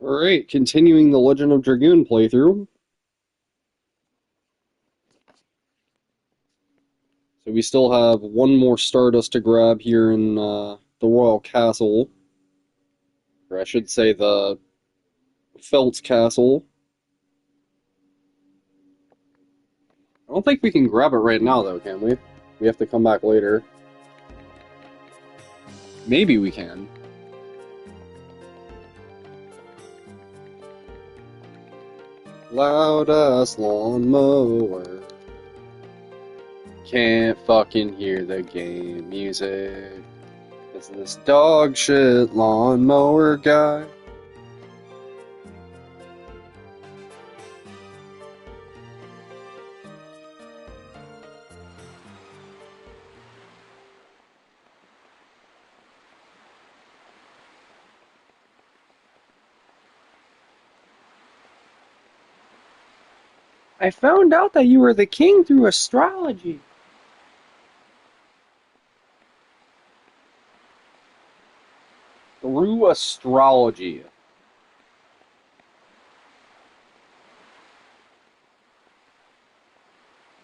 Alright, continuing the Legend of Dragoon playthrough. So we still have one more Stardust to grab here in the Royal Castle. Or I should say the Felt Castle. I don't think we can grab it right now though, can we? We have to come back later. Maybe we can. Loud ass lawnmower. Can't fucking hear the game music. It's this dog shit lawnmower guy. I found out that you were the king through astrology. Through astrology.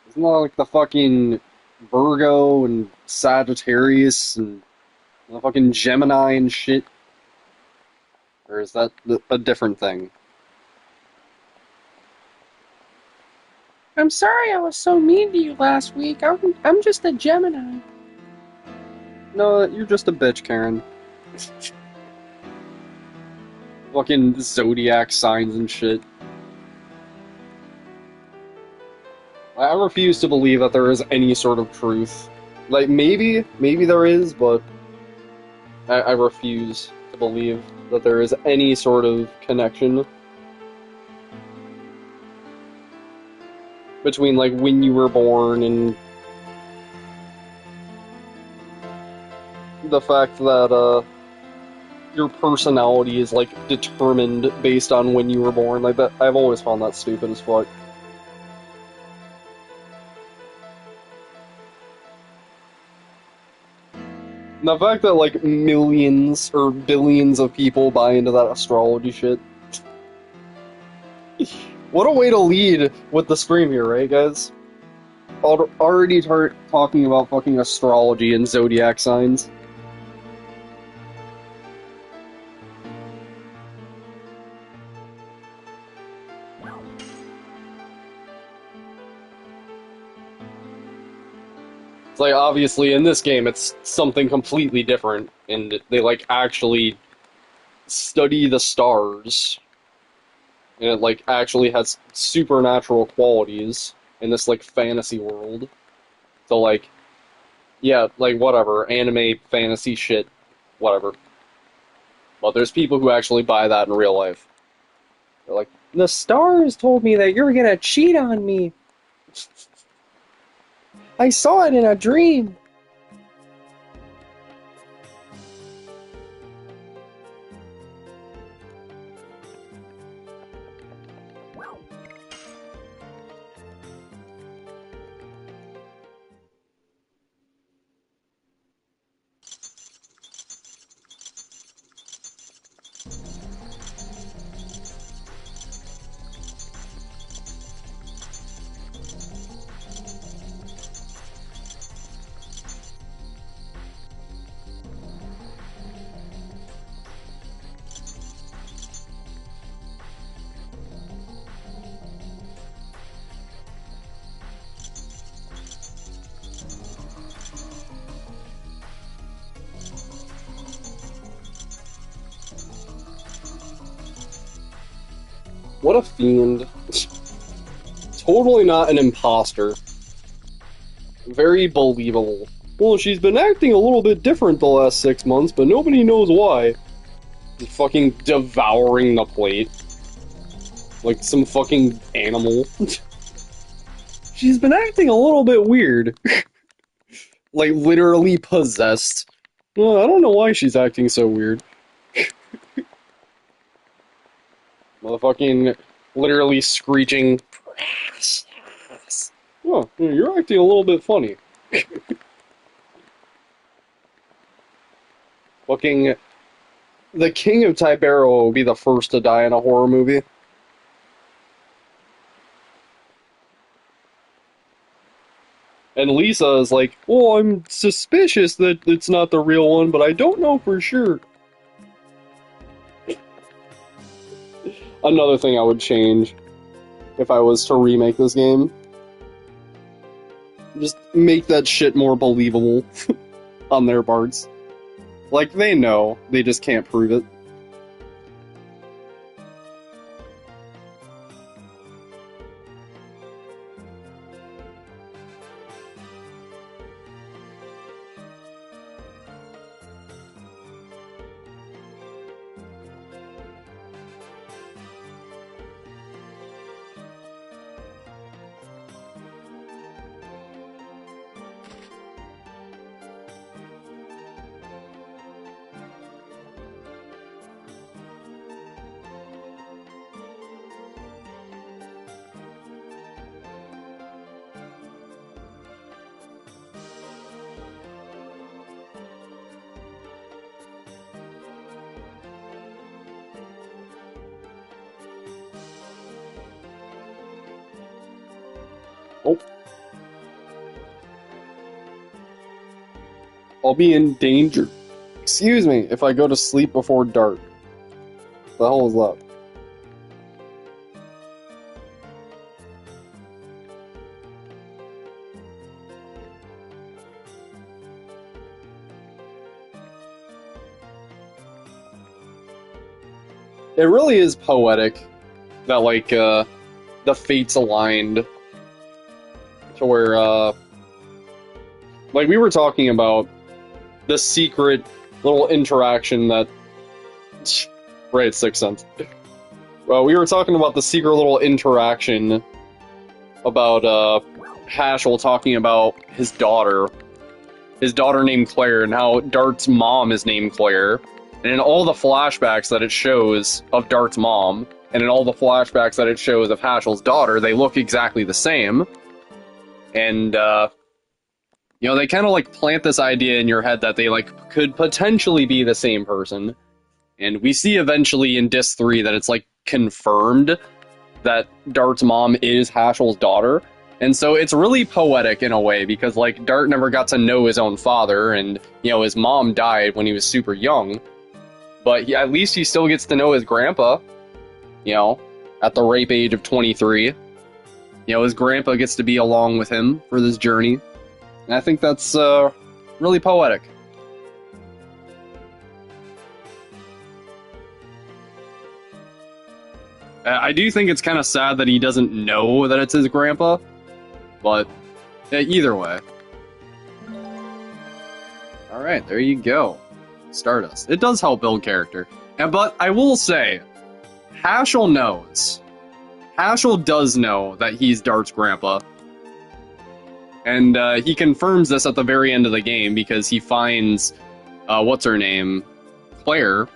Isn't that like the fucking Virgo and Sagittarius and the fucking Gemini and shit? Or is that a different thing? I'm sorry I was so mean to you last week. I'm just a Gemini. No, you're just a bitch, Karen. Fucking zodiac signs and shit. I refuse to believe that there is any sort of truth. Like, maybe there is, but I refuse to believe that there is any sort of connection between, like, when you were born and the fact that, your personality is, like, determined based on when you were born. Like, that, I've always found that stupid as fuck. And the fact that, like, millions or billions of people buy into that astrology shit. What a way to lead with the stream here, right, guys? Already talking about fucking astrology and zodiac signs. It's like, obviously, in this game, it's something completely different, and they, like, actually study the stars, and it, like, actually has supernatural qualities in this, like, fantasy world. So, like, yeah, like, whatever, anime, fantasy shit, whatever. But there's people who actually buy that in real life. They're like, The stars told me that you were gonna cheat on me. I saw it in a dream. what a fiend. Totally not an imposter. Very believable. Well, she's been acting a little bit different the last 6 months, but nobody knows why. Just fucking devouring the plate. Like some fucking animal. She's been acting a little bit weird. Like, literally possessed. Well, I don't know why she's acting so weird. Motherfucking literally screeching. Oh, you're acting a little bit funny. Fucking the king of Tibero will be the first to die in a horror movie. And Lisa is like, well, I'm suspicious that it's not the real one, but I don't know for sure. Another thing I would change if I was to remake this game. Just make that shit more believable on their parts. Like, they know, they just can't prove it. Oh. I'll be in danger. Excuse me if I go to sleep before dark. The hell is that? It really is poetic that, like, the fates aligned to where, like, we were talking about the secret little interaction that. Right, Sixth Sense. Well, we were talking about the secret little interaction about, Haschel talking about his daughter named Claire, and how Dart's mom is named Claire. And in all the flashbacks that it shows of Dart's mom, and in all the flashbacks that it shows of Haschel's daughter, they look exactly the same. And, you know, they kind of, like, plant this idea in your head that they, like, could potentially be the same person. And we see eventually in Disc 3 that it's, like, confirmed that Dart's mom is Haschel's daughter. And so it's really poetic in a way, because, like, Dart never got to know his own father, and, you know, his mom died when he was super young. But at least he still gets to know his grandpa, you know, at the ripe age of 23. You know, his grandpa gets to be along with him for this journey. And I think that's really poetic. I do think it's kind of sad that he doesn't know that it's his grandpa, but either way. Alright, there you go. Stardust. It does help build character. But I will say, Haschel knows. Haschel does know that he's Dart's grandpa. And he confirms this at the very end of the game, because he finds, what's her name? Claire.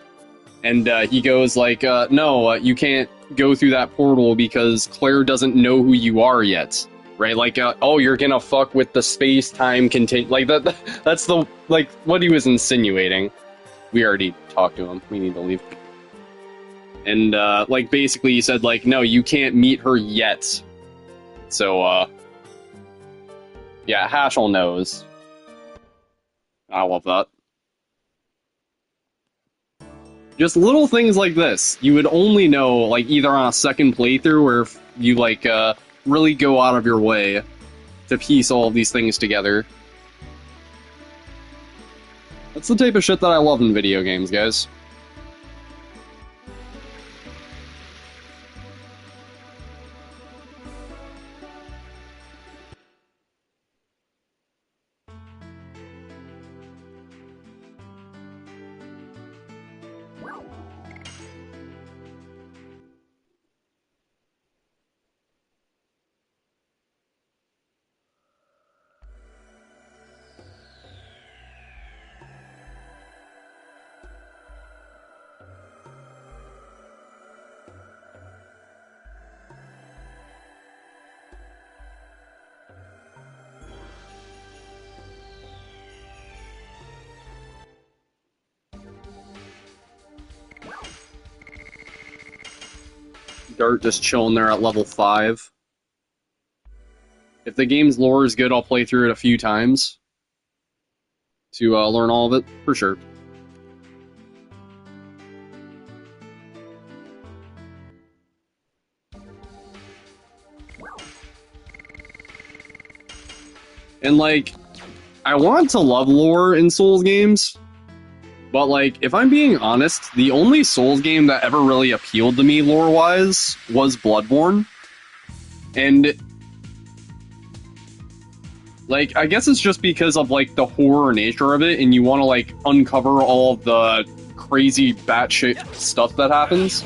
And he goes like, no, you can't go through that portal because Claire doesn't know who you are yet. Right? Like, oh, you're gonna fuck with the space-time like, that's the, like, what he was insinuating. We already talked to him. We need to leave. And, like, basically he said, like, no, you can't meet her yet. So, yeah, Haschel knows. I love that. Just little things like this, you would only know, like, either on a second playthrough, or if you, like, really go out of your way to piece all of these things together. That's the type of shit that I love in video games, guys. start just chilling there at level 5. If the game's lore is good, I'll play through it a few times to learn all of it, for sure. And, like, I want to love lore in Souls games, but, like, if I'm being honest, the only Souls game that ever really appealed to me lore-wise was Bloodborne. And, like, I guess it's just because of, like, the horror nature of it, and you want to, like, uncover all of the crazy batshit stuff that happens.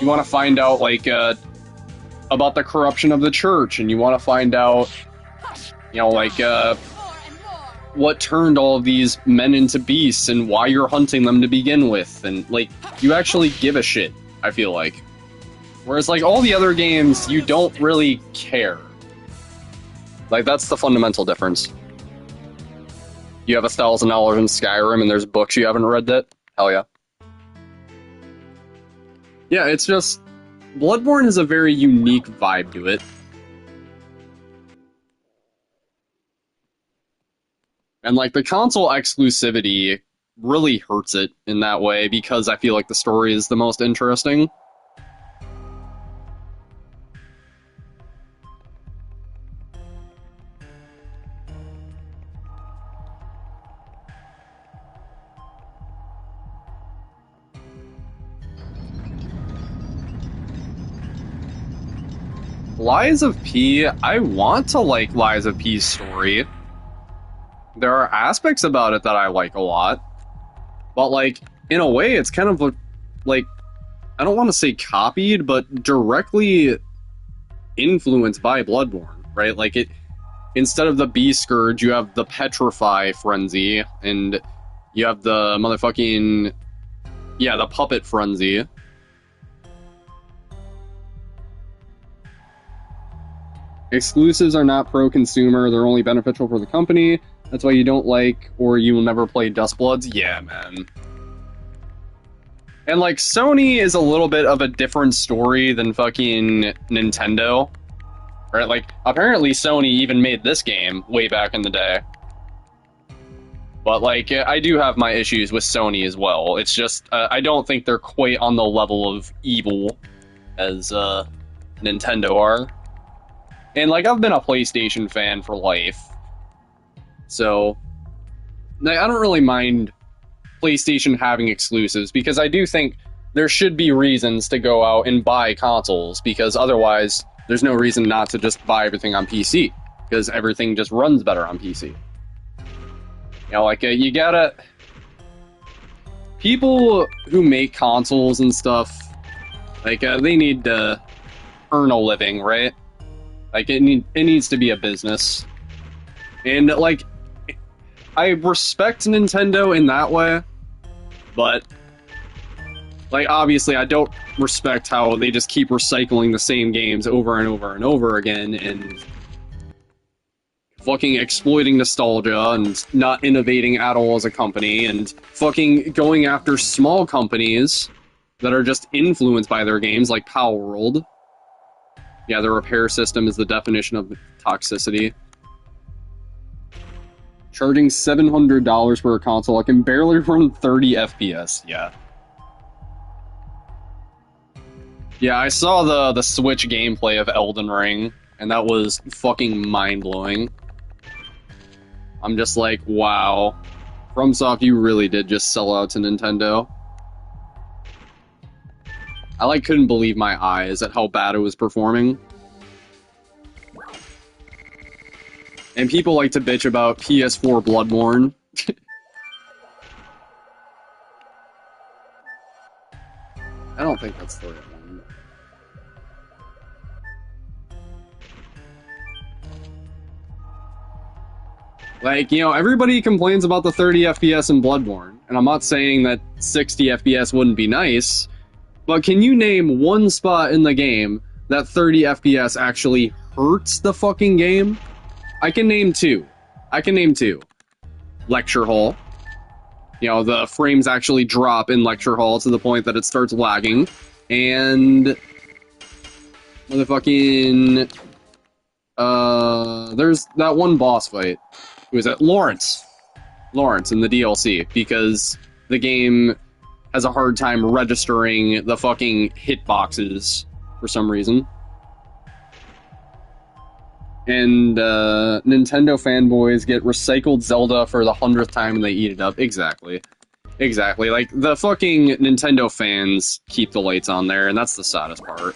You want to find out, like, about the corruption of the church, and you want to find out, you know, like, what turned all of these men into beasts and why you're hunting them to begin with. And, like, you actually give a shit, I feel like. Whereas, like, all the other games, you don't really care. Like, that's the fundamental difference. You have $1,000 in Skyrim and there's books you haven't read yet? Hell yeah. Yeah, it's just... Bloodborne has a very unique vibe to it. And, like, the console exclusivity really hurts it in that way because I feel like the story is the most interesting. Lies of P, I want to like Lies of P's story. There are aspects about it that I like a lot. But, like, in a way, it's kind of, like, I don't want to say copied, but directly influenced by Bloodborne, right? Like, it, instead of the Beast Scourge, you have the Petrify Frenzy, and you have the motherfucking, yeah, the Puppet Frenzy. Exclusives are not pro-consumer, they're only beneficial for the company. That's why you don't like, or you will never play Dustbloods? Yeah, man. And, like, Sony is a little bit of a different story than fucking Nintendo. Right? Like, apparently Sony even made this game way back in the day. But, like, I do have my issues with Sony as well. It's just, I don't think they're quite on the level of evil as Nintendo are. And, like, I've been a PlayStation fan for life. So, I don't really mind PlayStation having exclusives, because I do think there should be reasons to go out and buy consoles, because otherwise, there's no reason not to just buy everything on PC, because everything just runs better on PC. You know, like, you gotta... People who make consoles and stuff, like, they need to earn a living, right? Like, it needs to be a business. And, like, I respect Nintendo in that way, but, like, obviously I don't respect how they just keep recycling the same games over and over and over again, and fucking exploiting nostalgia, and not innovating at all as a company, and fucking going after small companies that are just influenced by their games, like Palworld. Yeah, the repair system is the definition of toxicity. Charging $700 for a console, I can barely run 30 FPS, yeah. Yeah, I saw the Switch gameplay of Elden Ring, and that was fucking mind-blowing. I'm just like, wow. FromSoft, you really did just sell out to Nintendo. I, like, couldn't believe my eyes at how bad it was performing. And people like to bitch about PS4 Bloodborne. I don't think that's the right one. Like, you know, everybody complains about the 30 FPS in Bloodborne, and I'm not saying that 60 FPS wouldn't be nice, but can you name one spot in the game that 30 FPS actually hurts the fucking game? I can name two. Lecture Hall. You know, the frames actually drop in Lecture Hall to the point that it starts lagging. And Motherfucking... there's that one boss fight. Who is it? Lawrence! Lawrence in the DLC, because the game has a hard time registering the fucking hitboxes for some reason. And Nintendo fanboys get recycled Zelda for the 100th time and they eat it up. Exactly. Exactly. Like, the fucking Nintendo fans keep the lights on there, and that's the saddest part.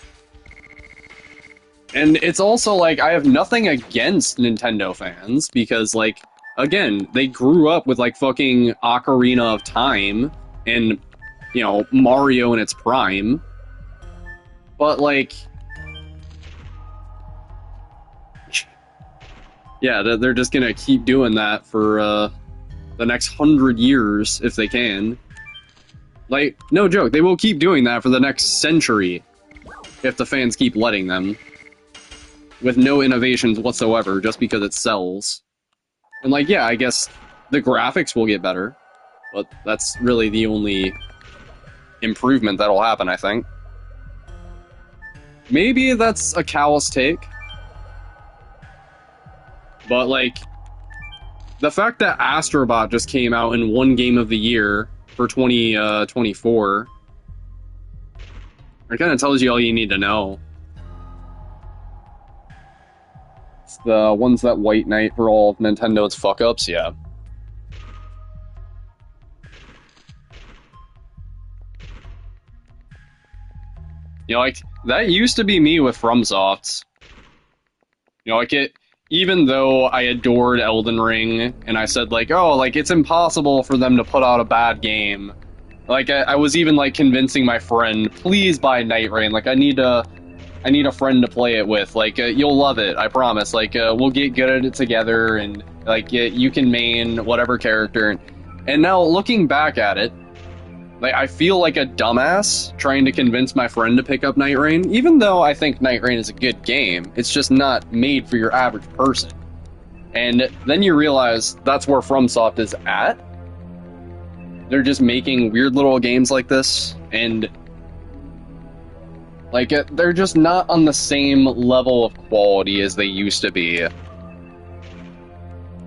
And it's also like, I have nothing against Nintendo fans, because, like, again, they grew up with, like, fucking Ocarina of Time and, you know, Mario in its prime. But, like... yeah, they're just gonna keep doing that for, the next 100 years, if they can. Like, no joke, they will keep doing that for the next century, if the fans keep letting them. With no innovations whatsoever, just because it sells. And, like, yeah, I guess the graphics will get better, but that's really the only improvement that'll happen, I think. Maybe that's a callous take. But, like, the fact that Astrobot just came out in one game of the year for 2024, it kind of tells you all you need to know. It's the ones that White Knight for all of Nintendo's fuck-ups, yeah. You know, like, that used to be me with FromSofts. You know, like, even though I adored Elden Ring, and I said, like, oh, like, it's impossible for them to put out a bad game. Like, I was even, like, convincing my friend, please buy Night Rain, like, I need a friend to play it with, like, you'll love it, I promise, like, we'll get good at it together, and, like, you can main whatever character, and now, looking back at it, like, I feel like a dumbass trying to convince my friend to pick up Night Rain, even though I think Night Rain is a good game. It's just not made for your average person. And then you realize that's where FromSoft is at. They're just making weird little games like this, and like, they're just not on the same level of quality as they used to be.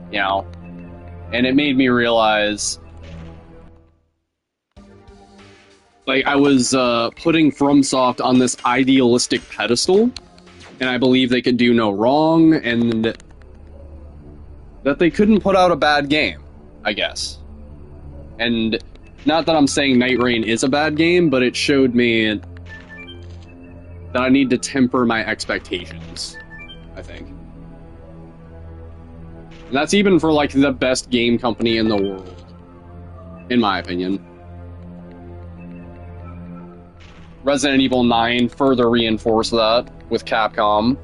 You know? And it made me realize... like, I was putting FromSoft on this idealistic pedestal, and I believe they could do no wrong, and that they couldn't put out a bad game, I guess. And not that I'm saying Night Rain is a bad game, but it showed me that I need to temper my expectations, I think. And that's even for, like, the best game company in the world, in my opinion. Resident Evil 9 further reinforced that with Capcom.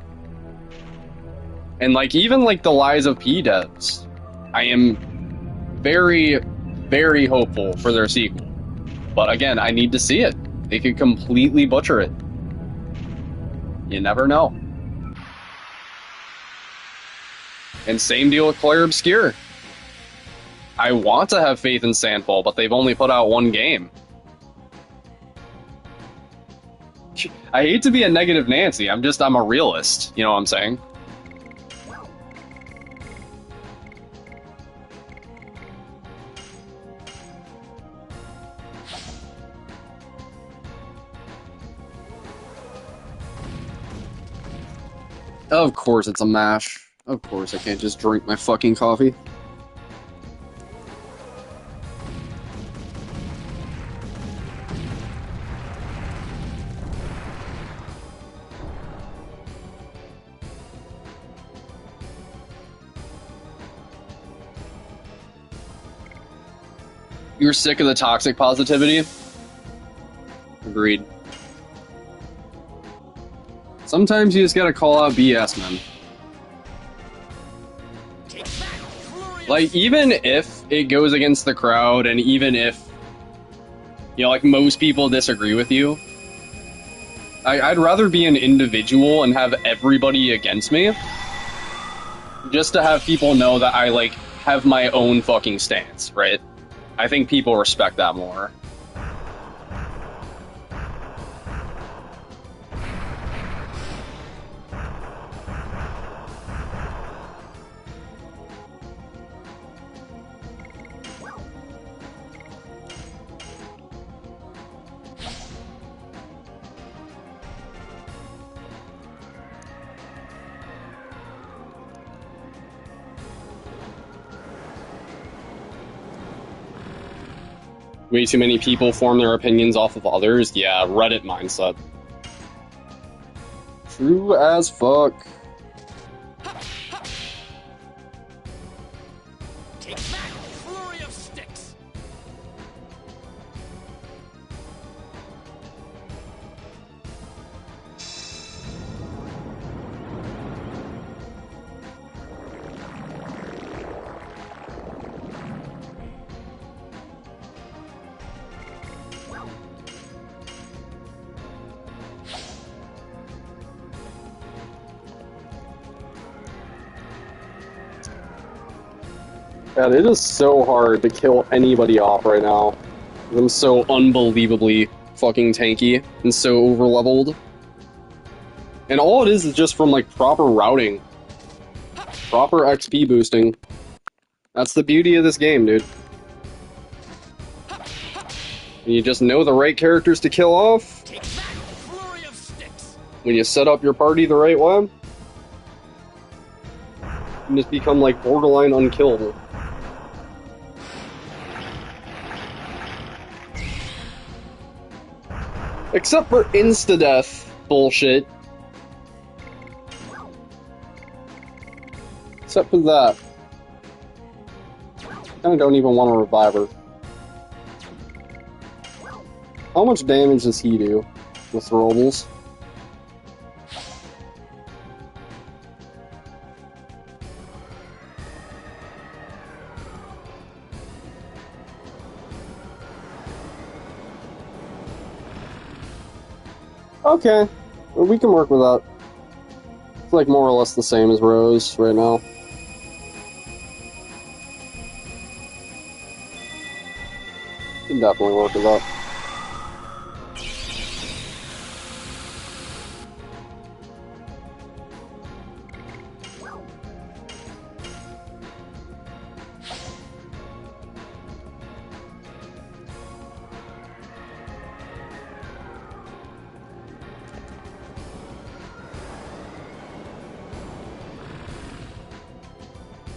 And, like, even, like, the Lies of P devs, I am very, very hopeful for their sequel. But again, I need to see it. They could completely butcher it. You never know. And same deal with Clair Obscur. I want to have faith in Sandfall, but they've only put out one game. I hate to be a negative Nancy, I'm a realist, you know what I'm saying? Of course it's a mash. Of course I can't just drink my fucking coffee. You're sick of the toxic positivity? Agreed. Sometimes you just gotta call out BS, man. Like, even if it goes against the crowd, and even if, you know, like, most people disagree with you, I'd rather be an individual and have everybody against me, just to have people know that I, like, have my own fucking stance, right? I think people respect that more. Way too many people form their opinions off of others. Yeah, Reddit mindset. True as fuck. Take that, flurry of sticks. God, it is so hard to kill anybody off right now. I'm so unbelievably fucking tanky and so overleveled. And all it is just from, like, proper routing. Proper XP boosting. That's the beauty of this game, dude. And you just know the right characters to kill off. Take that, flurry of sticks. When you set up your party the right way, you just become, like, borderline unkillable. Except for insta-death bullshit. Except for that. I kinda don't even want to revive her. How much damage does he do with throwables? Okay, well, we can work with that. It's like more or less the same as Rose right now. Can definitely work with that.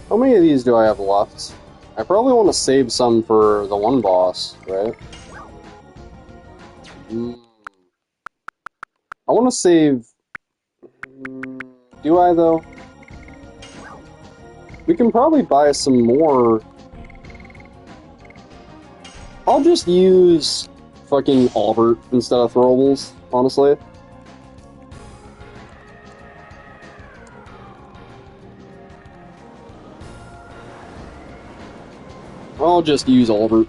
How many of these do I have left? I probably want to save some for the one boss, right? I want to save... Do I, though? We can probably buy some more... I'll just use fucking Albert instead of throwables, honestly. I'll just use Albert.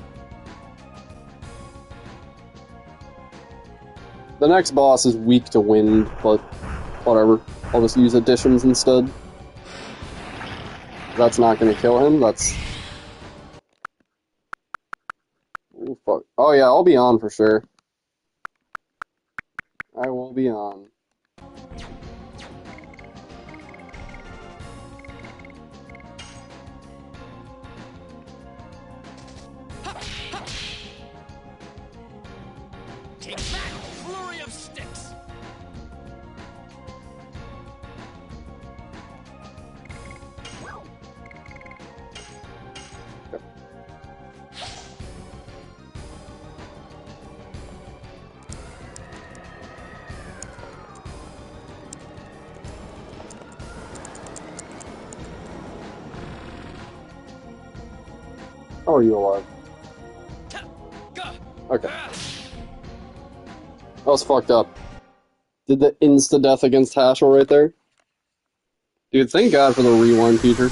The next boss is weak to wind, but whatever. I'll just use additions instead. That's not gonna kill him, that's... Oh, fuck. Oh yeah, I'll be on for sure. I will be on. Take that, flurry of sticks. How are you alive? Okay. That was fucked up. Did the insta-death against Hashel right there? Dude, thank God for the rewind feature.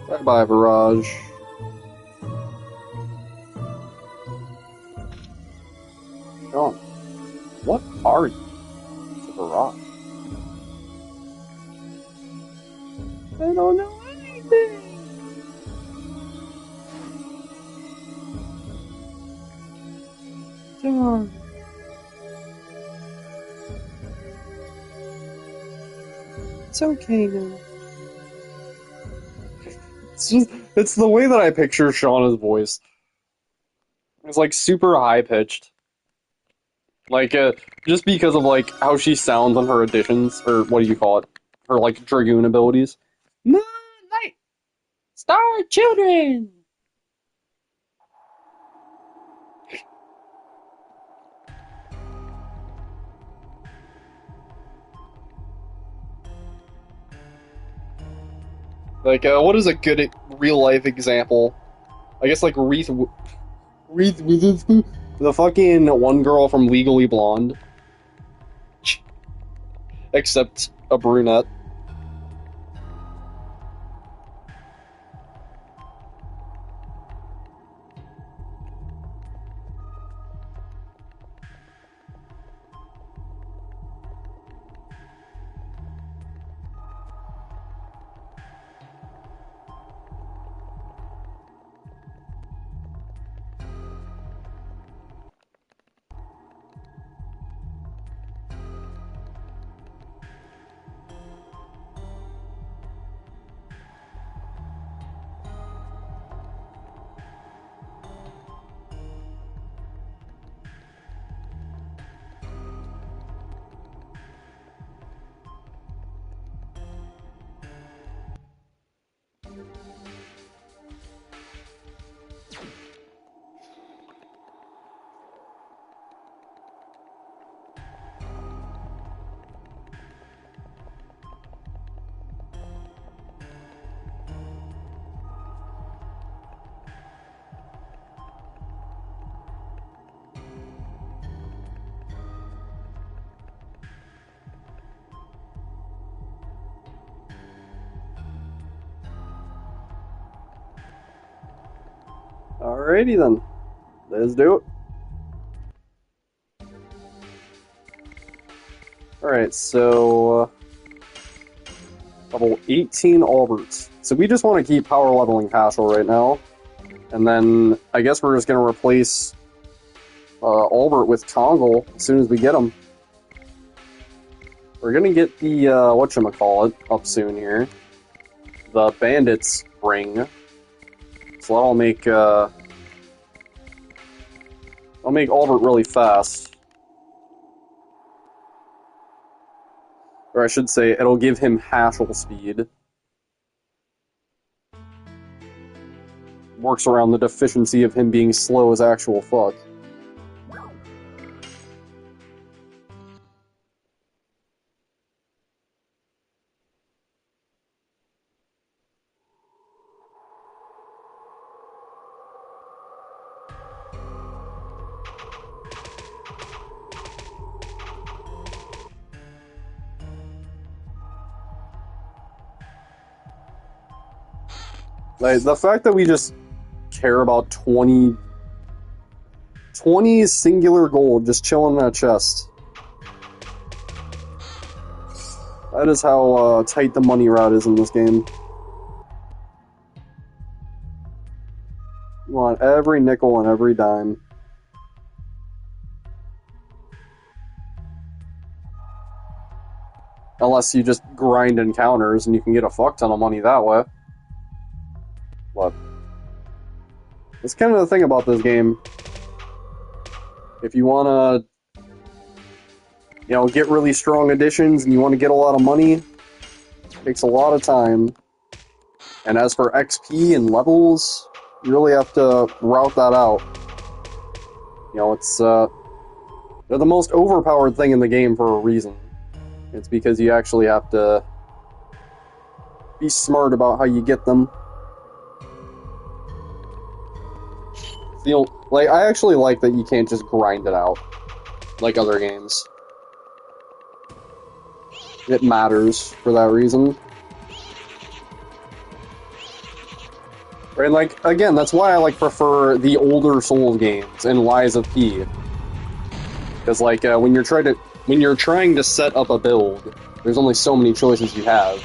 Bye-bye, Virage. are you? It's a rock. I don't know anything. Darn. It's okay now. It's the way that I picture Shauna's voice. It's like super high pitched. Like, just because of like how she sounds on her additions, or what do you call it? Her like Dragoon abilities. Moonlight! Star Children! Like, what is a good real life example? I guess like Reese Witherspoon, the fucking one girl from Legally Blonde, except a brunette. Alrighty then, let's do it. Alright, so level 18 Alberts. So we just want to keep power leveling Haschel right now. And then I guess we're just going to replace Albert with Tongle as soon as we get him. We're going to get the, whatchamacallit, up soon here. The Bandit's Ring. So that'll make, I'll make Albert really fast. Or I should say, it'll give him Haschel speed. Works around the deficiency of him being slow as actual fuck. Like, the fact that we just care about 20 singular gold just chilling in that chest. That is how tight the money route is in this game. You want every nickel and every dime. Unless you just grind encounters and you can get a fuck ton of money that way. But that's kind of the thing about this game. If you want to, you know, get really strong additions and you want to get a lot of money, it takes a lot of time. And as for XP and levels, you really have to route that out. You know, it's they're the most overpowered thing in the game for a reason. It's because you actually have to be smart about how you get them. You know, like, I actually like that you can't just grind it out like other games. It matters for that reason. Right, and like, again, that's why I like prefer the older Souls games and Lies of P. Because like, when you're trying to when you're trying to set up a build, there's only so many choices you have.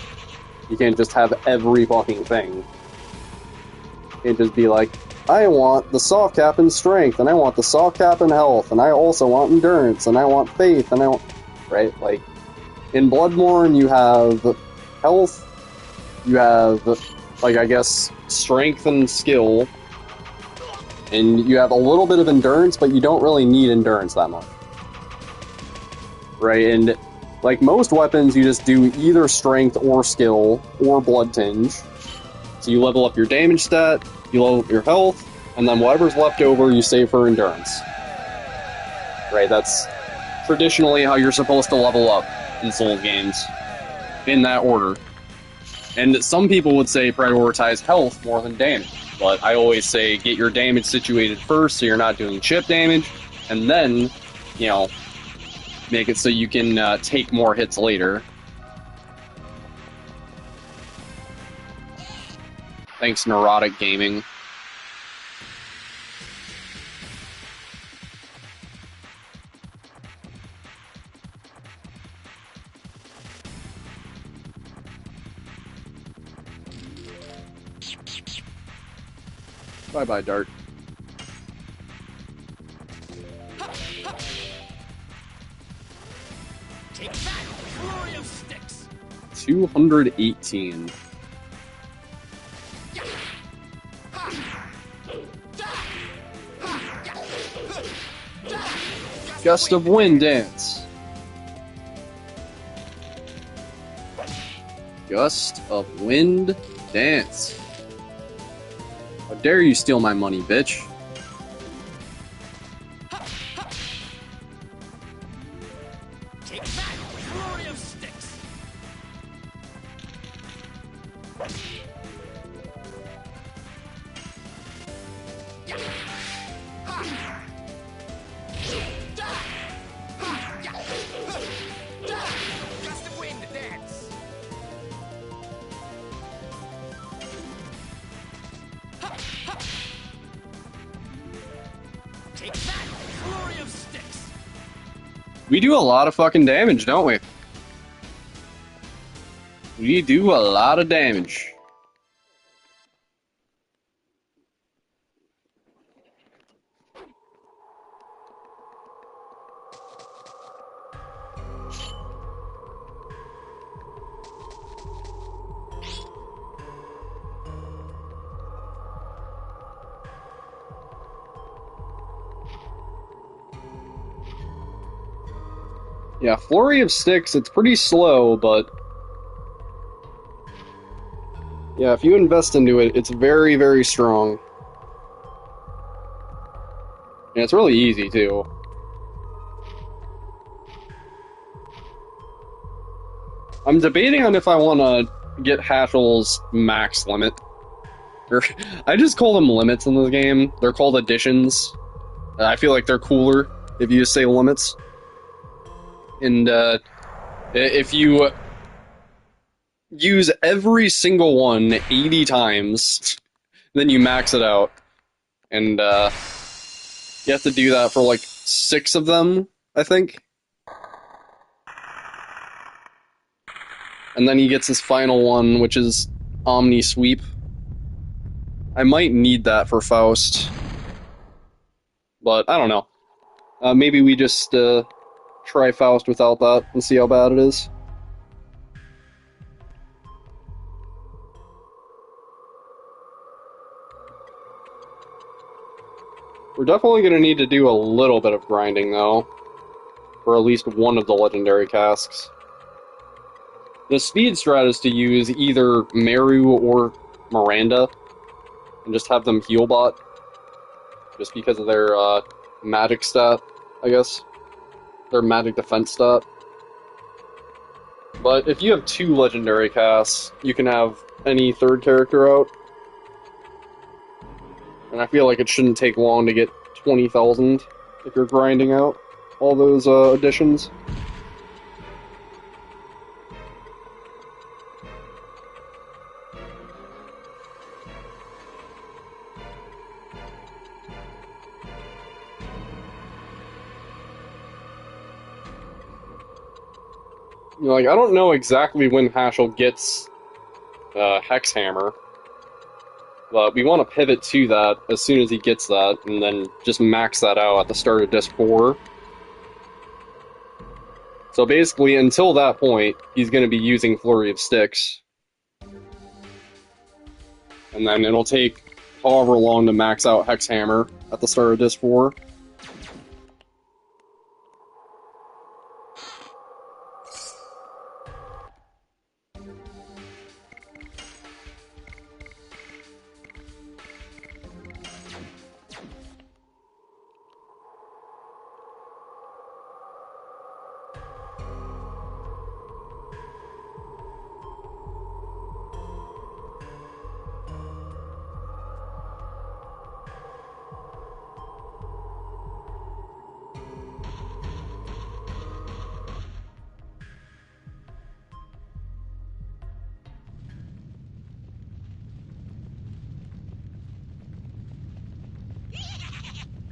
You can't just have every fucking thing. You can't just be like, I want the soft cap in strength, and I want the soft cap in health, and I also want endurance, and I want faith, and I want... Right? Like, in Bloodborne, you have health, you have, like, I guess, strength and skill, and you have a little bit of endurance, but you don't really need endurance that much. Right? And, like, most weapons, you just do either strength or skill, or blood tinge. So you level up your damage stat, you level up your health, and then whatever's left over, you save for endurance. Right? That's traditionally how you're supposed to level up in Souls games. In that order. And some people would say prioritize health more than damage. But I always say get your damage situated first so you're not doing chip damage, and then, you know, make it so you can take more hits later. Thanks, Neurotic Gaming. Bye-bye, Dart. Take that, flurry of sticks. 218. Gust of Wind Dance. Gust of Wind Dance. How dare you steal my money, bitch. Take that, flurry of sticks. Gust of wind dance. Take that, flurry of sticks. We do a lot of fucking damage, don't we? We do a lot of damage. Yeah, Flurry of Sticks, it's pretty slow, but... yeah, if you invest into it, it's very, very strong. And it's really easy, too. I'm debating on if I want to get Hashel's max limit. I just call them limits in this game. They're called additions. I feel like they're cooler if you just say limits. And if you use every single one 80 times, then you max it out. And you have to do that for like 6 of them, I think. And then he gets his final one, which is Omni Sweep. I might need that for Faust. But I don't know. Maybe we just try Faust without that and see how bad it is. We're definitely going to need to do a little bit of grinding, though, for at least one of the legendary casks. The speed strat is to use either Meru or Miranda, and just have them heal bot, just because of their magic stat, I guess. Their magic defense stat. But if you have 2 legendary casts, you can have any third character out. And I feel like it shouldn't take long to get 20,000 if you're grinding out all those additions. You know, like, I don't know exactly when Hashel gets Hex Hammer, but we want to pivot to that as soon as he gets that, and then just max that out at the start of Disc 4. So basically, until that point, he's going to be using Flurry of Sticks. And then it'll take however long to max out Hex Hammer at the start of Disc 4.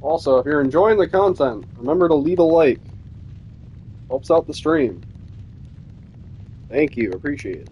Also, if you're enjoying the content, remember to leave a like. Helps out the stream. Thank you, appreciate it.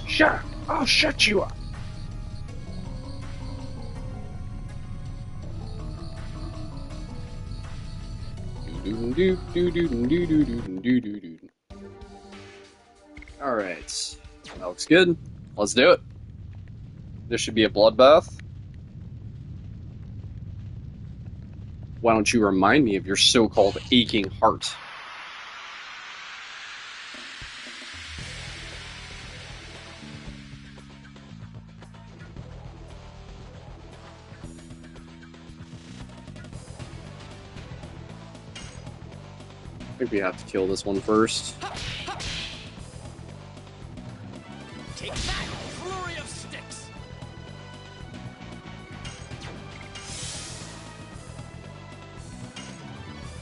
Shut! I'll shut you up. Alright. That looks good. Let's do it. This should be a bloodbath. Why don't you remind me of your so-called aching heart? I think we have to kill this one first. Take that, flurry of sticks.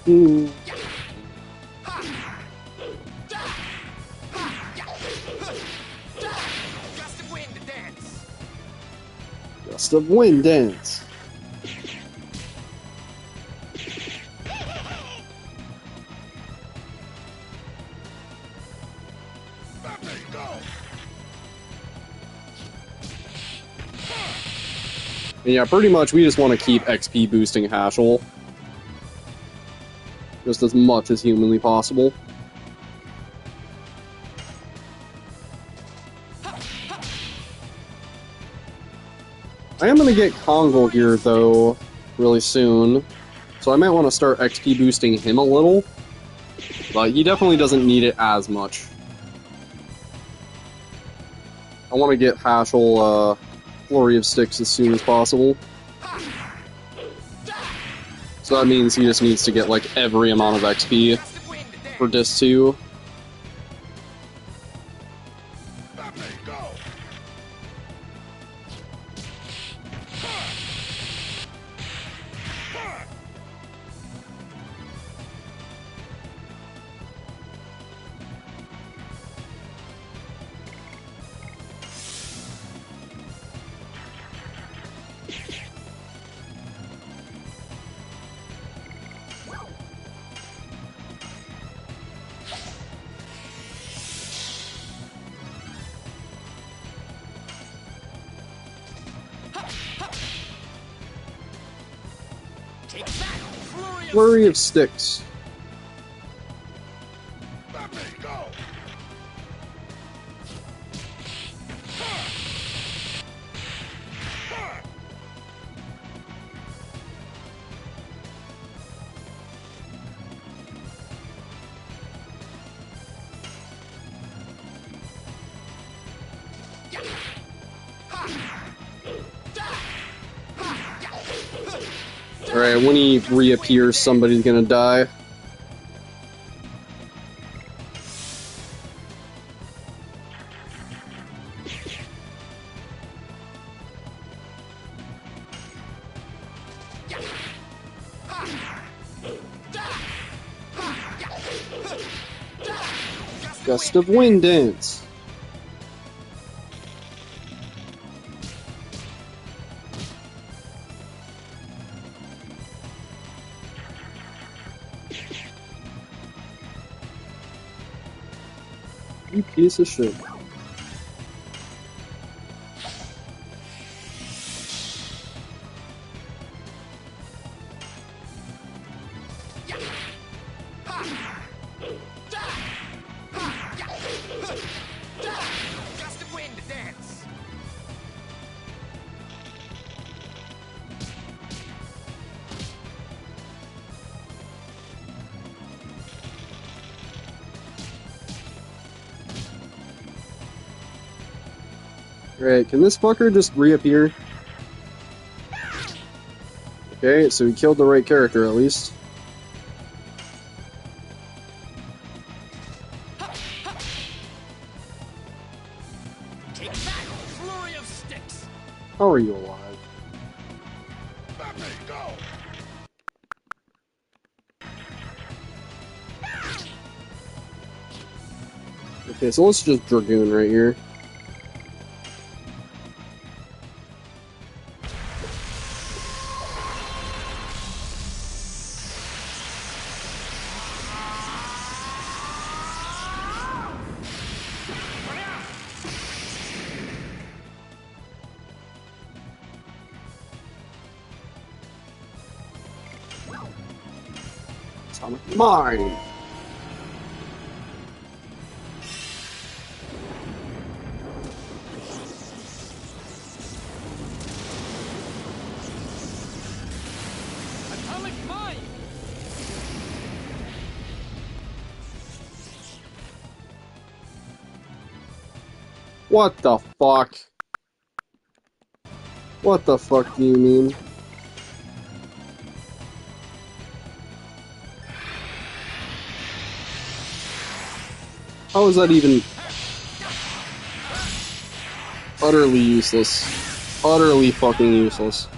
Ooh. Gust of wind dance. Gust of wind dance. And yeah, pretty much we just want to keep XP boosting Hashel. Just as much as humanly possible. I am going to get Kongo here, though, really soon. So I might want to start XP boosting him a little. But he definitely doesn't need it as much. I want to get Hashel, Flurry of Sticks as soon as possible. So that means he just needs to get, like, every amount of XP Gust of wind dance. for Disc 2. Take that, flurry of Flurry of Sticks. Alright, when he reappears, somebody's gonna die. Gust of Wind Dance. You piece of shit. Gust of wind dance. Alright, can this fucker just reappear? Okay, so he killed the right character at least. Take that, flurry of sticks. How are you alive? Let me go. Okay, so let's just Dragoon right here. Atomic Mine! Atomic mine. What the fuck? What the fuck do you mean? How is that even utterly useless? Utterly fucking useless.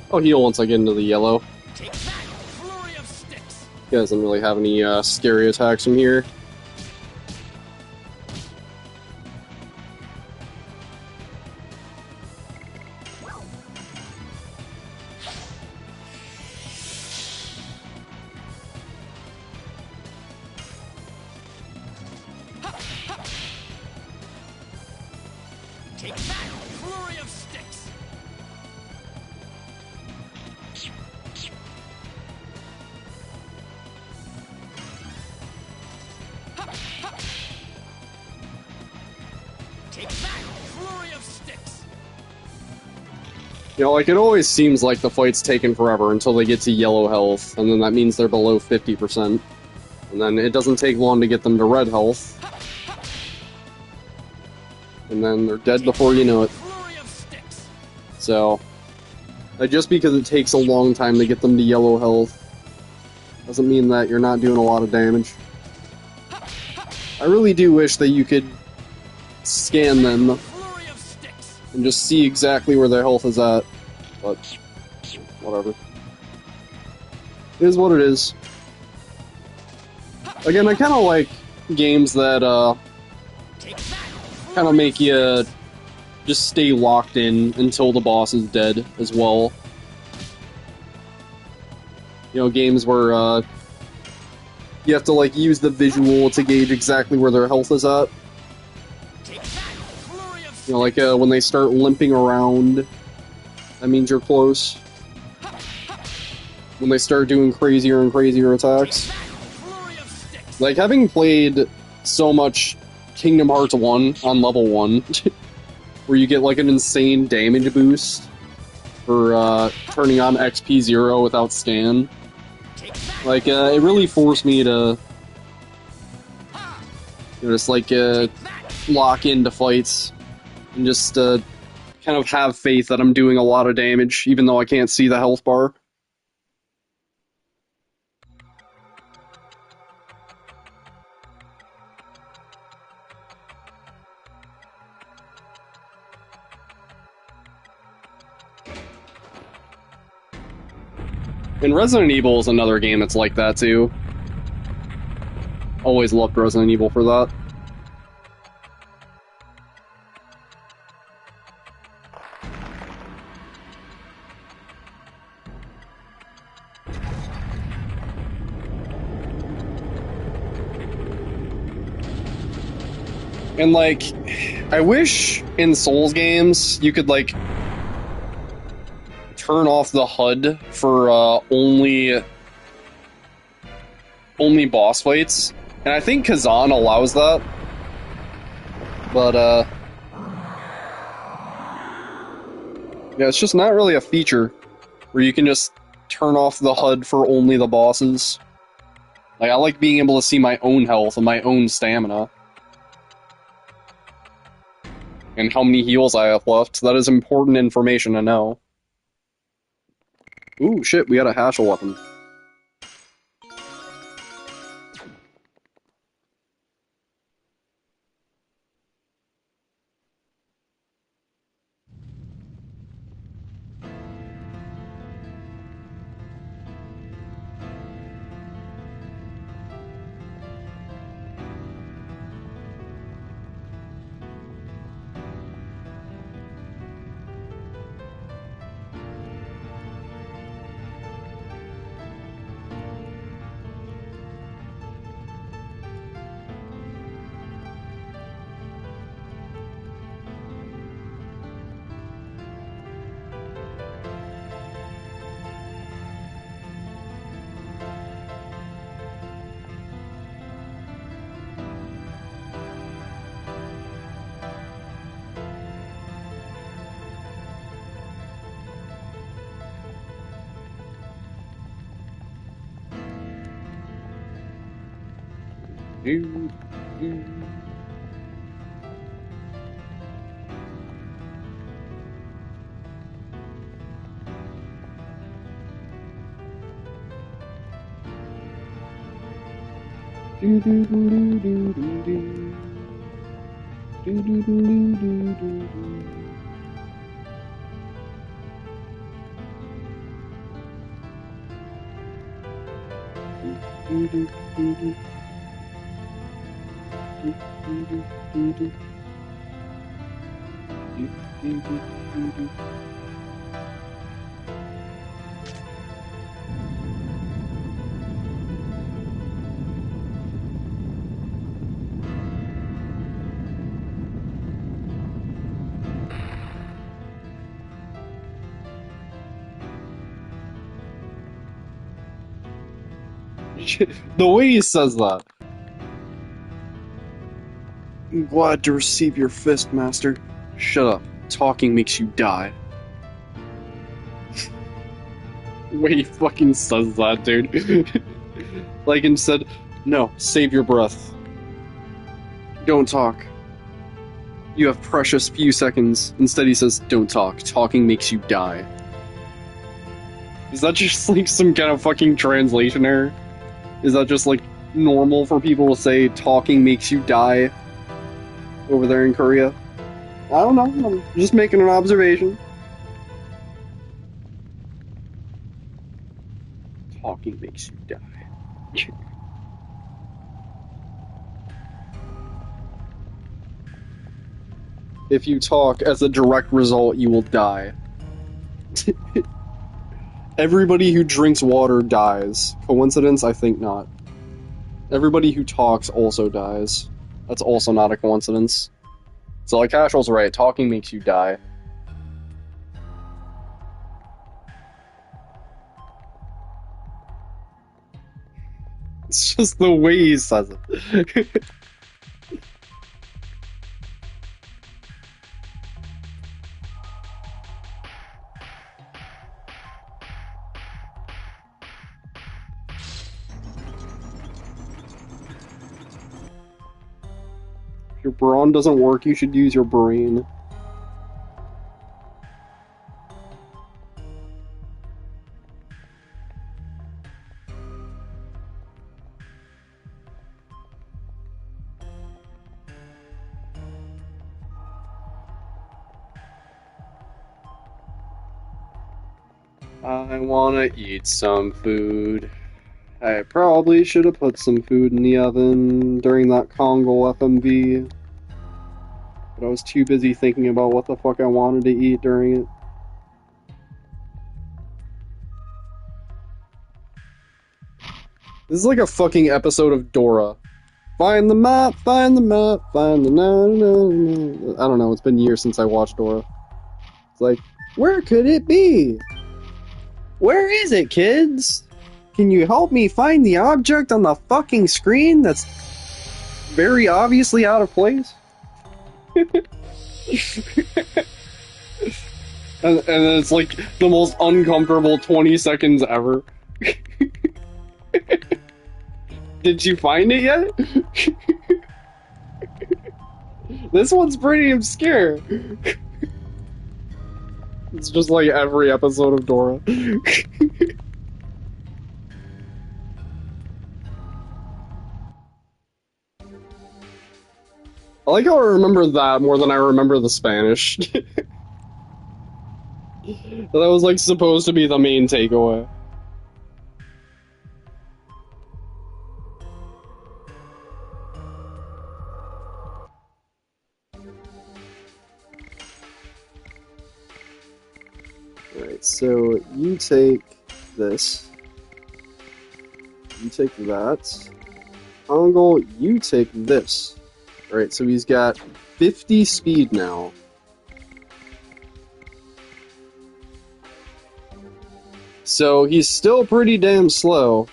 I'll heal once I get into the yellow. Take that, flurry of sticks. He doesn't really have any scary attacks from here. Take that, flurry of sticks. Take that, flurry of sticks. You know, like, it always seems like the fight's taking forever until they get to yellow health, and then that means they're below 50%. And then it doesn't take long to get them to red health. And then they're dead before you know it. Flurry of sticks. So, just because it takes a long time to get them to yellow health, doesn't mean that you're not doing a lot of damage. I really do wish that you could scan them Flurry of sticks. and just see exactly where their health is at, but whatever. It is what it is. Again, I kind of like games that Take that. kind of make you just stay locked in until the boss is dead as well. You know, games where You have to, like, use the visual to gauge exactly where their health is at. Take that, flurry of You know, like, when they start limping around, that means you're close. When they start doing crazier and crazier attacks. flurry of sticks. Like, having played so much Kingdom Hearts 1 on level 1, where you get, like, an insane damage boost for, turning on XP 0 without scan. Like, it really forced me to, you know, just, like, lock into fights and just, kind of have faith that I'm doing a lot of damage, even though I can't see the health bar. And Resident Evil is another game that's like that, too. Always loved Resident Evil for that. And, like, I wish in Souls games you could, like, turn off the HUD for only boss fights, and I think Kazan allows that. But yeah, it's just not really a feature where you can just turn off the HUD for only the bosses. Like, I like being able to see my own health and my own stamina. And how many heals I have left. That is important information to know. Ooh, shit, we got a Hatchel weapon. The way he says that. I'm glad to receive your fist, Master. Shut up. Talking makes you die. The way he fucking says that, dude. Like, instead, no, save your breath. Don't talk. You have precious few seconds. Instead, he says, don't talk. Talking makes you die. Is that just, like, some kind of fucking translation error? Is that just, like, normal for people to say talking makes you die over there in Korea? I don't know. I'm just making an observation. Talking makes you die. If you talk, as a direct result, you will die. Everybody who drinks water dies. Coincidence? I think not. Everybody who talks also dies. That's also not a coincidence. So, like, Casual's right, talking makes you die. It's just the way he says it. If your brawn doesn't work, you should use your brain. I wanna eat some food. I probably should have put some food in the oven during that Congo FMV, but I was too busy thinking about what the fuck I wanted to eat during it. This is like a fucking episode of Dora. Find the map, find the map, find the na. I don't know, it's been years since I watched Dora. It's like, where could it be? Where is it, kids? Can you help me find the object on the fucking screen that's very obviously out of place? And it's like the most uncomfortable 20 seconds ever. Did you find it yet? This one's pretty obscure. It's just like every episode of Dora. I like how I remember that more than I remember the Spanish. That was like supposed to be the main takeaway. Alright, so you take this. You take that. Angle, you take this. Alright, so he's got 50 speed now. So he's still pretty damn slow.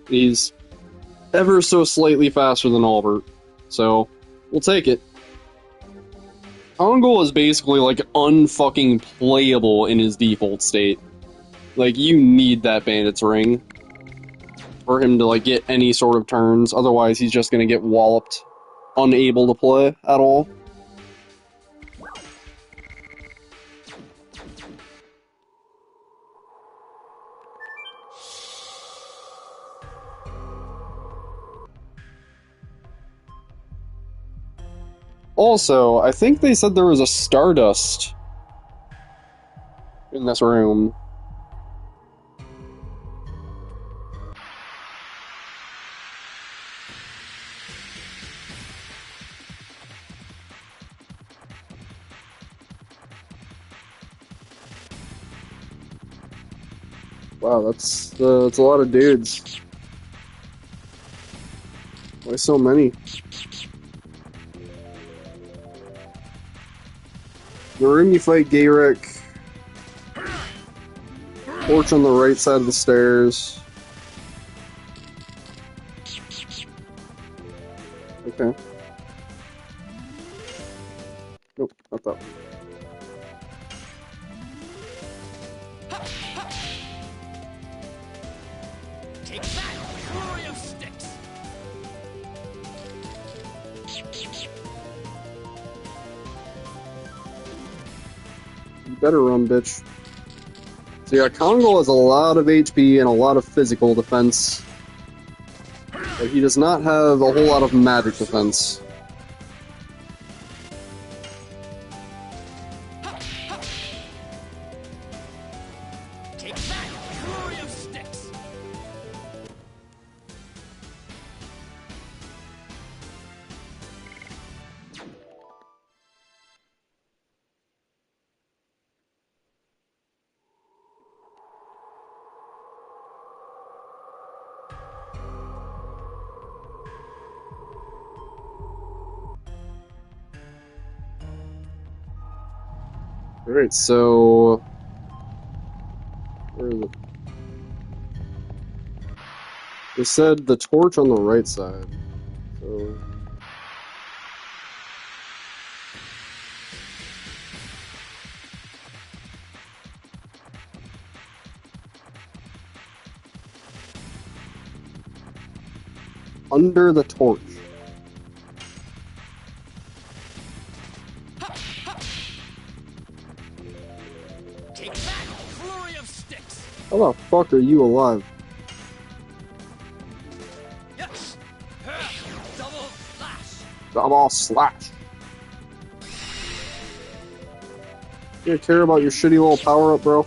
He's ever so slightly faster than Albert. So, we'll take it. Angle is basically like unfucking playable in his default state. Like, you need that bandit's ring for him to like get any sort of turns, otherwise he's just gonna get walloped, unable to play at all. Also, I think they said there was a Stardust in this room. Wow, that's a lot of dudes. Why so many? The room you fight Gayrek. Torch on the right side of the stairs. Okay. Nope, not that one. Take that, flurry of sticks. You better run, bitch. So yeah, Kongo has a lot of HP and a lot of physical defense. But he does not have a whole lot of magic defense. Take that, flurry of sticks. Alright, so... Where is it? They said the torch on the right side. So... Under the torch. Take that, flurry of sticks. How the fuck are you alive? Yes. Double slash. Double slash. You care about your shitty little power up, bro?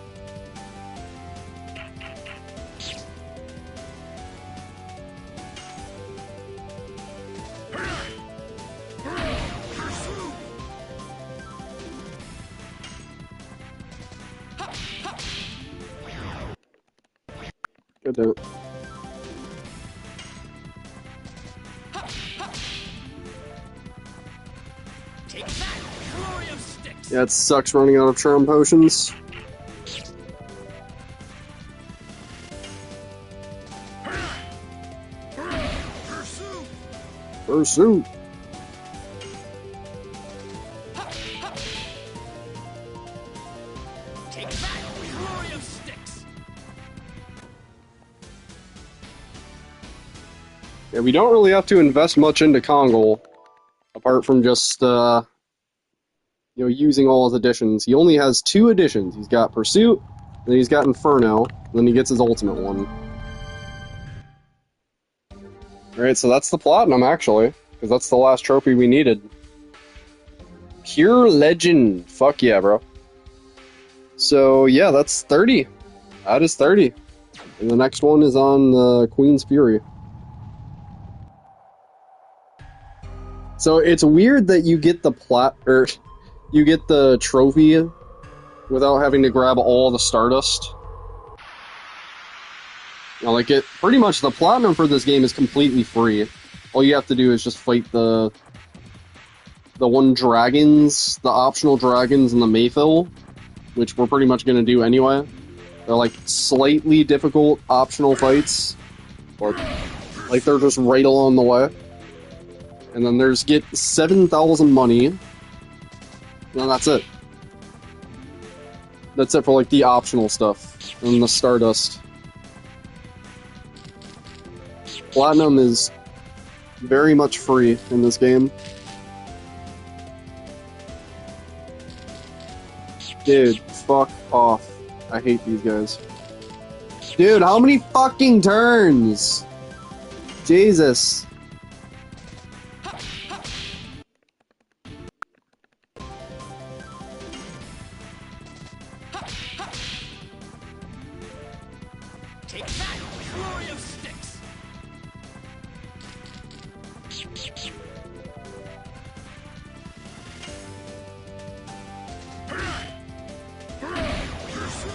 God damn it. Take that, flurry of sticks. Yeah, it sucks running out of charm potions. Pursue. Pursuit. Take that, flurry of sticks. Yeah, we don't really have to invest much into Kongol, apart from just, using all his additions. He only has 2 additions. He's got Pursuit, then he's got Inferno, and then he gets his ultimate one. Alright, so that's the Platinum, actually, because that's the last trophy we needed. Pure Legend. Fuck yeah, bro. So, yeah, that's 30. That is 30. And the next one is on Queen's Fury. So it's weird that you get the you get the trophy without having to grab all the Stardust. Like pretty much the Platinum for this game is completely free. All you have to do is just fight the dragons, the optional dragons in the Mayfill, which we're pretty much gonna do anyway. They're like slightly difficult optional fights, but like they're just right along the way. And then there's get 7,000 money. And that's it. That's it for like the optional stuff. And the Stardust. Platinum is very much free in this game. Dude, fuck off. I hate these guys. Dude, how many fucking turns? Jesus. Take that, flurry of sticks.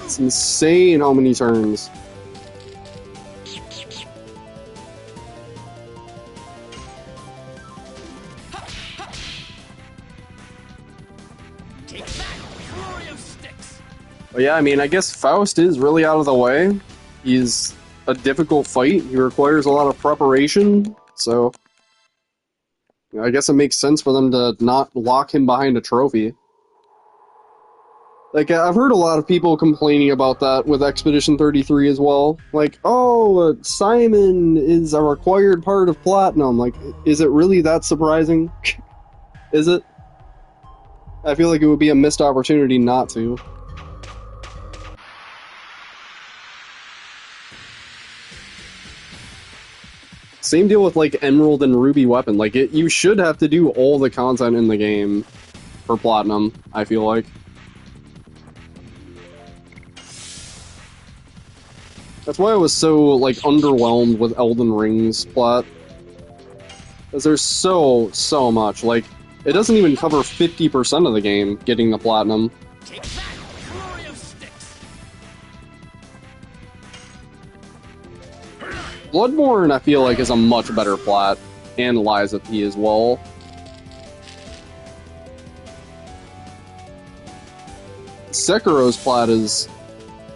It's insane how many turns. Take that, flurry of sticks. But yeah, I mean, I guess Faust is really out of the way. He's a difficult fight. He requires a lot of preparation, so I guess it makes sense for them to not lock him behind a trophy. Like, I've heard a lot of people complaining about that with Expedition 33 as well. Like, oh, Simon is a required part of Platinum. Like, is it really that surprising? Is it? I feel like it would be a missed opportunity not to. Same deal with, like, Emerald and Ruby Weapon. Like, you should have to do all the content in the game for Platinum, I feel like. That's why I was so, like, underwhelmed with Elden Ring's plot. Because there's so much. Like, it doesn't even cover 50% of the game, getting the Platinum. Take that, flurry of sticks. Bloodborne, I feel like, is a much better plot, and Liza P as well. Sekiro's plat is...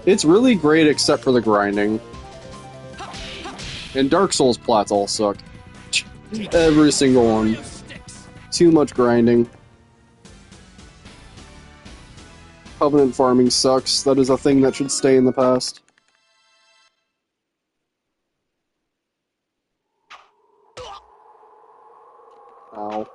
It's really great except for the grinding. And Dark Souls plats all suck. Every single one. Too much grinding. Covenant farming sucks. That is a thing that should stay in the past. Ow.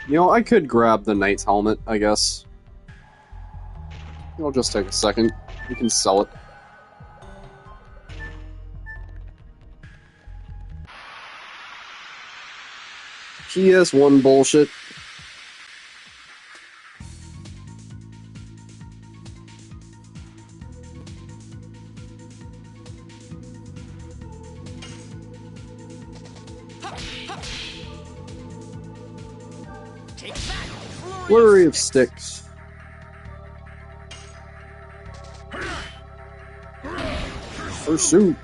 You know, I could grab the Knight's helmet, I guess. It'll just take a second. You can sell it. PS1 bullshit. Flurry of sticks. Pursuit.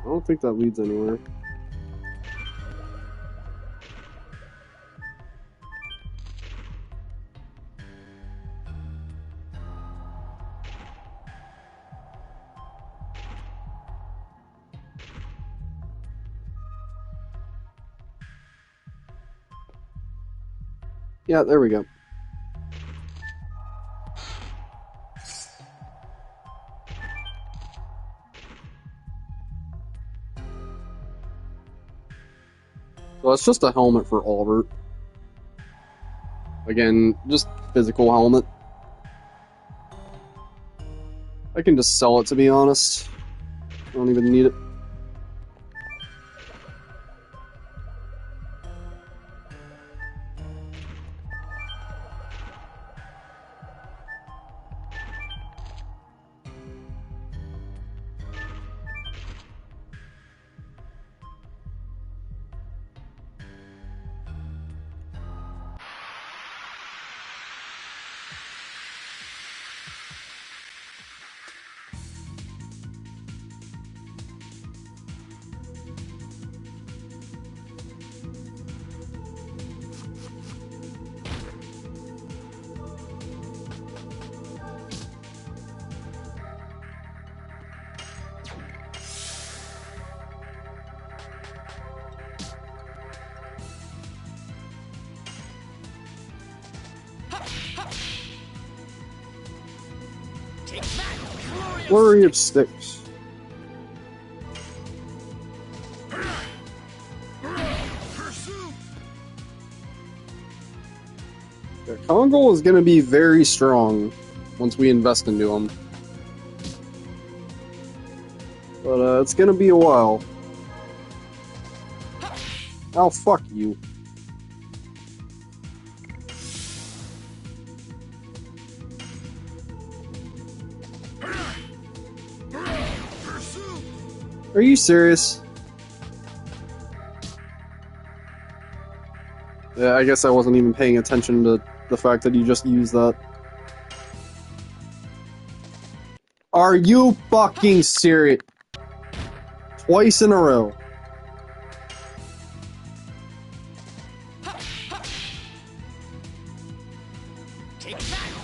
I don't think that leads anywhere. Yeah, there we go. So it's just a helmet for Albert. Again, just physical helmet. I can just sell it, to be honest. I don't even need it. Flurry of sticks. Yeah, Kongol is going to be very strong once we invest into him. But it's going to be a while. Oh, fuck you. Are you serious? Yeah, I guess I wasn't even paying attention to the fact that you just used that. Are you fucking serious? Twice in a row.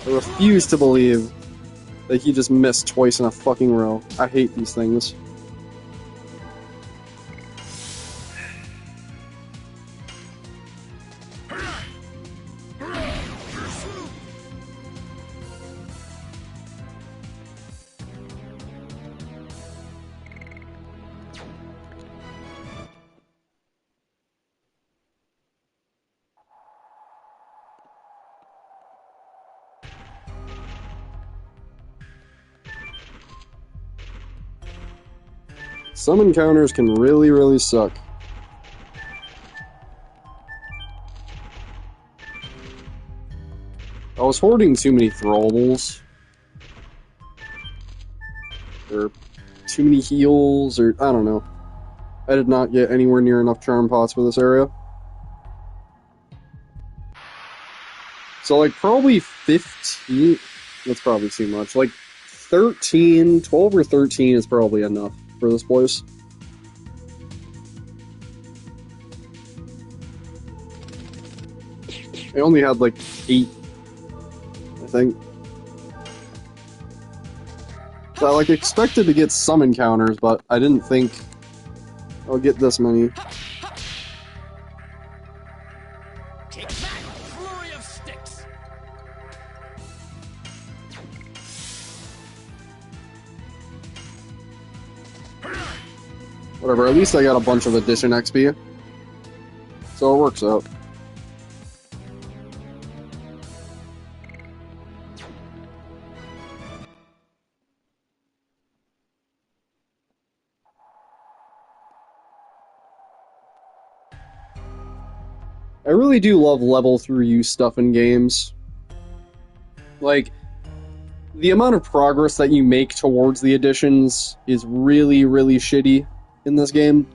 I refuse to believe that he just missed twice in a fucking row. I hate these things. Some encounters can really, really suck. I was hoarding too many throwables. Or too many heals, or I don't know. I did not get anywhere near enough charm pots for this area. So like probably 15, that's probably too much. Like 13, 12 or 13 is probably enough for this place. I only had like 8, I think. So I like expected to get some encounters, but I didn't think I'll get this many. Take that, flurry of sticks. Whatever, at least I got a bunch of addition XP. So it works out. I really do love level through use stuff in games. Like, the amount of progress that you make towards the additions is really, really shitty in this game.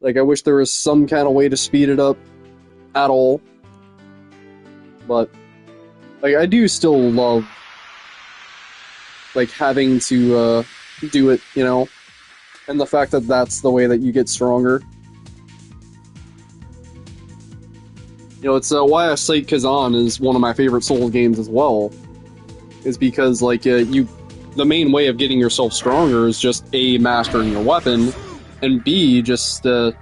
Like, I wish there was some kind of way to speed it up at all. But, like, I do still love, like, having to, do it, you know? And the fact that that's the way that you get stronger. You know, it's why I cite Kazan as one of my favorite Souls games as well. Is because, like, the main way of getting yourself stronger is just A, mastering your weapon, and B, just, you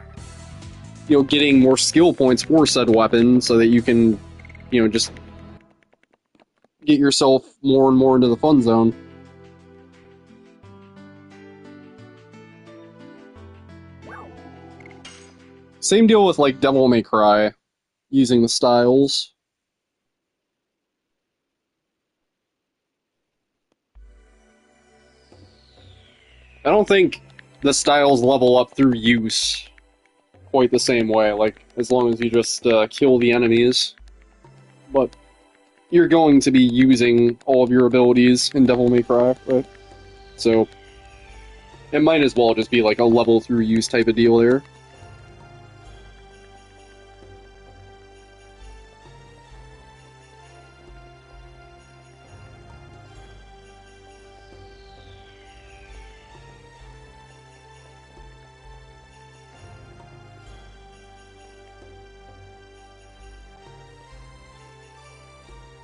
know, getting more skill points for said weapon so that you can, you know, just get yourself more and more into the fun zone. Same deal with, like, Devil May Cry, using the styles. I don't think the styles level up through use quite the same way, like, as long as you just kill the enemies. But you're going to be using all of your abilities in Devil May Cry, right? So, it might as well just be like a level through use type of deal there.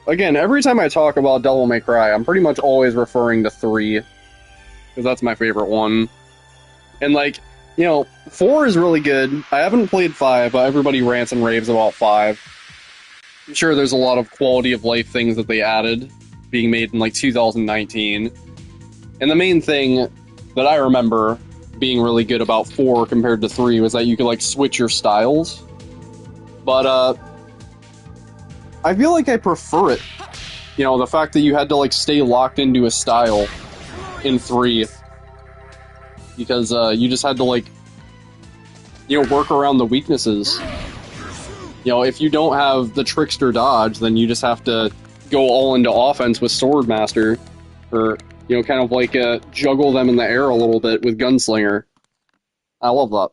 Again, every time I talk about Devil May Cry, I'm pretty much always referring to 3, because that's my favorite one. And, like, you know, 4 is really good. I haven't played 5, but everybody rants and raves about 5. I'm sure there's a lot of quality of life things that they added, being made in, like, 2019. And the main thing that I remember being really good about 4 compared to 3 was that you could, like, switch your styles. But, I feel like I prefer it. You know, the fact that you had to, like, stay locked into a style in 3. Because, you just had to, like, you know, work around the weaknesses. You know, if you don't have the Trickster dodge, then you just have to go all into offense with Swordmaster. Or, you know, kind of like, juggle them in the air a little bit with Gunslinger. I love that.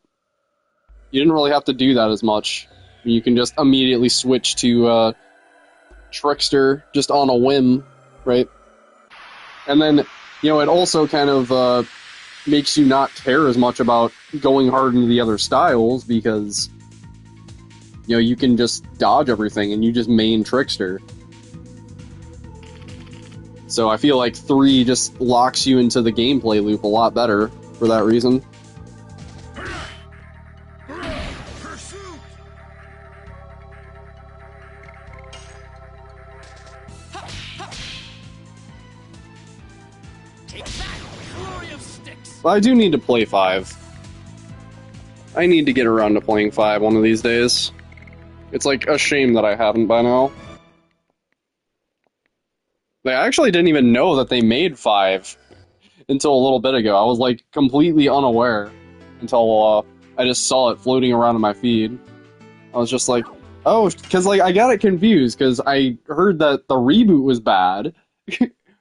You didn't really have to do that as much You can just immediately switch to Trickster just on a whim, right? And then, you know, it also kind of makes you not care as much about going hard into the other styles because, you know, you can just dodge everything and you just main Trickster. So I feel like 3 just locks you into the gameplay loop a lot better for that reason. Pursuit! Take that! Flurry of sticks! But I do need to play 5. I need to get around to playing 5 one of these days. It's like a shame that I haven't by now. I actually didn't even know that they made 5 until a little bit ago. I was like completely unaware until I just saw it floating around in my feed. I was just like, oh, because like I got it confused because I heard that the reboot was bad,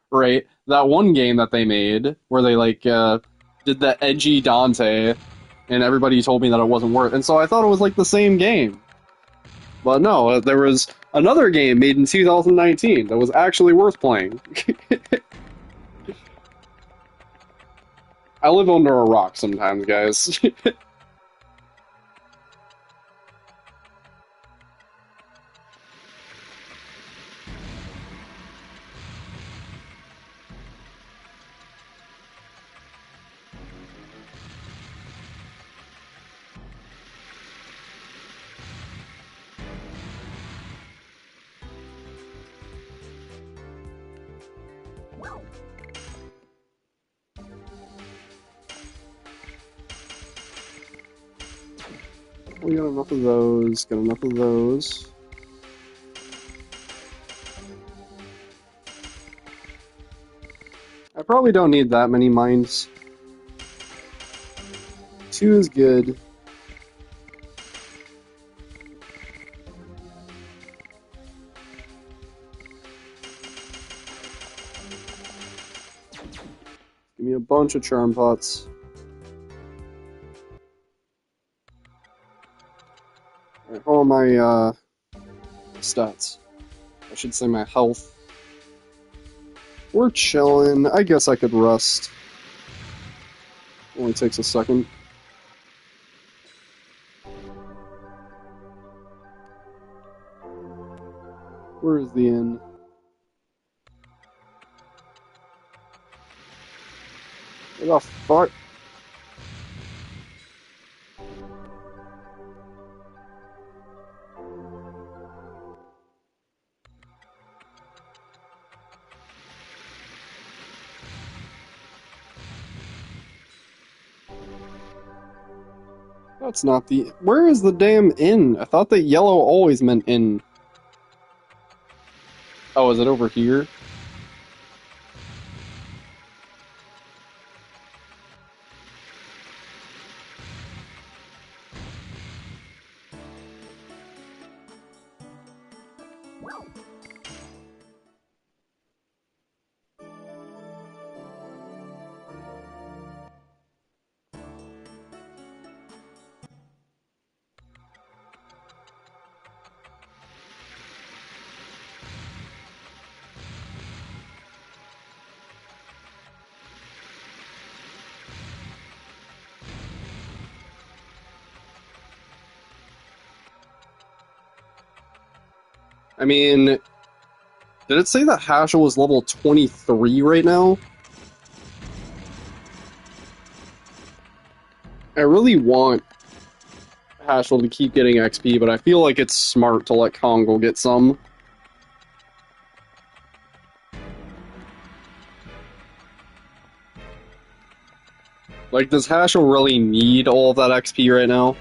right? That one game that they made where they like did the edgy Dante, and everybody told me that it wasn't worth. And so I thought it was like the same game, but no, there was another game made in 2019 that was actually worth playing. I live under a rock sometimes, guys. We got enough of those, got enough of those. I probably don't need that many mines. 2 is good. Give me a bunch of charm pots. Alright, how are my stats? I should say my health. We're chilling. I guess I could rest. Only takes a second. Where is the inn? What the fuck? That's not the... Where is the damn inn? I thought that yellow always meant inn. Oh, is it over here? I mean, did it say that Hashel was level 23 right now? I really want Hashel to keep getting XP, but I feel like it's smart to let Kongo get some. Like, does Hashel really need all of that XP right now?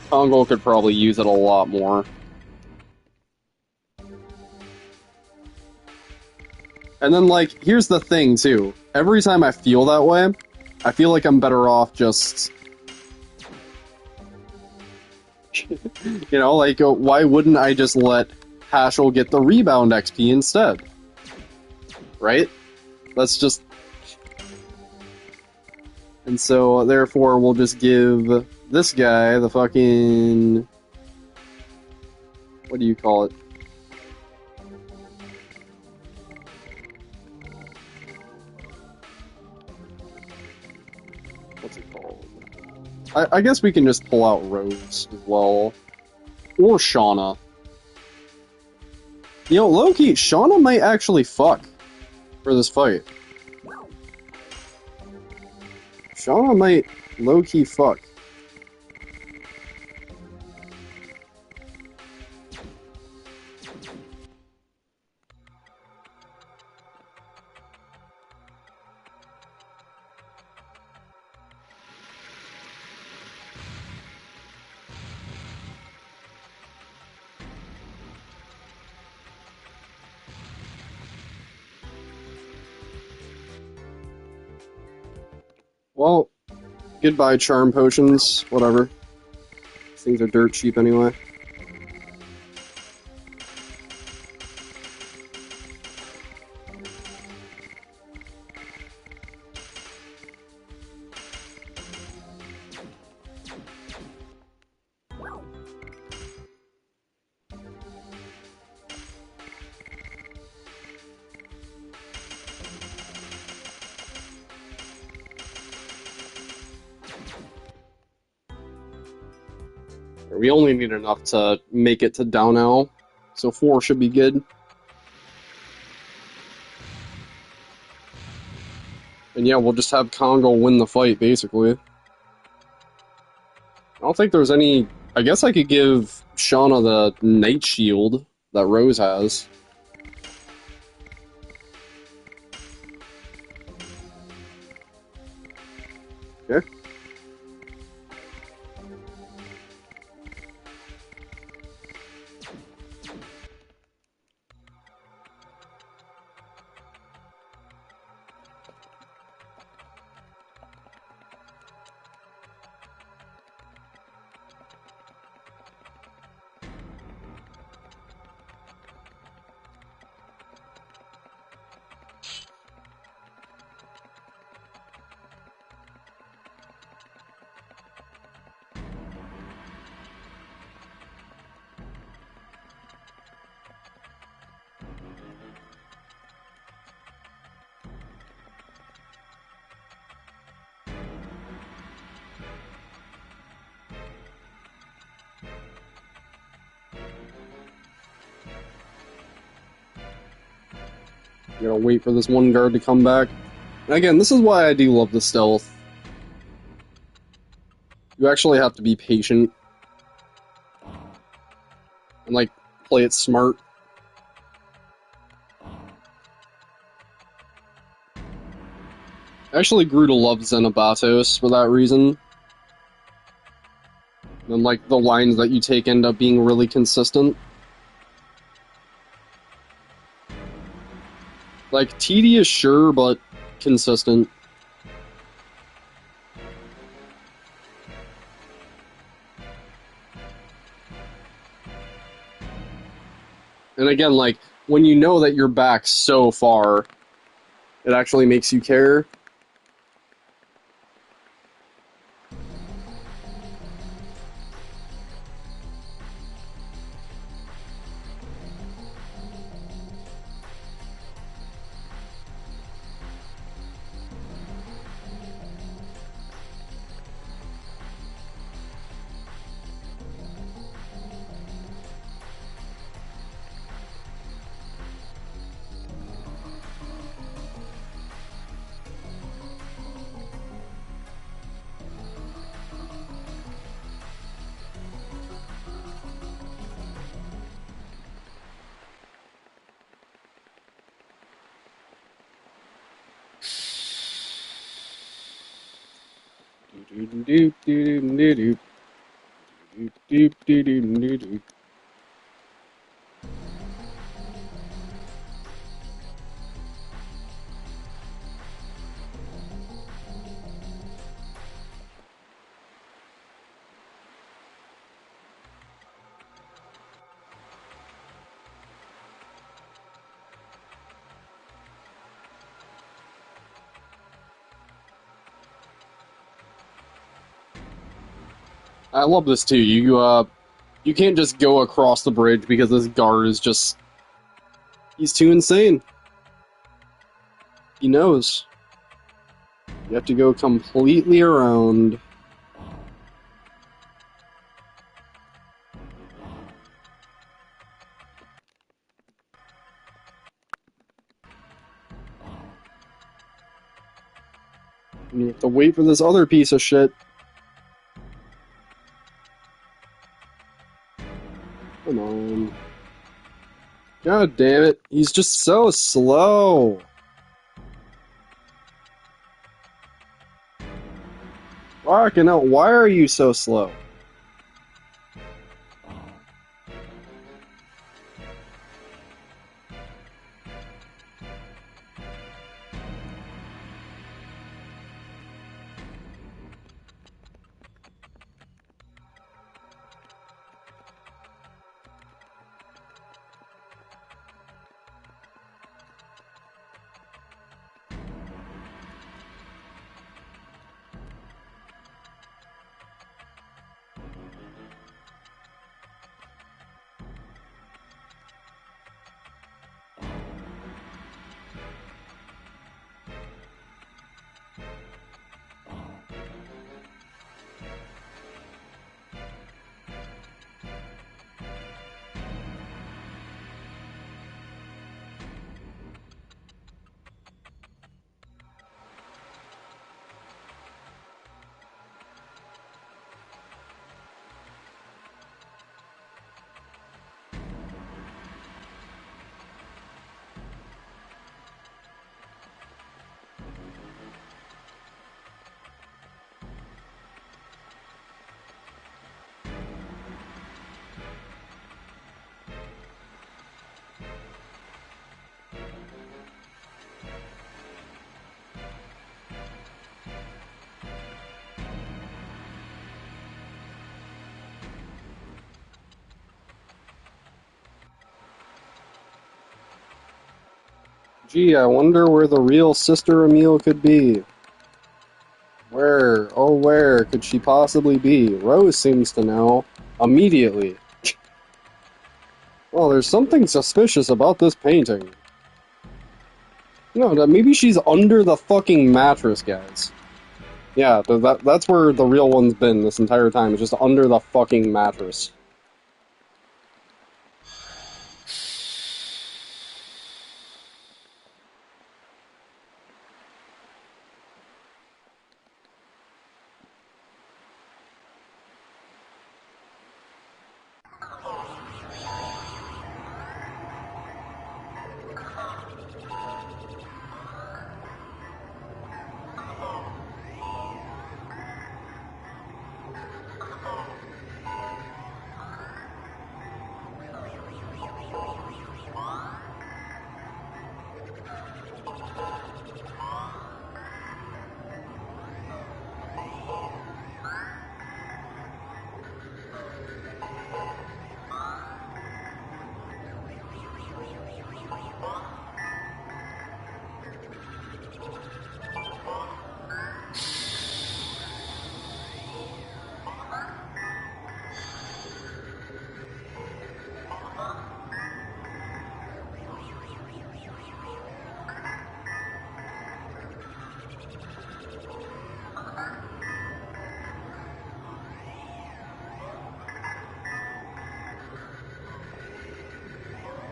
Kongo could probably use it a lot more. And then, like, here's the thing, too. Every time I feel that way, I feel like I'm better off just... you know, like, why wouldn't I just let Hashel get the rebound XP instead? Right? Let's just... And so, therefore, we'll just give this guy the fucking... What do you call it? What's it called? I guess we can just pull out Rose as well. Or Shauna. You know, low-key, Shauna might actually fuck for this fight. Shauna might low-key fuck. Well, goodbye charm potions, whatever. These things are dirt cheap anyway. We only need enough to make it to Downell, so 4 should be good. And yeah, we'll just have Congo win the fight, basically. I don't think there's any... I guess I could give Shauna the Night Shield that Rose has. Okay. You gotta wait for this one guard to come back. And again, this is why I do love the stealth. You actually have to be patient. And, like, play it smart. I actually grew to love Xenobatos for that reason. And, like, the lines that you take end up being really consistent. Like, tedious, sure, but consistent. And again, like, when you know that you're back so far, it actually makes you care. I love this too. You can't just go across the bridge because this guard is just... He's too insane. He knows. You have to go completely around. And you have to wait for this other piece of shit. Come on. God damn it. He's just so slow. Fucking hell, why are you so slow? Gee, I wonder where the real Sister Emile could be. Where, oh where could she possibly be? Rose seems to know. Immediately. Well, there's something suspicious about this painting. No, maybe she's under the fucking mattress, guys. Yeah, that's where the real one's been this entire time. It's just under the fucking mattress.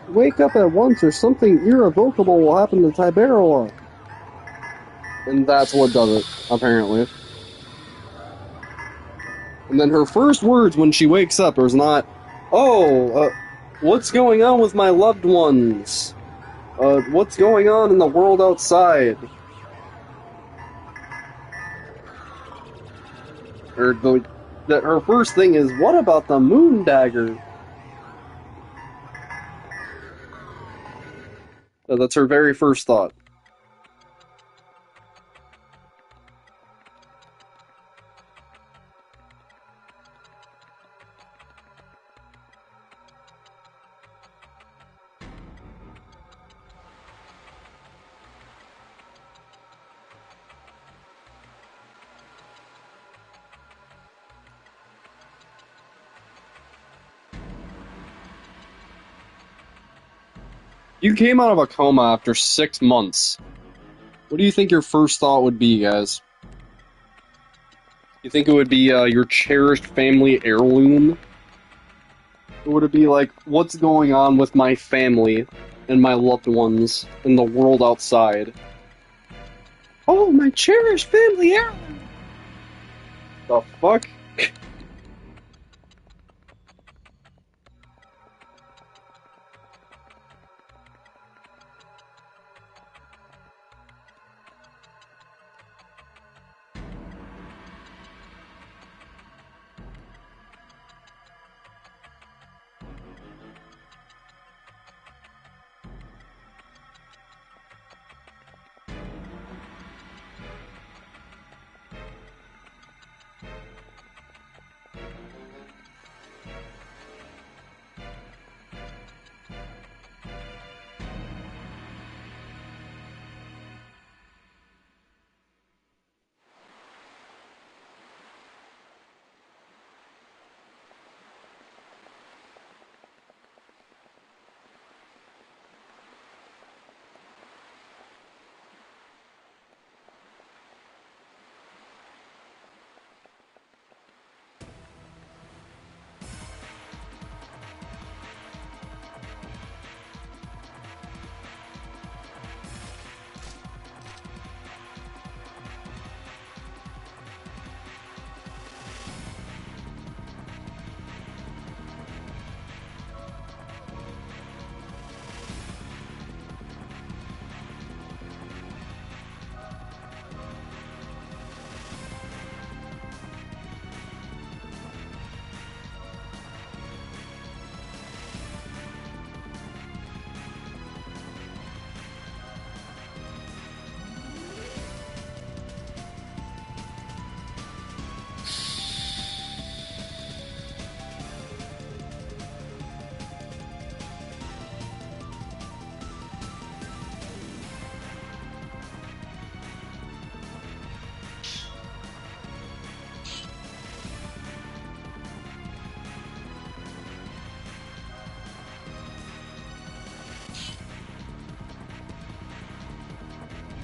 Wake up at once or something irrevocable will happen to Tiberoa. And that's what does it, apparently. And then her first words when she wakes up is not, "Oh, what's going on with my loved ones? What's going on in the world outside?" Her first thing is, "What about the moon dagger?" That's her very first thought. You came out of a coma after 6 months. What do you think your first thought would be, guys? You think it would be your cherished family heirloom? Or would it be like, what's going on with my family and my loved ones in the world outside? Oh, my cherished family heirloom. The fuck?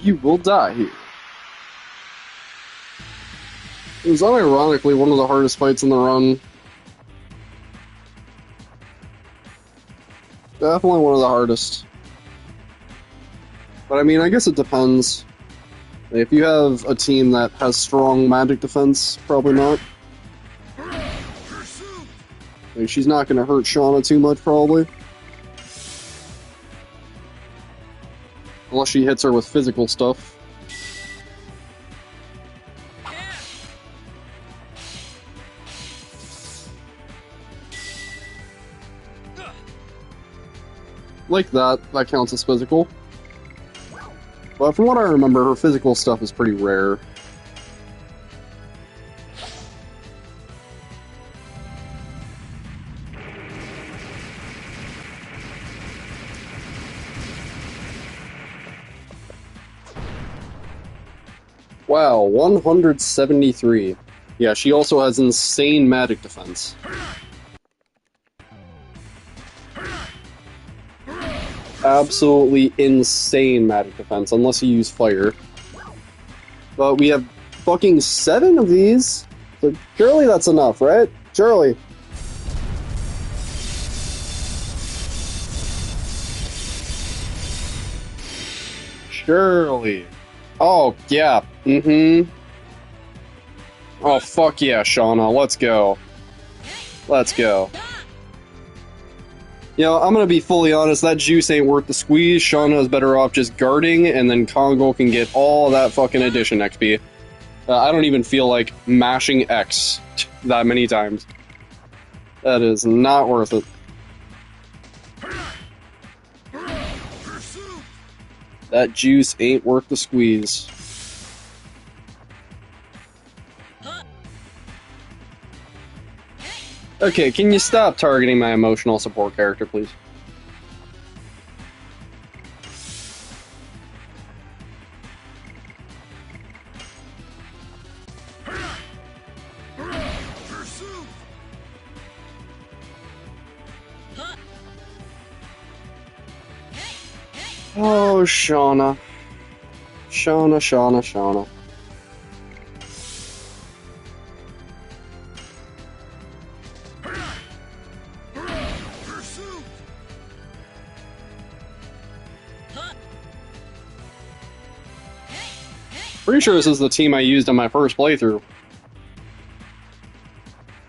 You will die here. It was unironically one of the hardest fights in the run. Definitely one of the hardest. But I mean, I guess it depends. If you have a team that has strong magic defense, probably not. Like, she's not going to hurt Shauna too much, probably. Unless she hits her with physical stuff. Like that counts as physical. But from what I remember, her physical stuff is pretty rare. Wow, 173. Yeah, she also has insane magic defense. Absolutely insane magic defense, unless you use fire. But we have fucking 7 of these. So surely that's enough, right? Surely. Surely. Oh, yeah. Mm-hmm. Oh, fuck yeah, Shauna. Let's go. Let's go. You know, I'm gonna be fully honest, that juice ain't worth the squeeze. Shauna is better off just guarding, and then Congo can get all that fucking addition XP. I don't even feel like mashing X that many times. That is not worth it. That juice ain't worth the squeeze. Okay, can you stop targeting my emotional support character, please? Oh, Shauna. Shauna. Pursuit! Pretty sure this is the team I used in my first playthrough.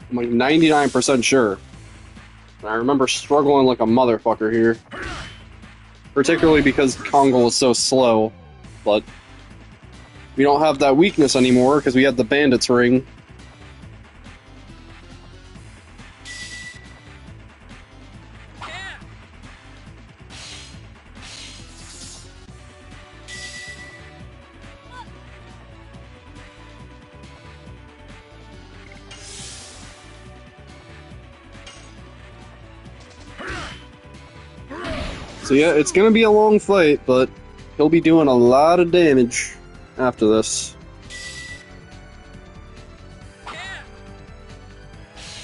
I'm like 99% sure. And I remember struggling like a motherfucker here. Particularly because Kongo was so slow. But we don't have that weakness anymore because we had the Bandit's Ring. So yeah, it's gonna be a long fight, but he'll be doing a lot of damage after this.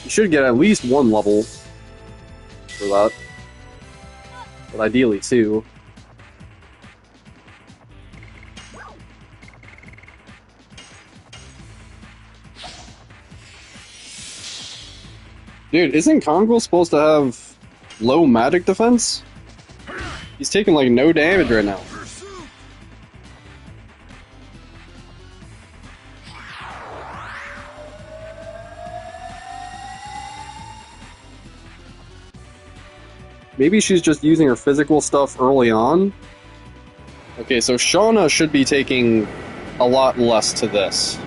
You should get at least one level for that. But ideally two. Dude, isn't Kongo supposed to have low magic defense? He's taking like no damage right now. Maybe she's just using her physical stuff early on. Okay, so Shauna should be taking a lot less to this.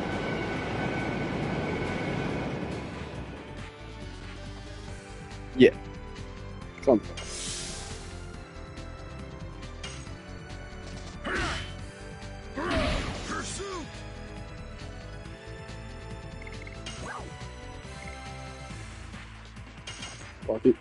Yeah. Something. Fuck it.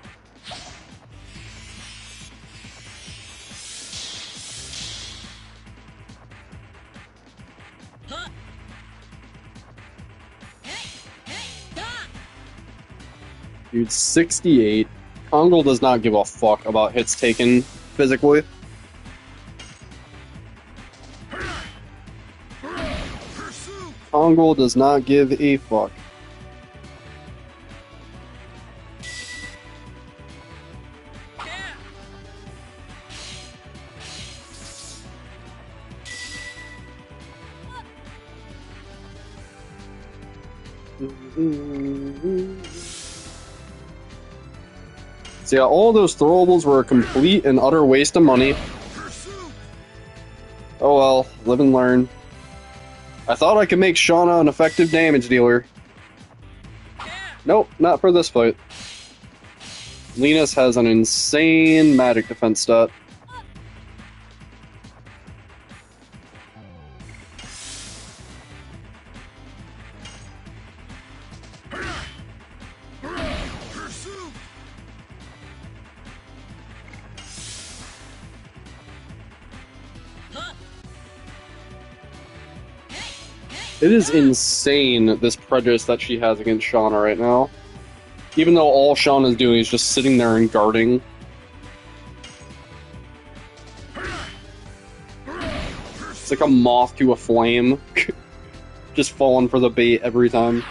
Dude, 68. Kongo does not give a fuck about hits taken physically. Kongo does not give a fuck. So yeah, all those throwables were a complete and utter waste of money. Oh well, live and learn. I thought I could make Shauna an effective damage dealer. Nope, not for this fight. Linus has an insane magic defense stat. It is insane, this prejudice that she has against Shauna right now. Even though all Shauna's doing is just sitting there and guarding. It's like a moth to a flame. Just falling for the bait every time.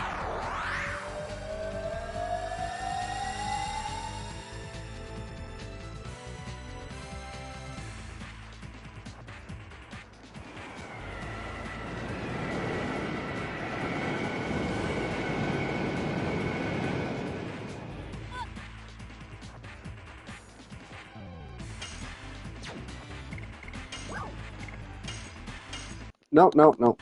No.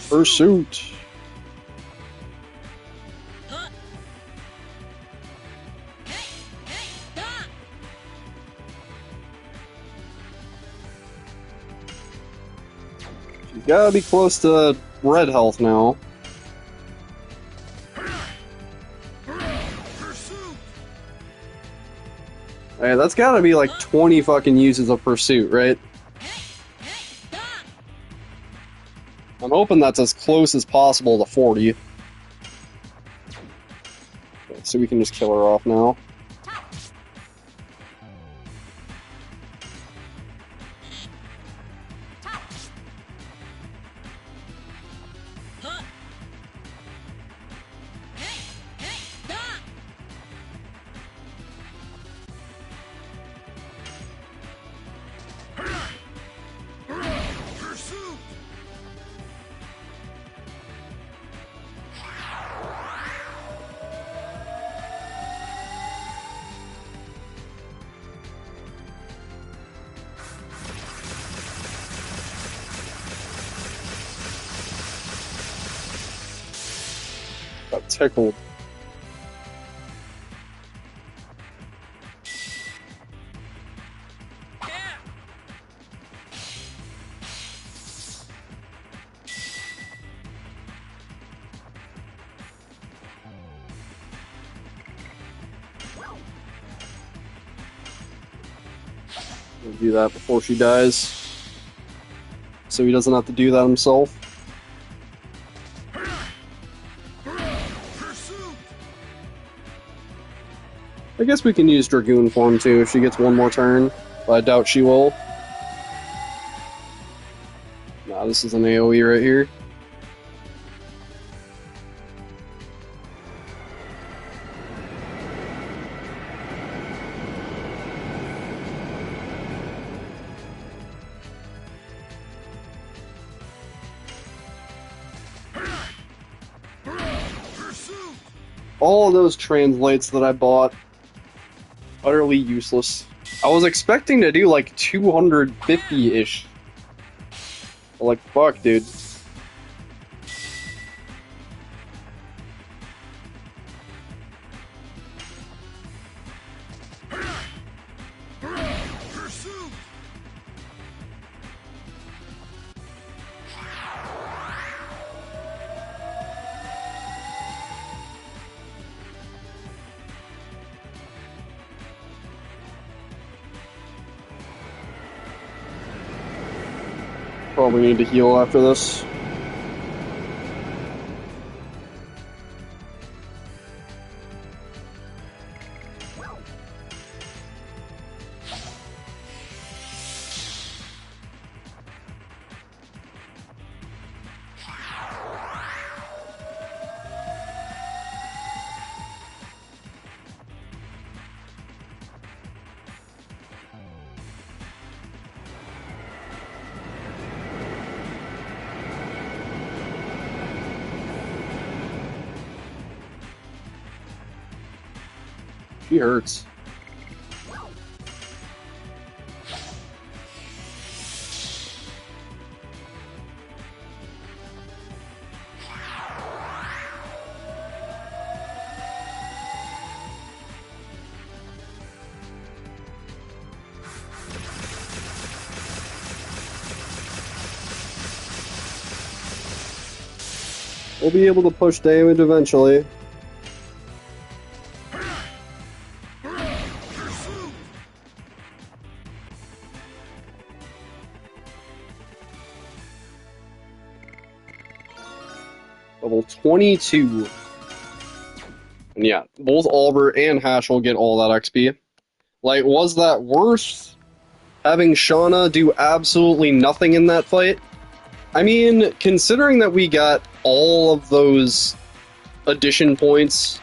Pursuit. She's gotta be close to red health now. Hey, that's gotta be like 20 fucking uses of pursuit, right? I'm hoping that's as close as possible to 40. Okay, so we can just kill her off now. Got tickled. We'll do that before she dies, so he doesn't have to do that himself. I guess we can use Dragoon form too if she gets one more turn, but I doubt she will. Nah, this is an AoE right here. All of those translates that I bought, utterly useless. I was expecting to do like 250-ish. Like, fuck, dude. Probably need to heal after this. She hurts. We'll be able to push damage eventually. Level 22. And yeah, both Albert and Hash will get all that XP. Like, was that worth having Shauna do absolutely nothing in that fight? I mean, considering that we got all of those addition points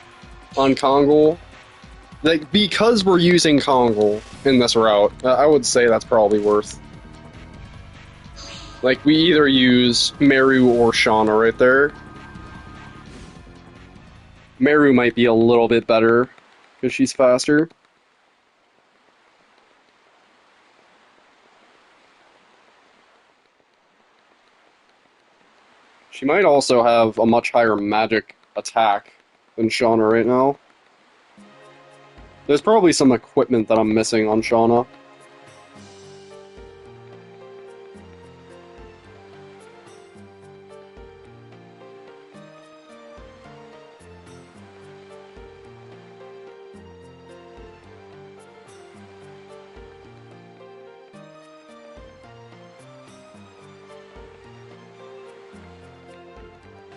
on Kongol, like, because we're using Kongol in this route, I would say that's probably worth. Like, we either use Meru or Shauna right there. Meru might be a little bit better, because she's faster. She might also have a much higher magic attack than Shauna right now. There's probably some equipment that I'm missing on Shauna.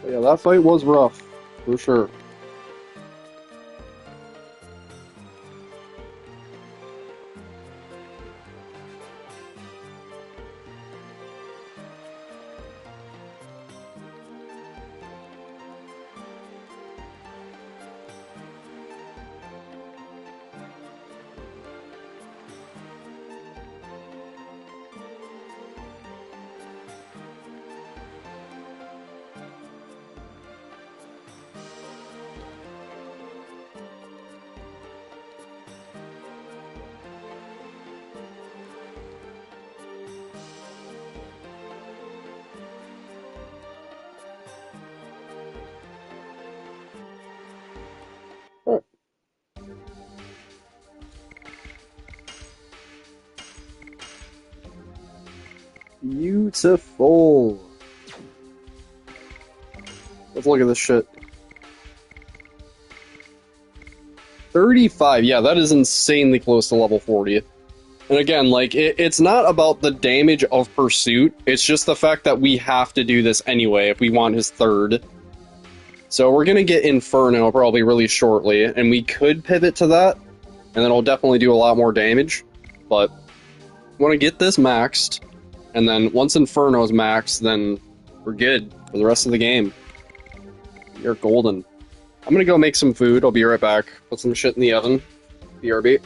Yeah, that fight was rough, for sure. Alright. Beautiful. Let's look at this shit. 35, yeah, that is insanely close to level 40. And again, like, it's not about the damage of Pursuit, it's just the fact that we have to do this anyway if we want his third. So we're gonna get Inferno probably really shortly, and we could pivot to that, and then it'll definitely do a lot more damage, but I want to get this maxed, and then once Inferno is maxed, then we're good for the rest of the game. You're golden. I'm gonna go make some food, I'll be right back. Put some shit in the oven. BRB.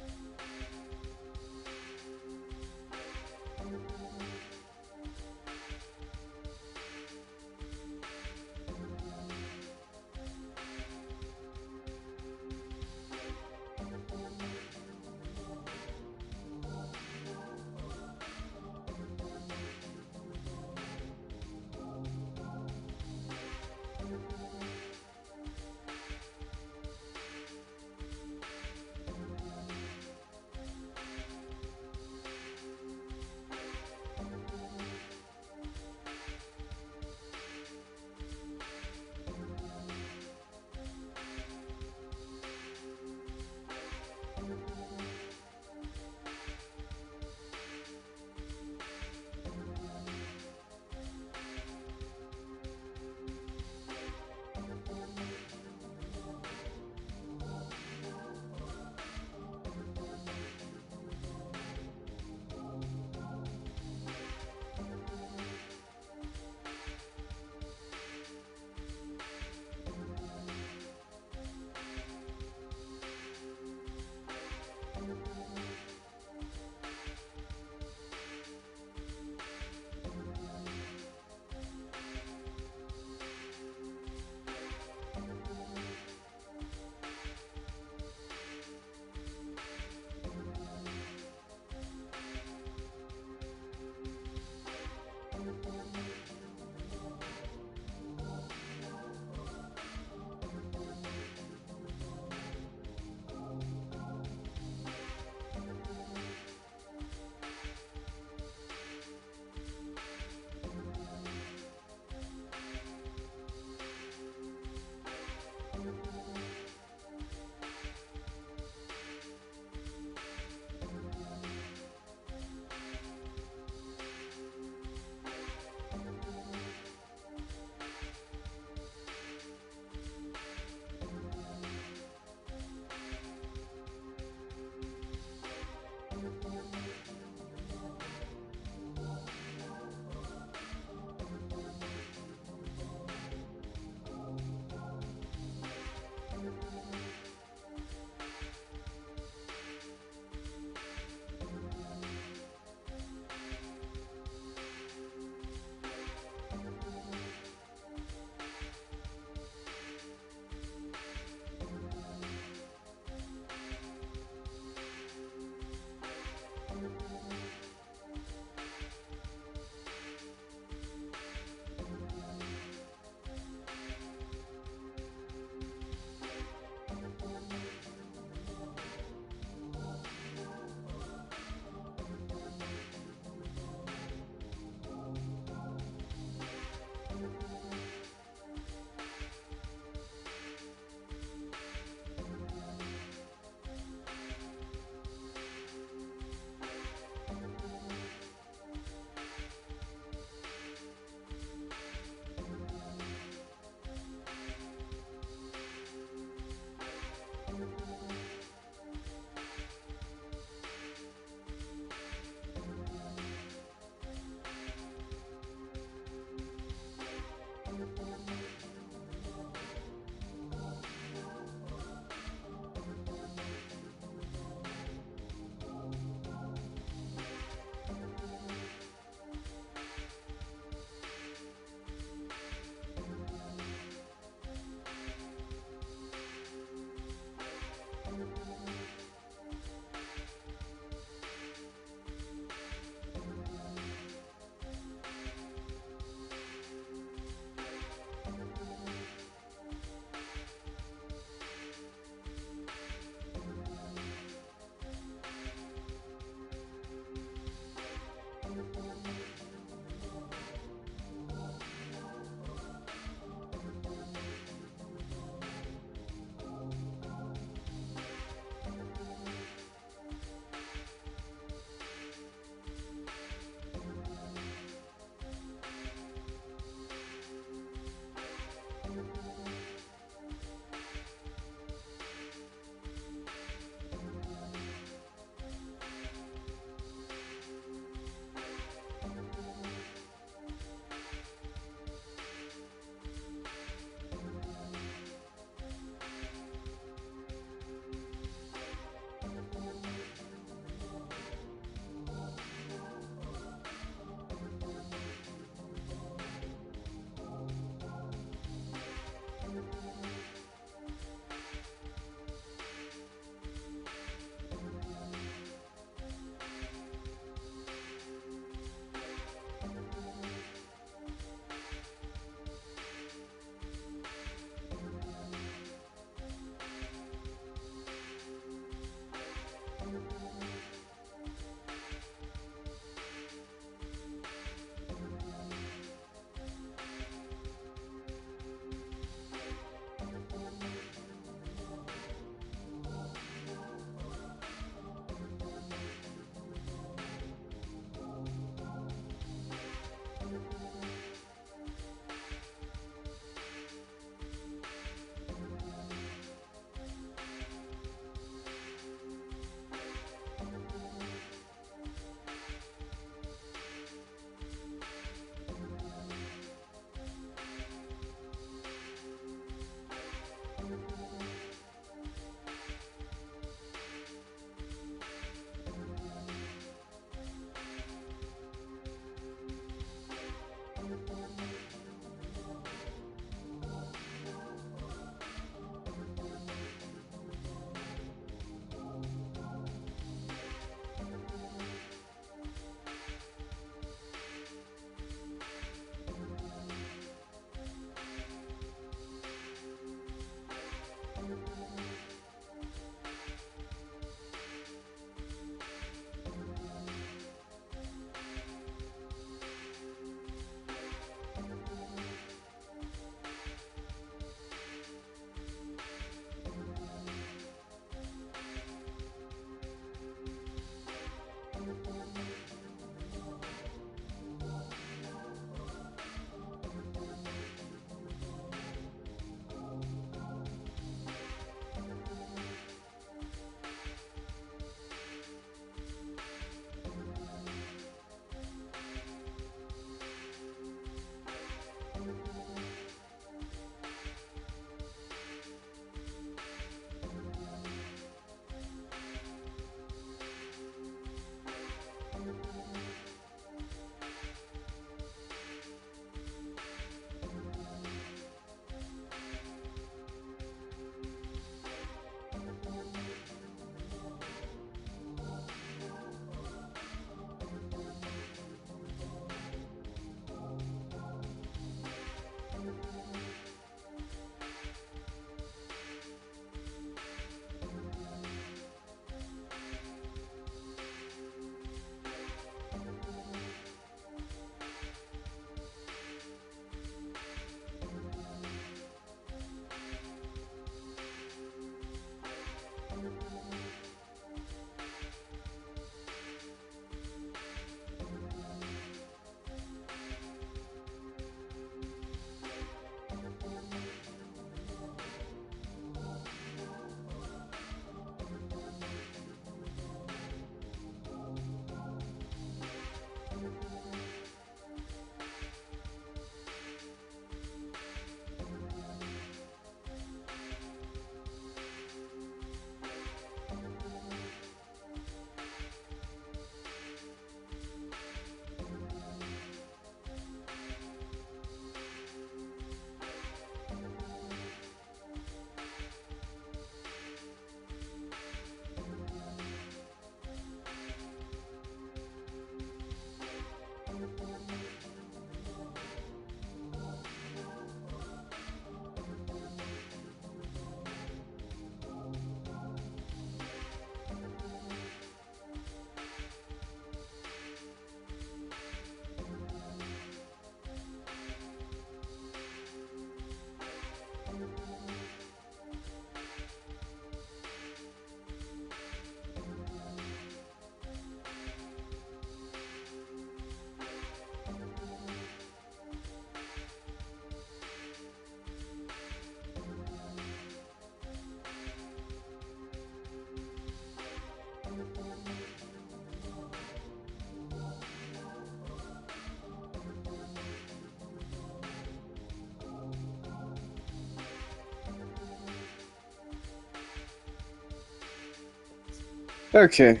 Okay.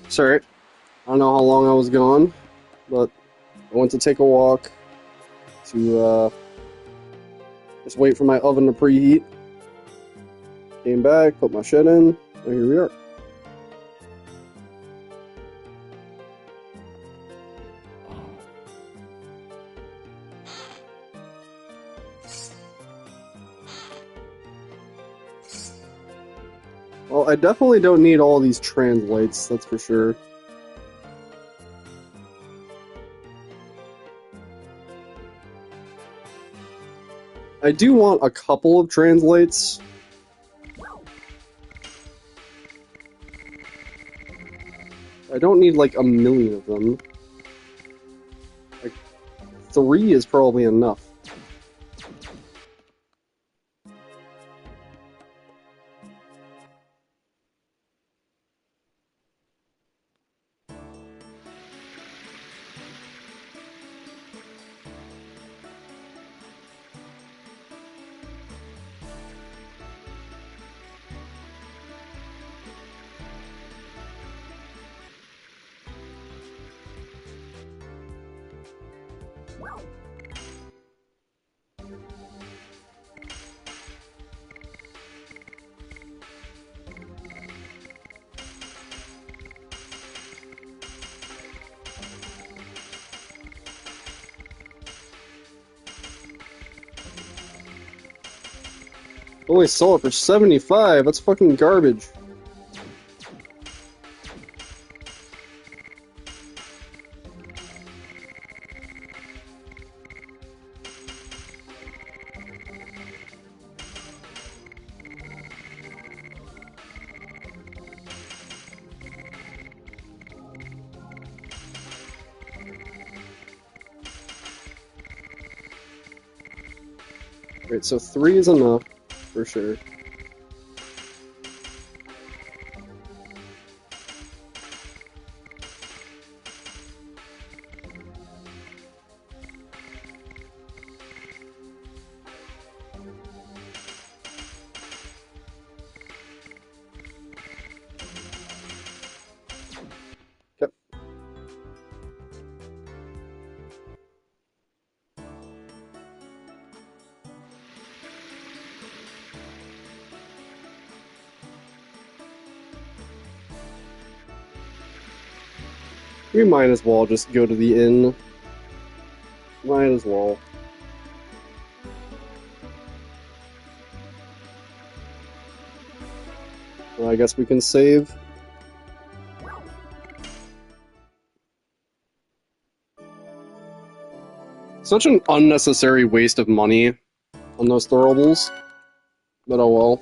Sorry. I don't know how long I was gone, but I went to take a walk to just wait for my oven to preheat. Came back, put my shit in, and here we are. Well, I definitely don't need all these translates, that's for sure. I do want a couple of translates. I don't need like a million of them. Like, 3 is probably enough. Only sold it for 75. That's fucking garbage. Wait, so 3 is enough, for sure. Yep. We might as well just go to the inn. Might as well. Well, I guess we can save. Such an unnecessary waste of money on those throwables. But oh well.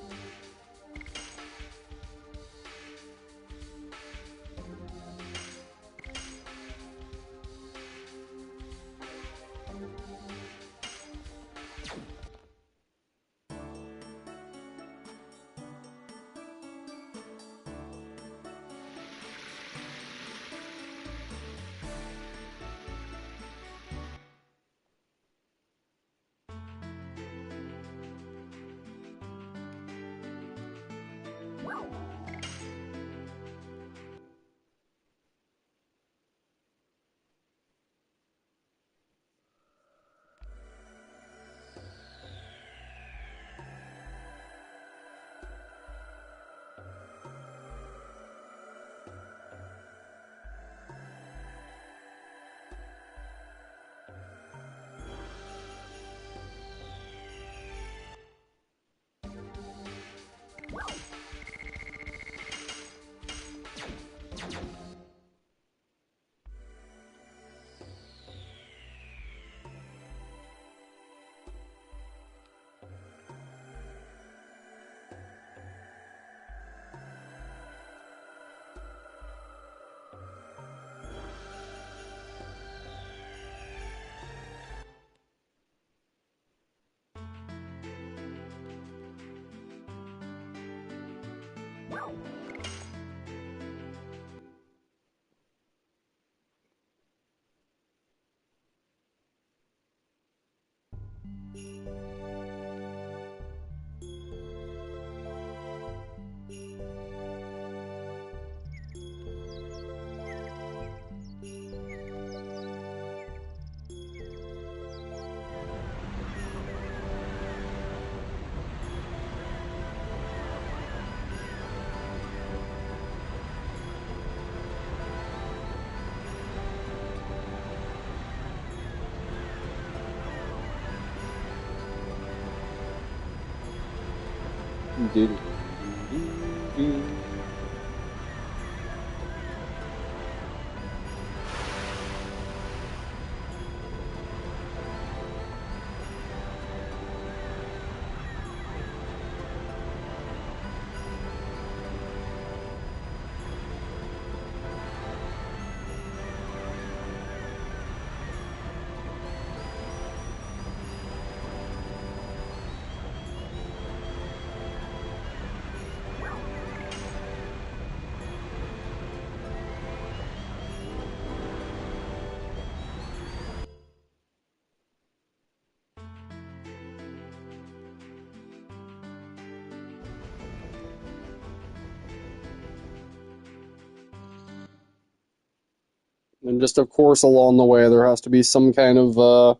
And just, of course, along the way, there has to be some kind of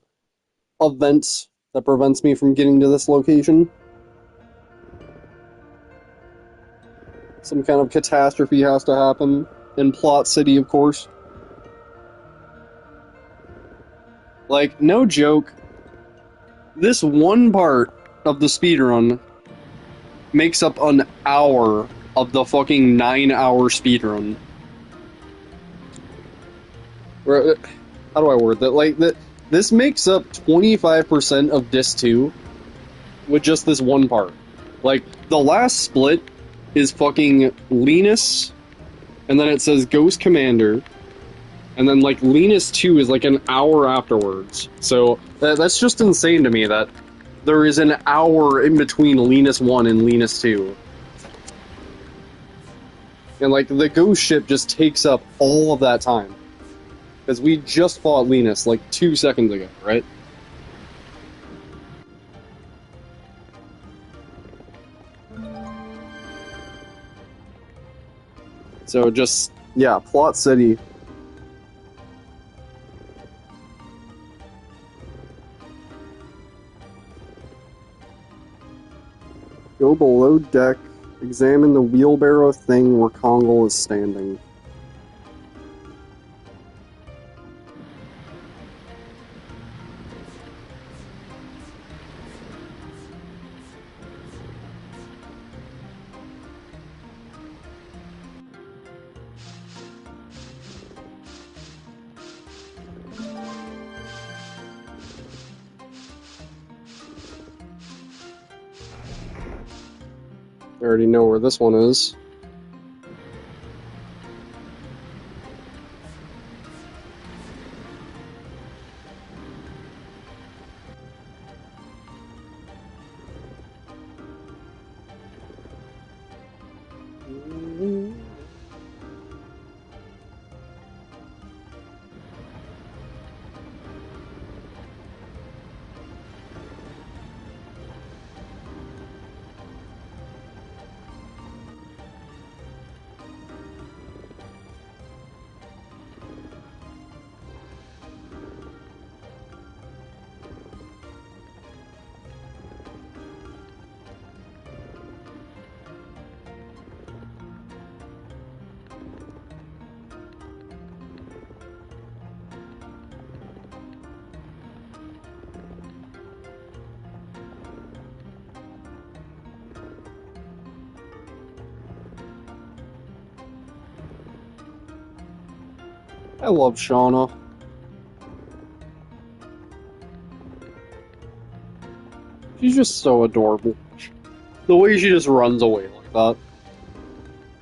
event that prevents me from getting to this location. Some kind of catastrophe has to happen. In Plot City, of course. Like, no joke, this one part of the speedrun makes up an hour of the fucking 9-hour speedrun. How do I word that? Like, this makes up 25% of Disc 2 with just this one part. Like, the last split is fucking Linus, and then it says Ghost Commander, and then, like, Linus 2 is, like, an hour afterwards. So, that's just insane to me that there is an hour in between Linus 1 and Linus 2. And, like, the ghost ship just takes up all of that time. Because we just fought Linus, like, 2 seconds ago, right? So just, yeah, Plot City. Go below deck, examine the wheelbarrow thing where Kongal is standing. I already know where this one is. I love Shauna. She's just so adorable. The way she just runs away like that.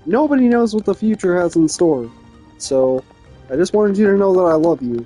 Nobody knows what the future has in store. So, I just wanted you to know that I love you.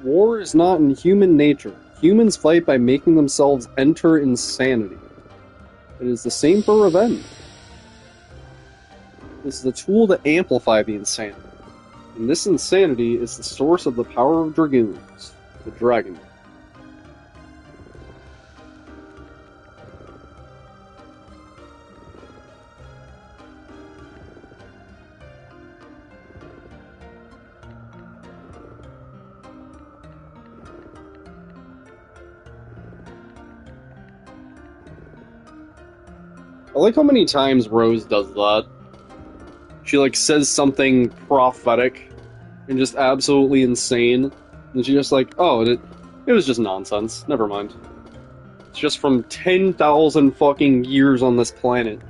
War is not in human nature. Humans fight by making themselves enter insanity. It is the same for revenge. This is a tool to amplify the insanity. And this insanity is the source of the power of Dragoons, the Dragon. I like how many times Rose does that. She, like, says something prophetic and just absolutely insane. And she's just like, oh, it was just nonsense. Never mind. It's just from 10,000 fucking years on this planet.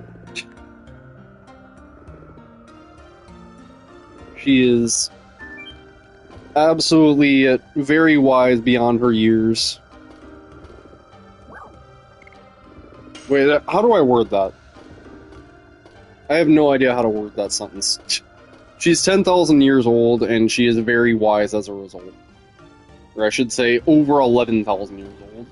She is absolutely very wise beyond her years. Wait, how do I word that? I have no idea how to word that sentence. She's 10,000 years old, and she is very wise as a result. Or I should say, over 11,000 years old.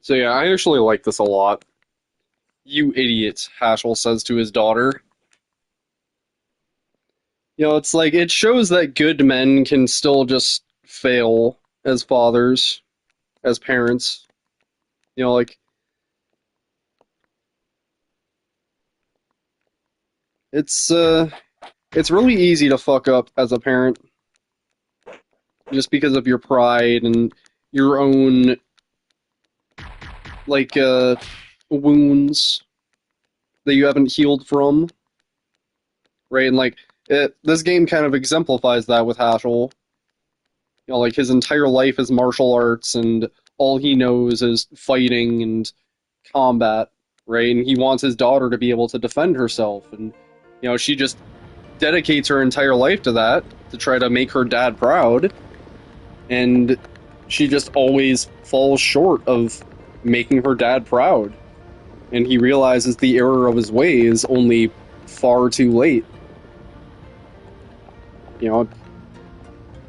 So yeah, I actually like this a lot. You idiot, Haschel says to his daughter. You know, it's like, it shows that good men can still just fail as fathers, as parents. You know, like, it's really easy to fuck up as a parent. Just because of your pride and your own, like, wounds that you haven't healed from. Right? And, like, this game kind of exemplifies that with Haschel. You know, like, his entire life is martial arts, and all he knows is fighting and combat, right? And he wants his daughter to be able to defend herself, and, you know, she just dedicates her entire life to that, to try to make her dad proud, and she just always falls short of making her dad proud. And he realizes the error of his ways only far too late. You know,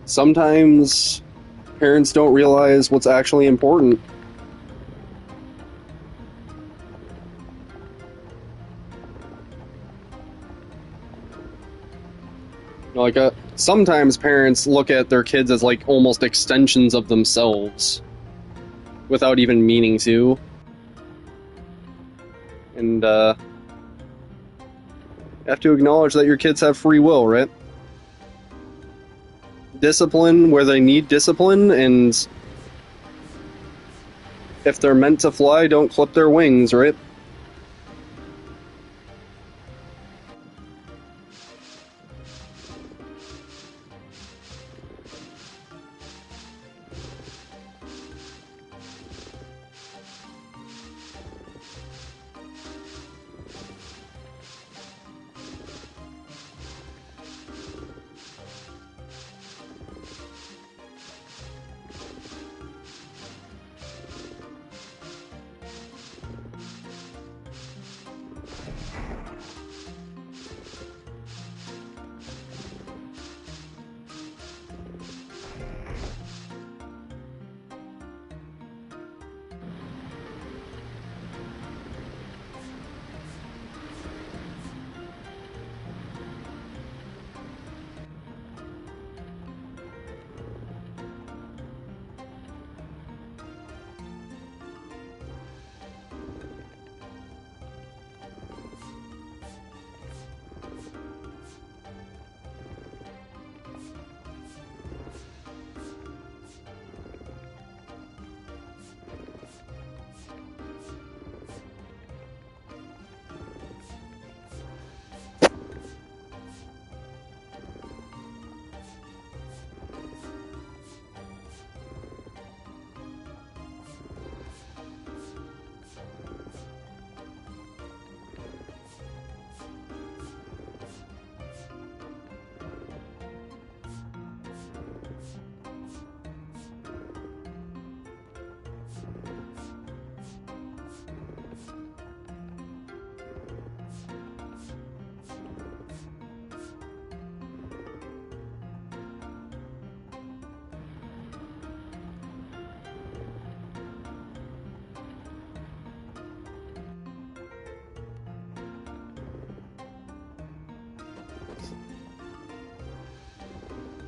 sometimes parents don't realize what's actually important. You know, like, sometimes parents look at their kids as, like, almost extensions of themselves without even meaning to. And, you have to acknowledge that your kids have free will, right? Discipline where they need discipline, and if they're meant to fly, don't clip their wings, right?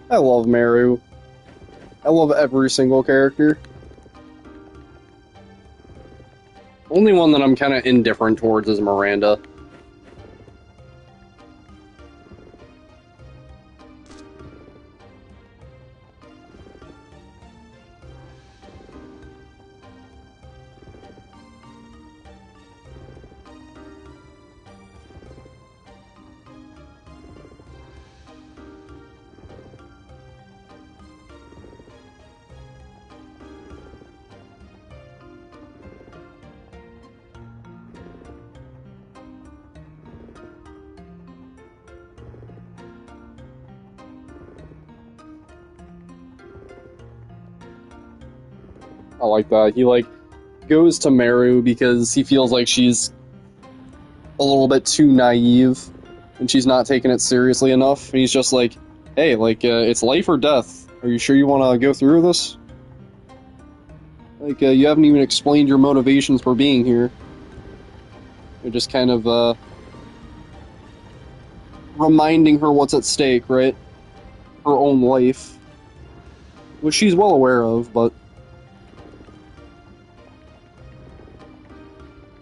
I love Meru. I love every single character. Only one that I'm kind of indifferent towards is Miranda. I like that. He, like, goes to Meru because he feels like she's a little bit too naive and she's not taking it seriously enough. And he's just like, hey, like, it's life or death. Are you sure you want to go through this? Like, you haven't even explained your motivations for being here. You're just kind of, reminding her what's at stake, right? Her own life. Which she's well aware of, but...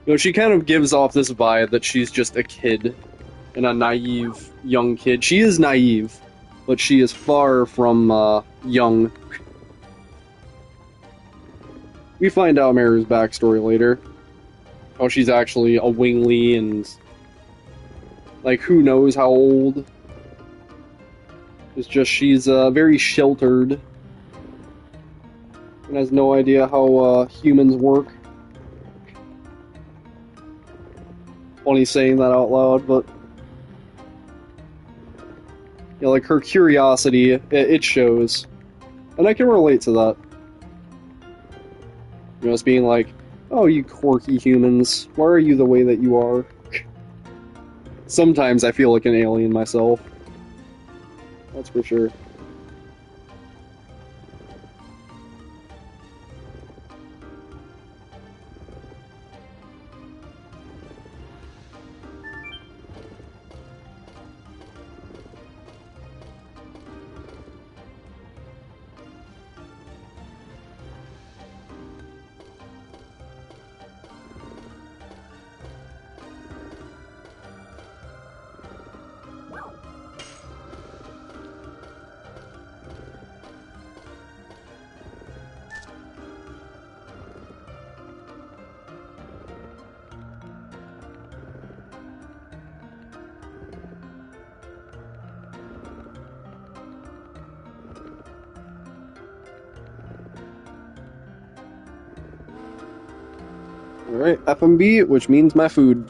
You know, she kind of gives off this vibe that she's just a kid. And a naive young kid. She is naive, but she is far from, young. We find out Meru's backstory later. How she's actually a wingly and... like, who knows how old. It's just she's, very sheltered. And has no idea how, humans work. Funny saying that out loud, but... you know, like, her curiosity, it shows. And I can relate to that. You know, it's being like, oh, you quirky humans, why are you the way that you are? Sometimes I feel like an alien myself. That's for sure. Alright, F&B, which means my food.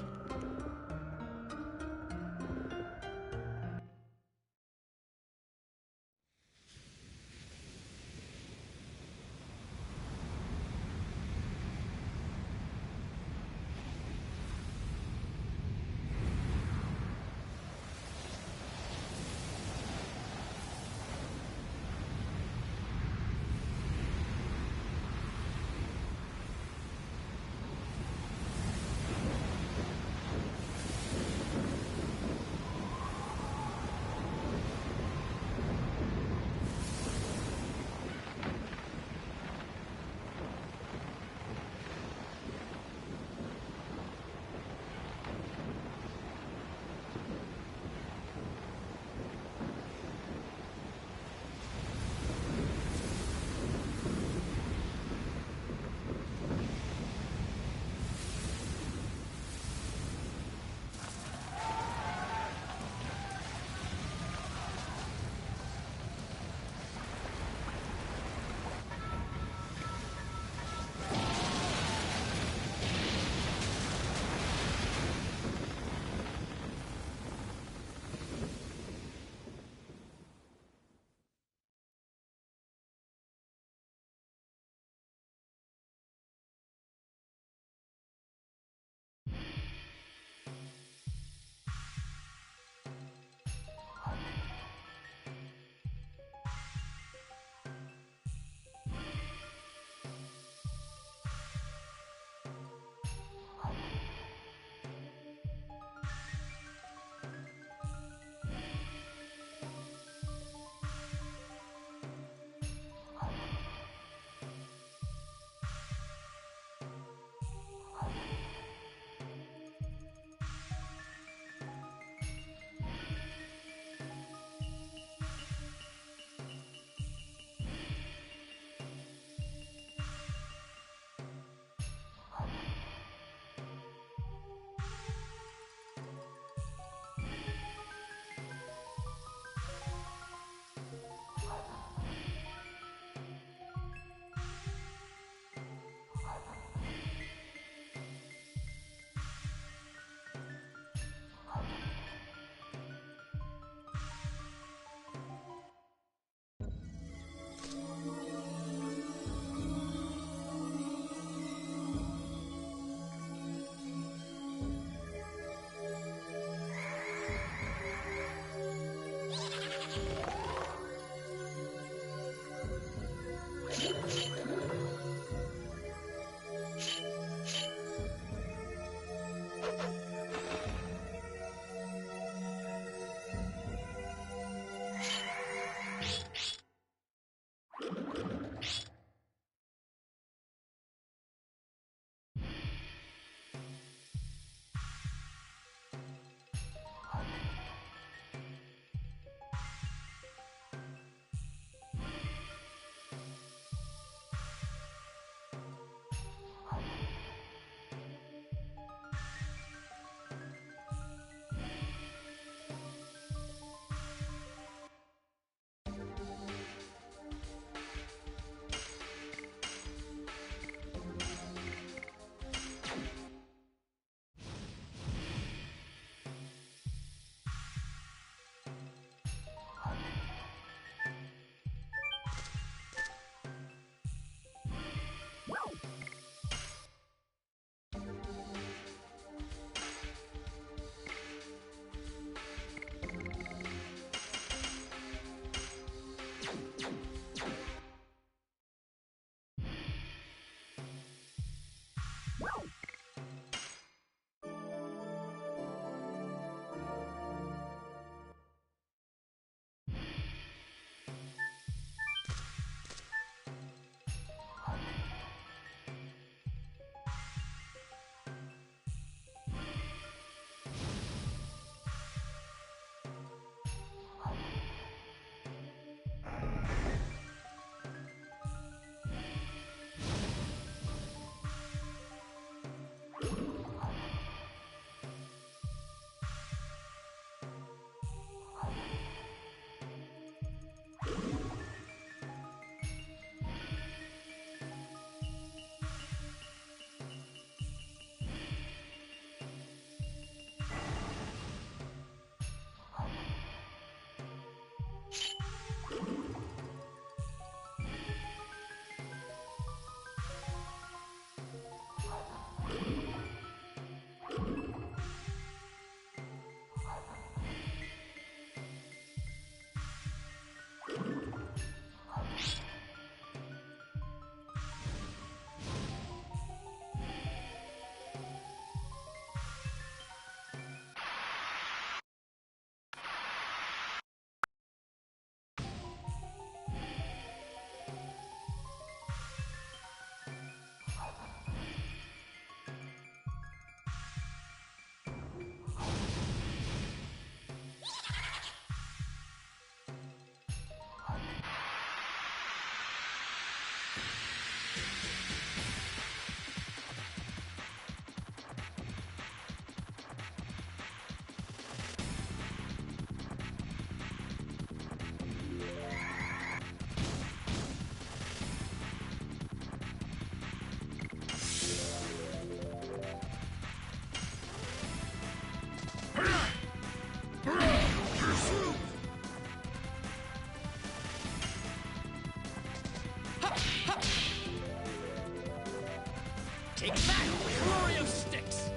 Flurry of sticks.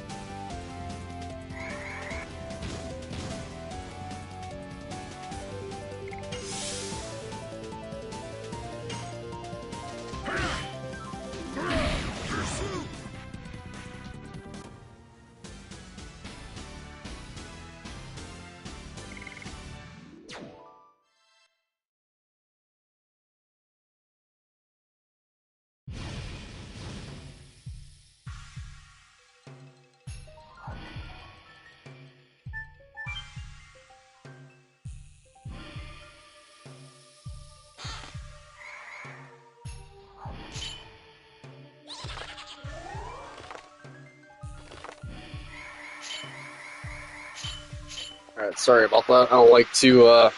Alright, sorry about that. I don't like to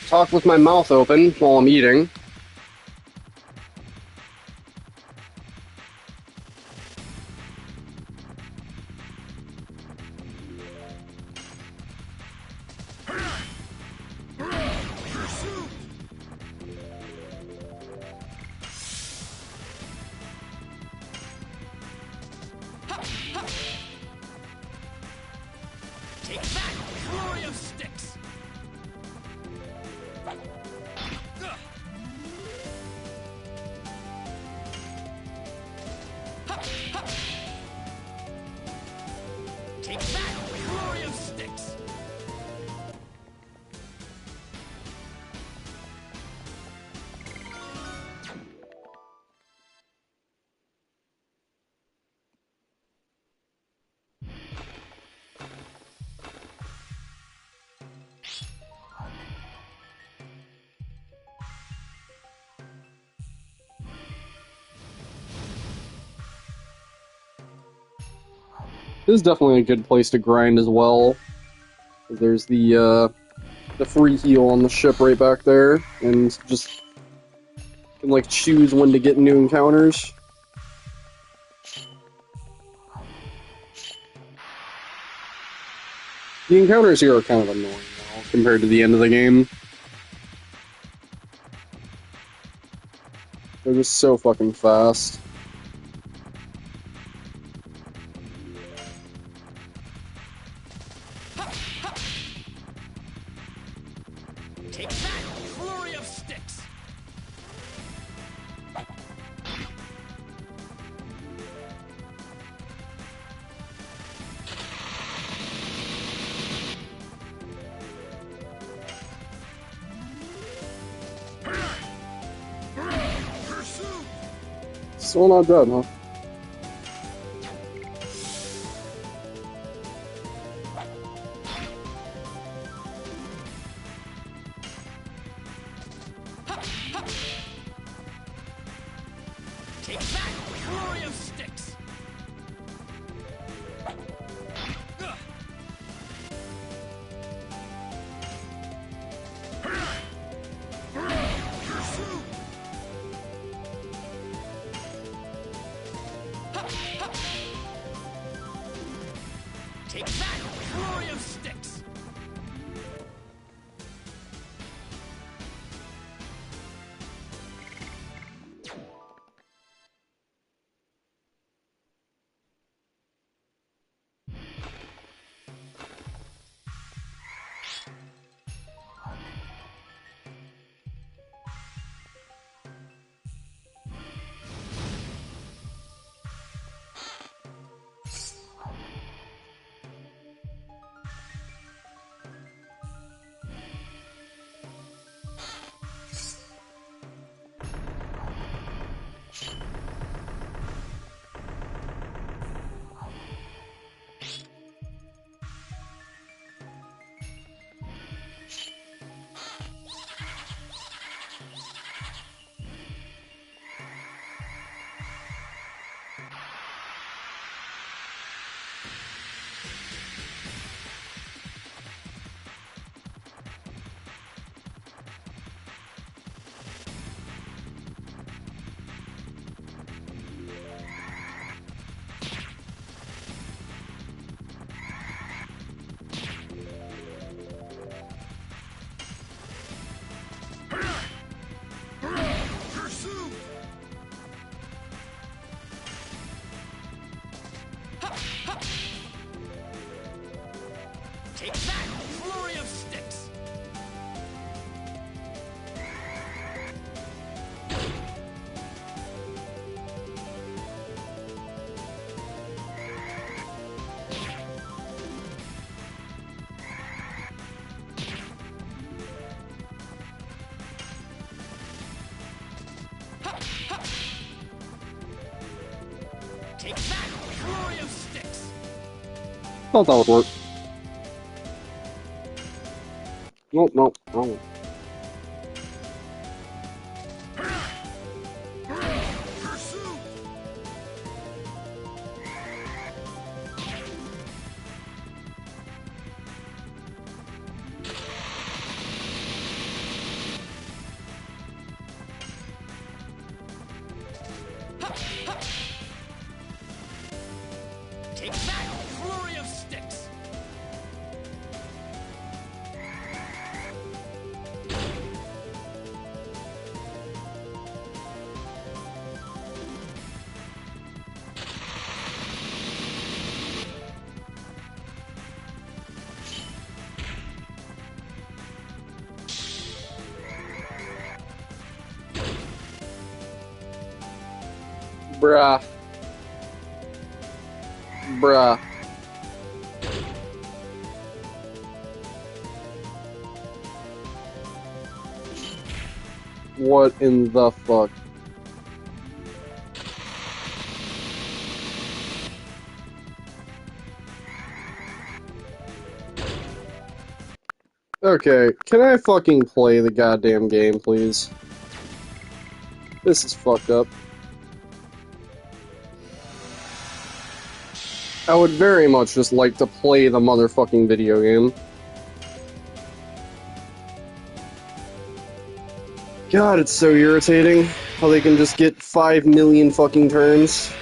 talk with my mouth open while I'm eating. Take that! Flurry of sticks! Take that! Flurry of sticks! This is definitely a good place to grind as well. There's the free heal on the ship right back there, and just can like choose when to get new encounters. The encounters here are kind of annoying now compared to the end of the game. They're just so fucking fast. Take that! Flurry of sticks! Still not dead, huh? Take that! Flurry of sticks! Take that! Flurry of sticks! Take that! Flurry of sticks! Take that! Flurry of sticks! Thought that would work. Nope, nope, wrong. Pursuit! Take that! Flurry of sticks! Bruh. Bruh. What in the fuck? Okay, can I fucking play the goddamn game, please? This is fucked up. I would very much just like to play the motherfucking video game. God, it's so irritating how they can just get 5 million fucking turns.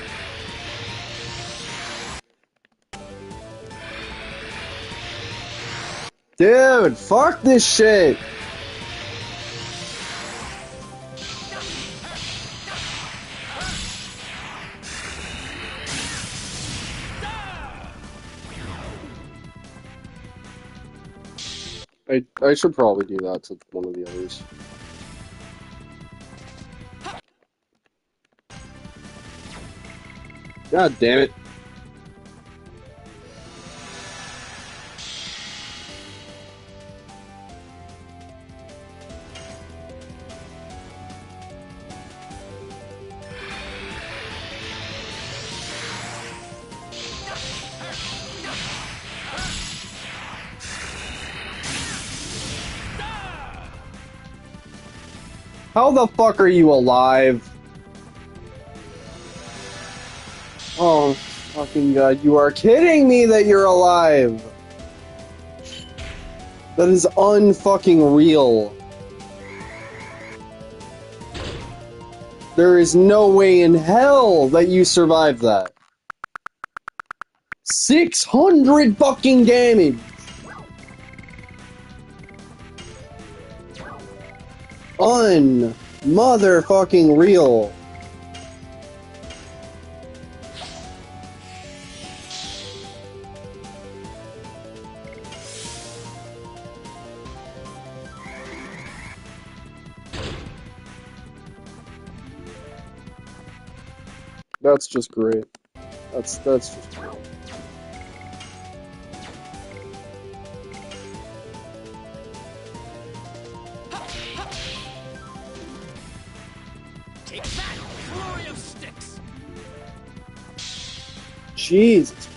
Dude, fuck this shit! I should probably do that to one of the others. God damn it. How the fuck are you alive? Oh, fucking god, you are kidding me that you're alive! That is unfucking real. There is no way in hell that you survived that. 600 fucking damage! Motherfucking real. That's just great. That's just great. Take that! Flurry of sticks! Jesus.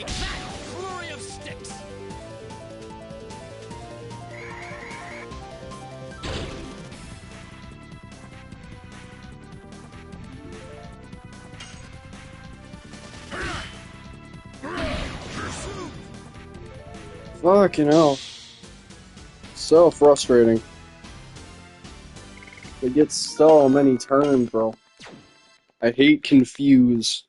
Take that! Flurry of sticks! Fucking hell. So frustrating. They get so many turns, bro. I hate confuse.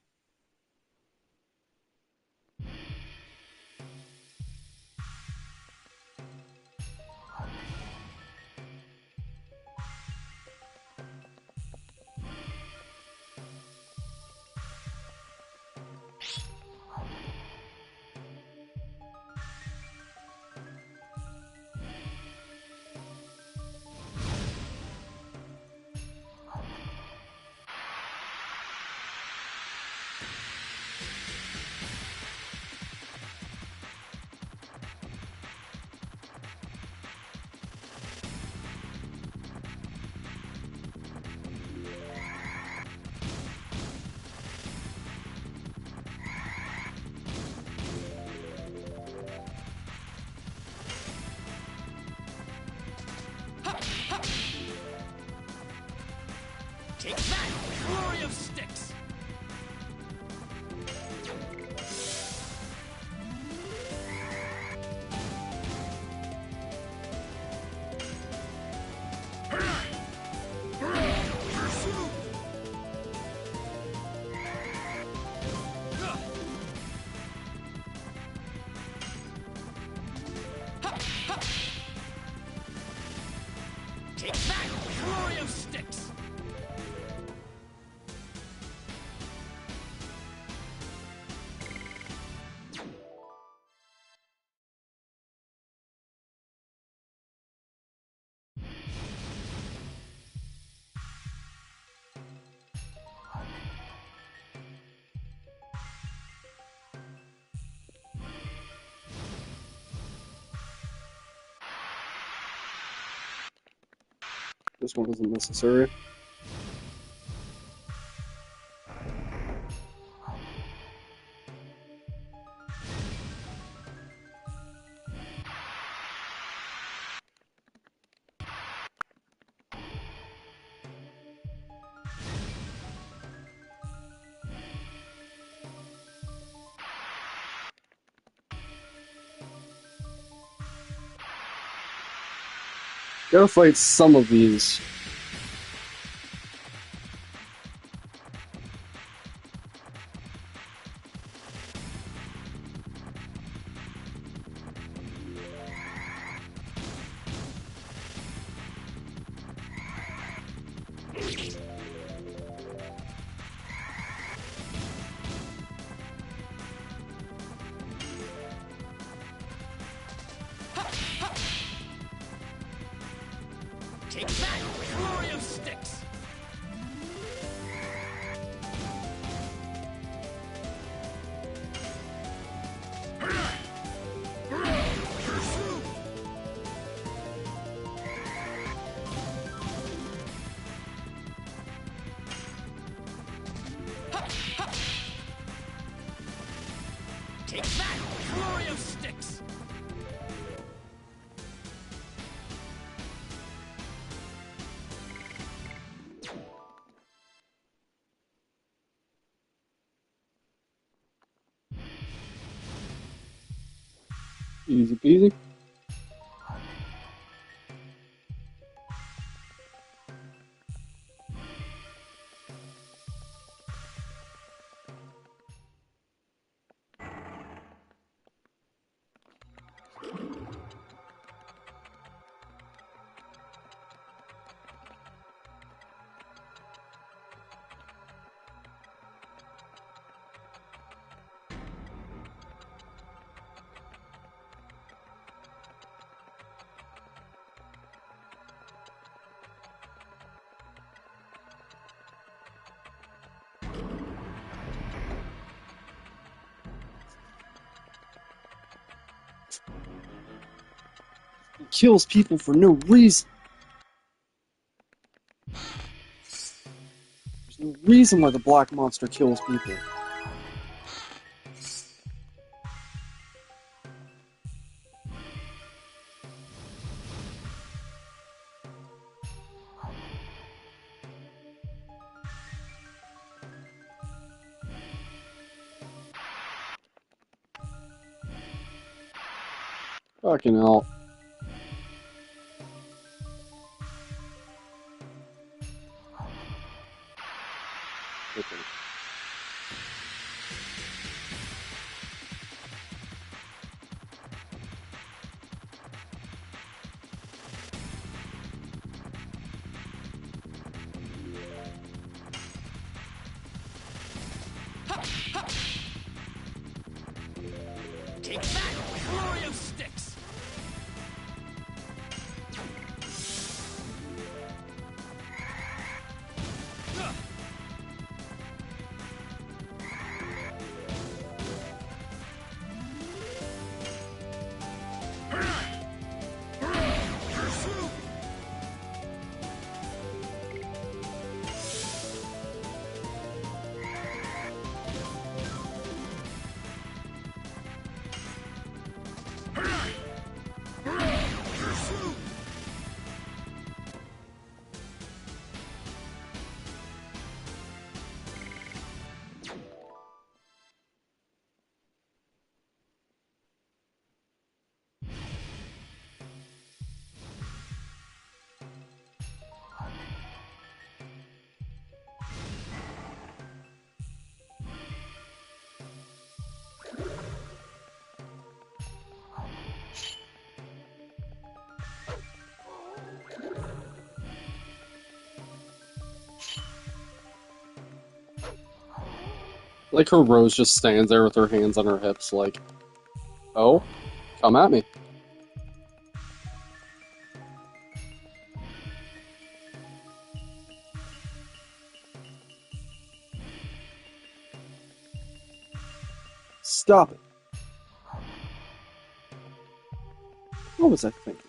Take that! Flurry of sticks! Take that! Flurry of sticks! This one isn't necessary. Gotta fight some of these. Take that! Flurry of sticks! Take that! Flurry of sticks! Easy peasy. He kills people for no reason. There's no reason why the black monster kills people. Fucking hell. Okay. Take that! Flurry of sticks! Like her Rose just stands there with her hands on her hips, like, oh, come at me. Stop it. What was I thinking?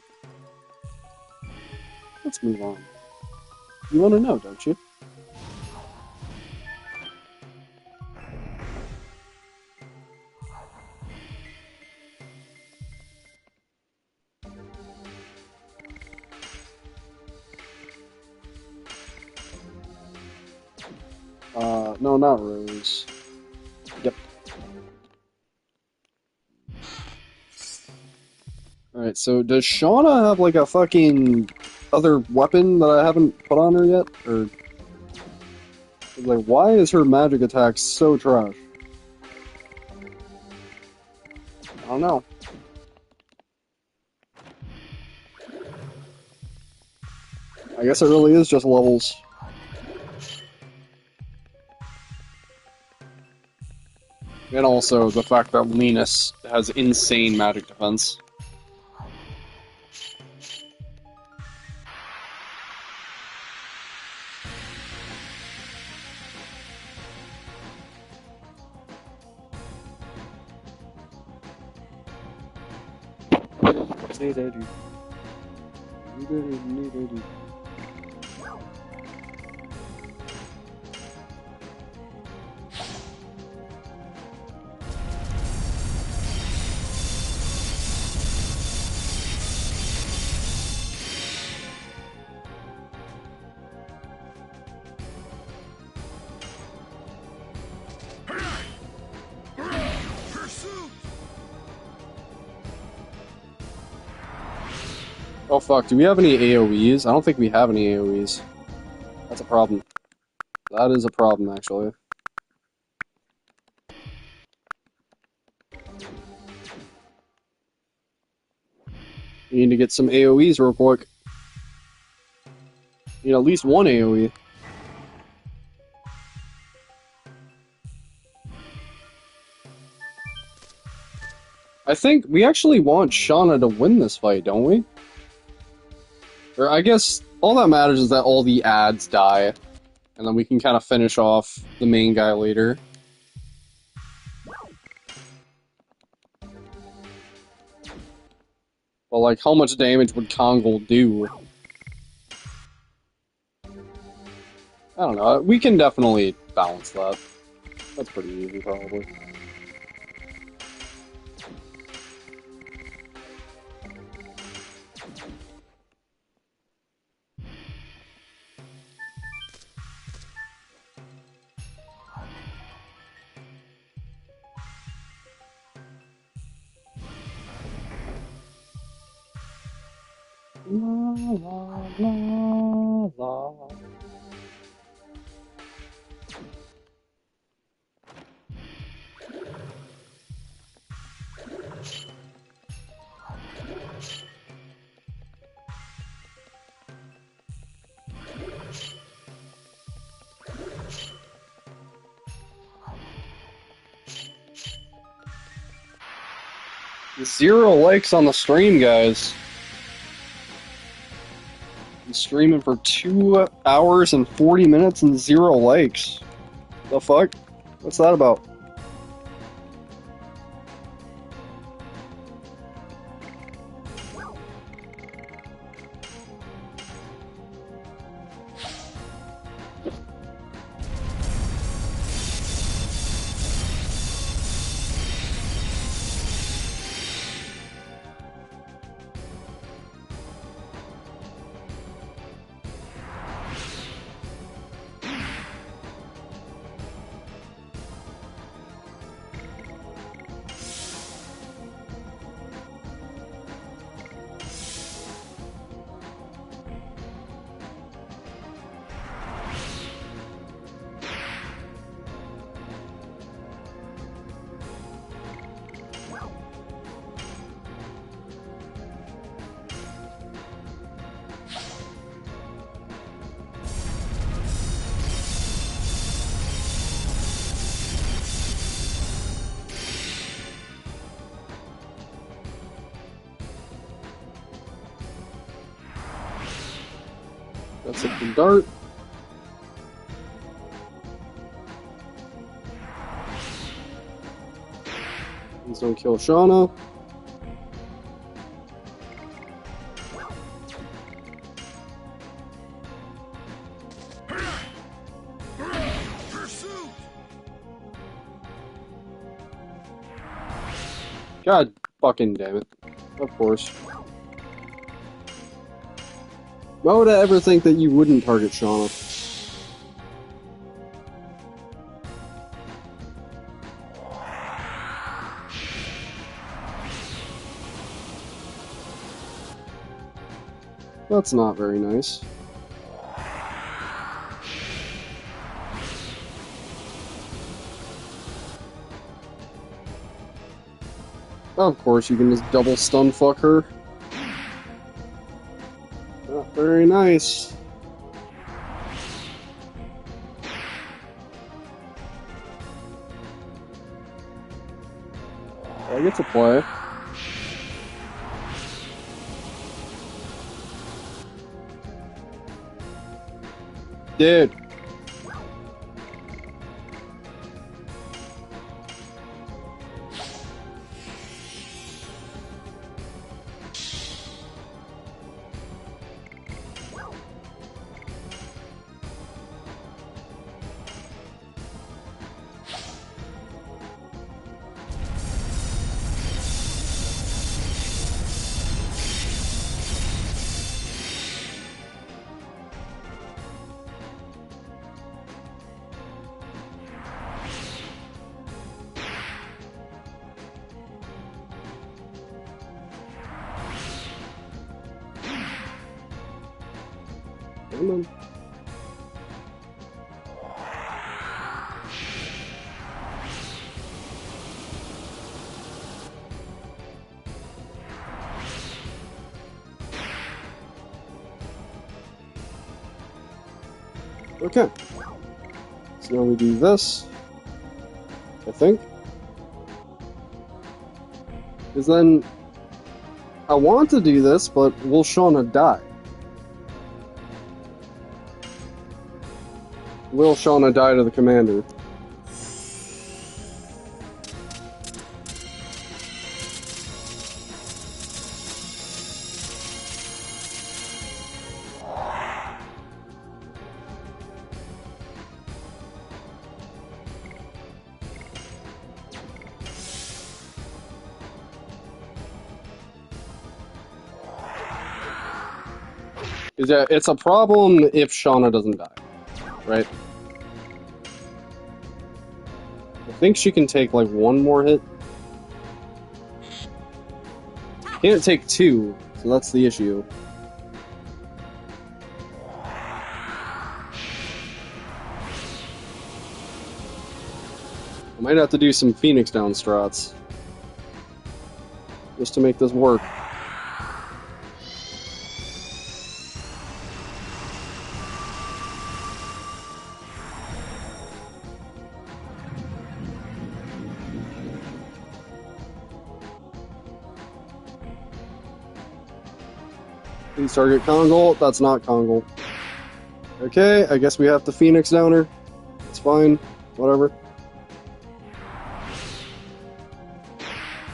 Let's move on. You want to know, don't you? No, not Rose. Yep. Alright, so does Shauna have like a fucking other weapon that I haven't put on her yet? Or, like, why is her magic attack so trash? I don't know. I guess it really is just levels. And also the fact that Linus has insane magic defense. Oh fuck, do we have any AoEs? I don't think we have any AoEs. That's a problem. That is a problem, actually. We need to get some AoEs real quick. You know, at least one AoE. I think we actually want Shauna to win this fight, don't we? Or I guess all that matters is that all the ads die, and then we can kind of finish off the main guy later. But like, how much damage would Kongol do? I don't know, we can definitely balance that. That's pretty easy, probably. La la la la. Zero likes on the stream, guys. I'm streaming for 2 hours and 40 minutes and 0 likes. The fuck? What's that about? That's it from Dart. Please don't kill Shauna. Pursuit! God fucking damn it. Of course. Why would I ever think that you wouldn't target Shauna? That's not very nice. Of course, you can just double stun fuck her. Not very nice. I get to play. Dude. Come on. Okay. So now we do this, I think. Because then I want to do this, but will Shauna die? Will Shauna die to the commander? Because it's a problem if Shauna doesn't die, right? I think she can take like one more hit. Can't take two, so that's the issue. I might have to do some Phoenix down strats. Just to make this work. Please target Kongol. That's not Kongol. Okay, I guess we have to Phoenix down her. It's fine. Whatever.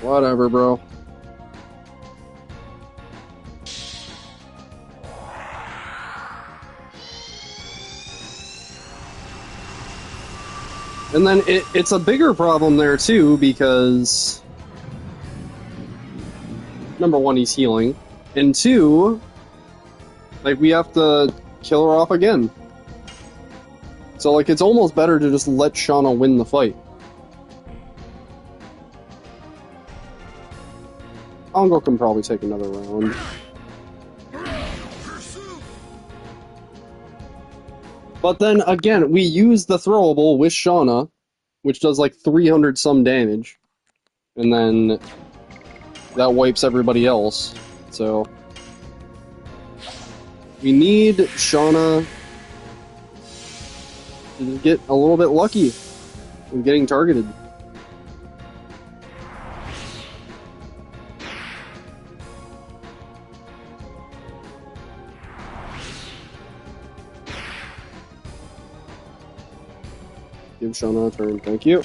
Whatever, bro. And then it's a bigger problem there too, because number one, he's healing, and two, like, we have to kill her off again. So, like, it's almost better to just let Shauna win the fight. Ongo can probably take another round. But then, again, we use the throwable with Shauna, which does like 300 some damage. And then that wipes everybody else. So we need Shauna to get a little bit lucky with getting targeted. Give Shauna a turn, thank you.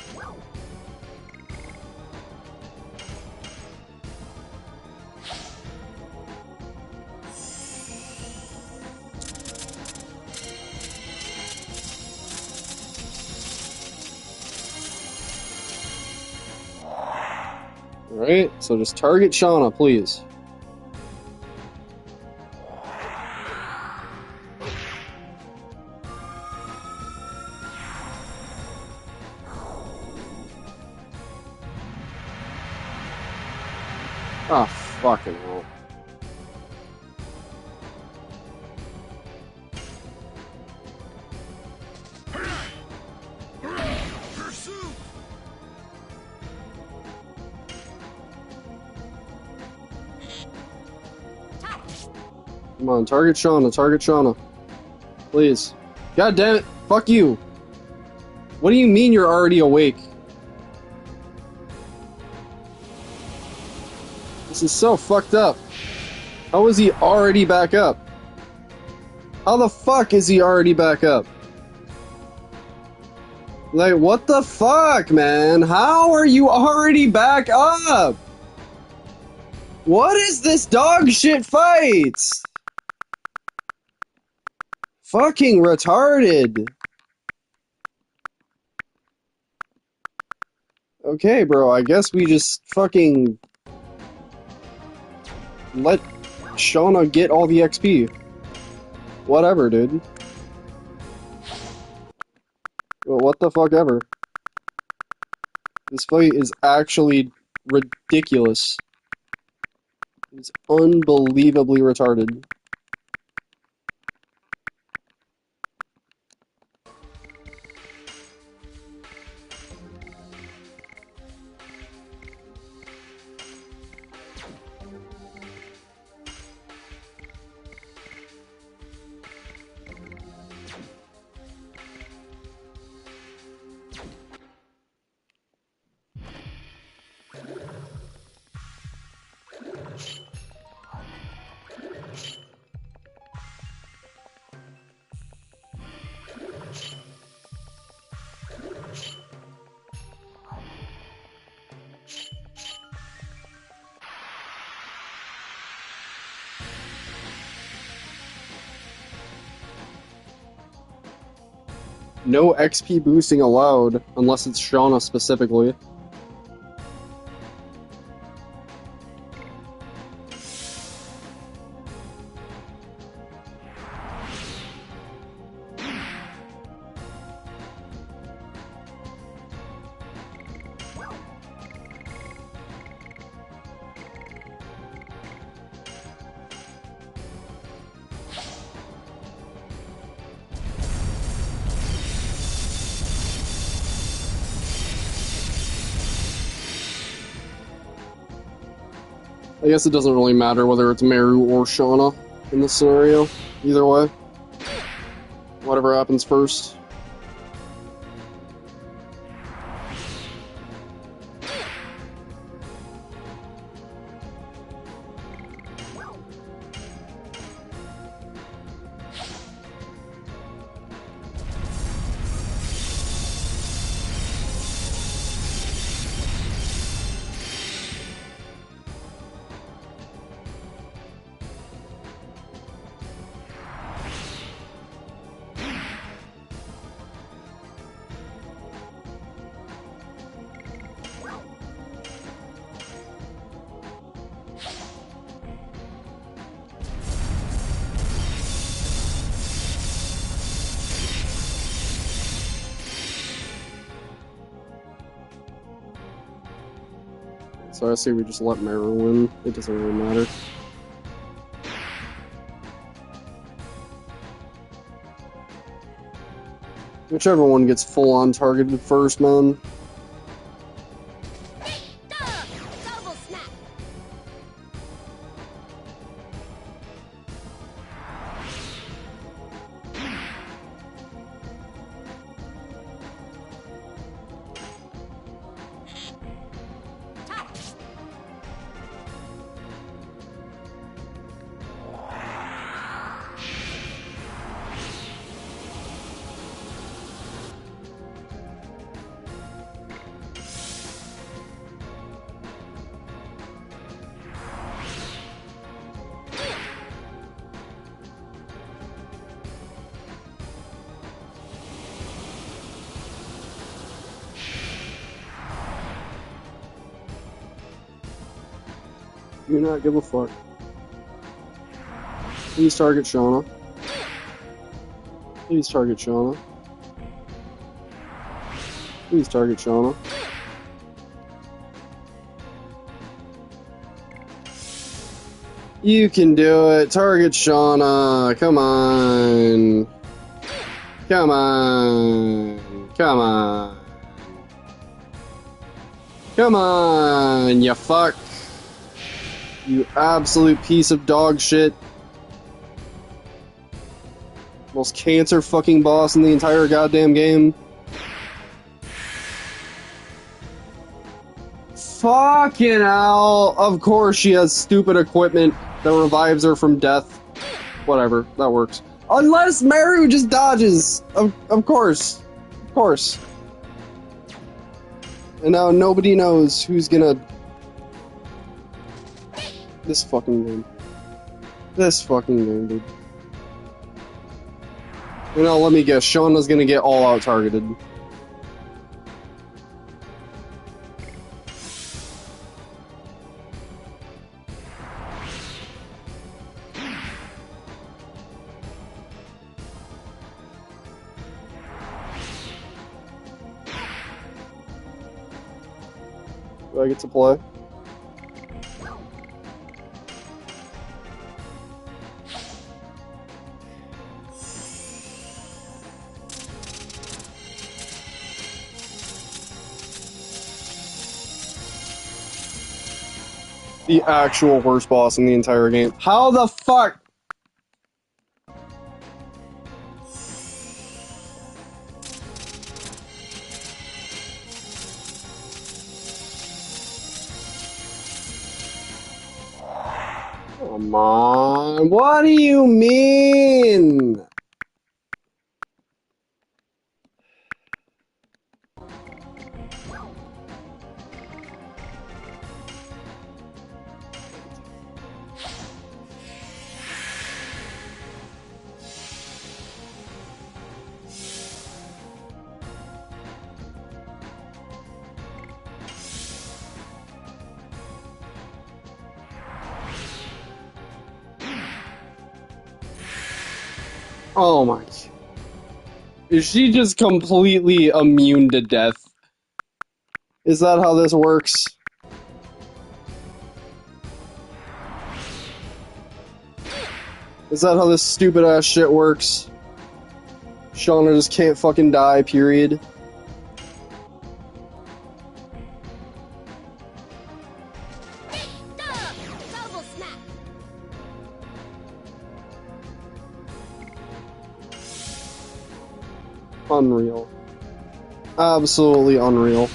Alright, so just target Shauna, please. Ah, fucking hell. Come on, target Shauna. Please. God damn it, fuck you. What do you mean you're already awake? This is so fucked up. How is he already back up? How the fuck is he already back up? Like, what the fuck, man? How are you already back up? What is this dog shit fight? Fucking retarded. Okay, bro, I guess we just fucking let Shauna get all the XP. Whatever, dude. Well, what the fuck ever. This fight is actually ridiculous. It's unbelievably retarded. No XP boosting allowed, unless it's Shauna specifically. I guess it doesn't really matter whether it's Meru or Shauna in this scenario. Either way. Whatever happens first. So I say we just let Meru win. It doesn't really matter. Whichever one gets full-on targeted first, man. Double snap. Do not give a fuck. Please target Shauna. Please target Shauna. Please target Shauna. You can do it. Target Shauna. Come on. Come on. Come on. Come on, you fuck. You absolute piece of dog shit. Most cancer fucking boss in the entire goddamn game. Fucking hell. Of course she has stupid equipment that revives her from death. Whatever, that works. Unless Meru just dodges. Of course. Of course. And now nobody knows who's gonna... This fucking game. This fucking game, dude. You know, let me guess. Shauna's gonna get all out targeted. Do I get to play? The actual worst boss in the entire game. How the fuck? Come on. What do you mean? Oh my. Is she just completely immune to death? Is that how this works? Is that how this stupid ass shit works? Shauna just can't fucking die, period. unreal. Absolutely unreal.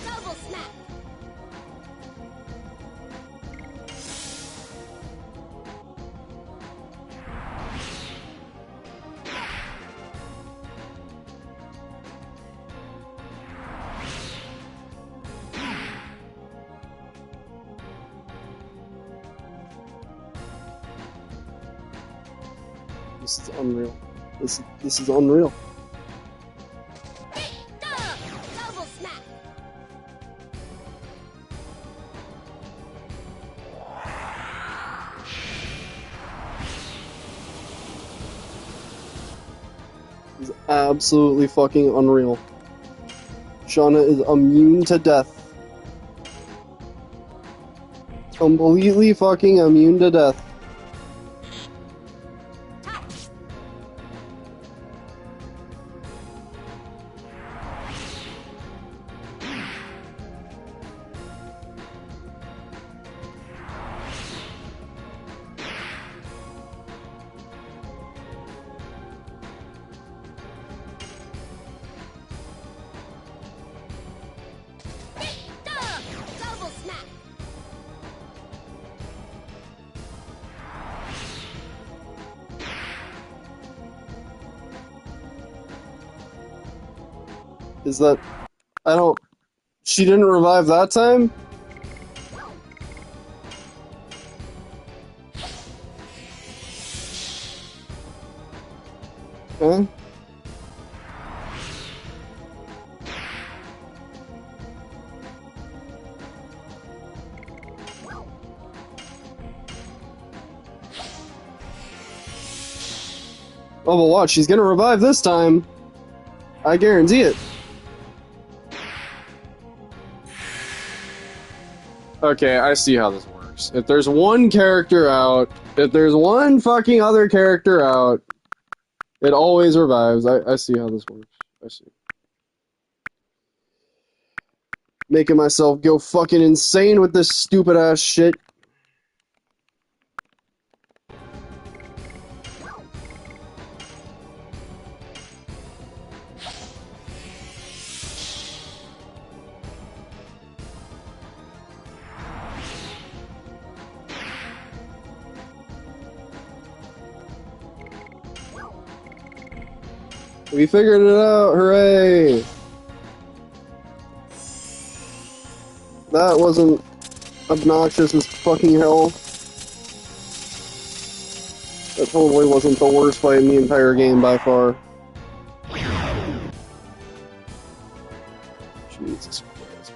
Double smack. This is unreal. This is unreal. Double smack. This is absolutely fucking unreal. Shauna is immune to death. Completely fucking immune to death. Double smack. Is that... I don't... She didn't revive that time? Huh? Oh, but watch, she's gonna revive this time. I guarantee it. Okay, I see how this works. If there's one character out, if there's one fucking other character out, it always revives. I see how this works. I see. Making myself go fucking insane with this stupid ass shit. We figured it out, hooray! That wasn't obnoxious as fucking hell. That totally wasn't the worst fight in the entire game by far. Jesus Christ.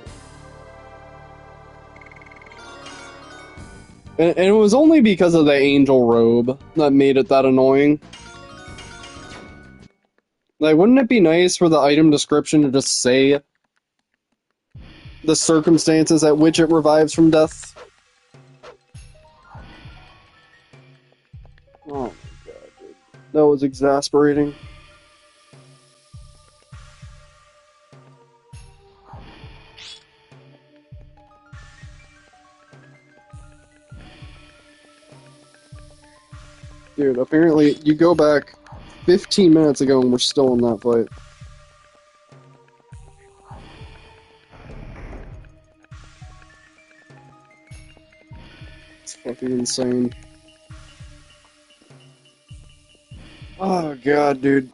And it was only because of the angel robe that made it that annoying. Like, wouldn't it be nice for the item description to just say the circumstances at which it revives from death? Oh my god, dude. That was exasperating. Dude, apparently you go back 15 minutes ago and we're still in that fight. It's fucking insane. Oh god, dude.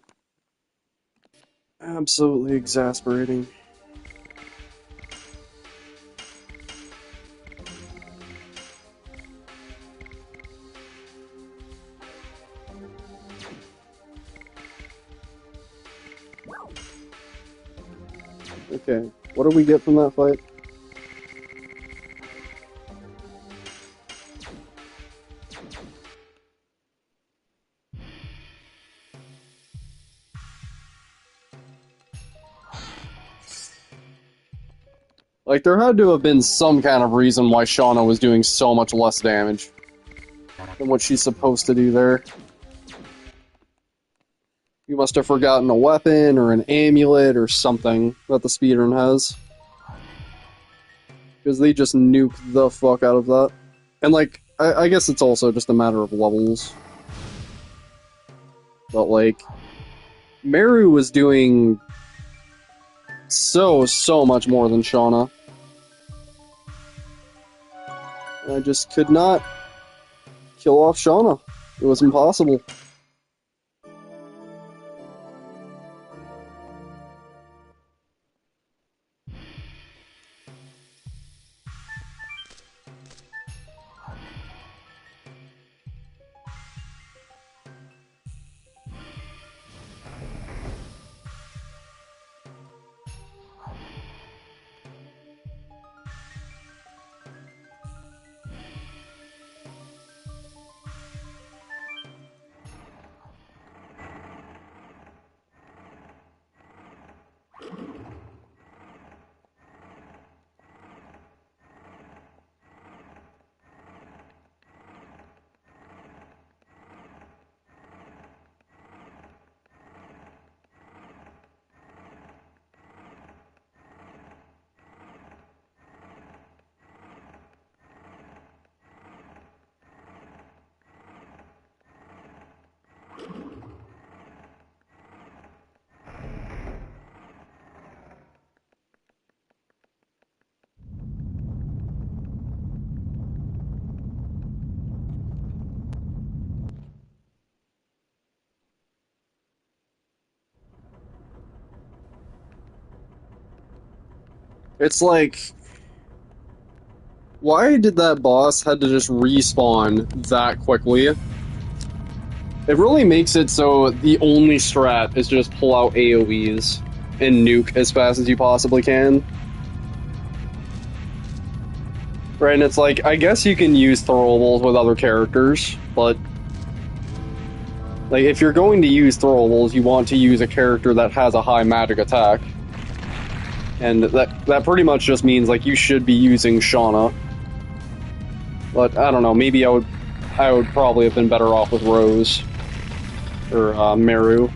Absolutely exasperating. Okay, what do we get from that fight? Like, there had to have been some kind of reason why Shauna was doing so much less damage than what she's supposed to do there. You must have forgotten a weapon or an amulet or something that the speedrun has. Because they just nuke the fuck out of that. And, like, I guess it's also just a matter of levels. But, like, Meru was doing so much more than Shauna. I just could not kill off Shauna. It was impossible. It's like, why did that boss had to just respawn that quickly? It really makes it so the only strat is just pull out AoEs and nuke as fast as you possibly can. Right, and it's like, I guess you can use throwables with other characters, but like, if you're going to use throwables, you want to use a character that has a high magic attack. And that pretty much just means, like, you should be using Shauna. But, I don't know, maybe I would probably have been better off with Rose. Or, Meru.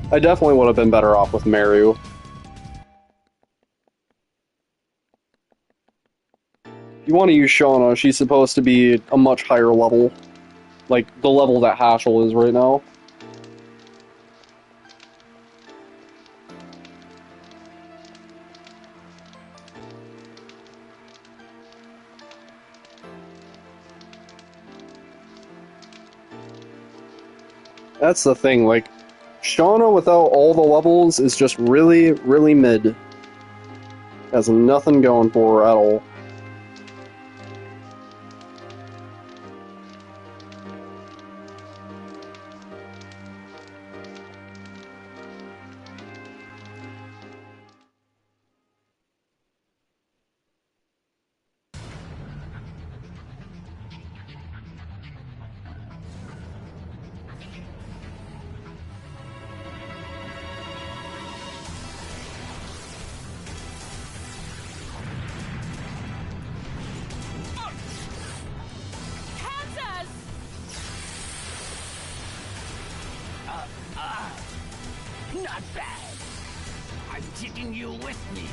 I definitely would have been better off with Meru. If you want to use Shauna, she's supposed to be a much higher level. Like, the level that Haschel is right now. That's the thing, like, Shauna without all the levels is just really, really mid. Has nothing going for her at all. Not bad. I'm taking you with me.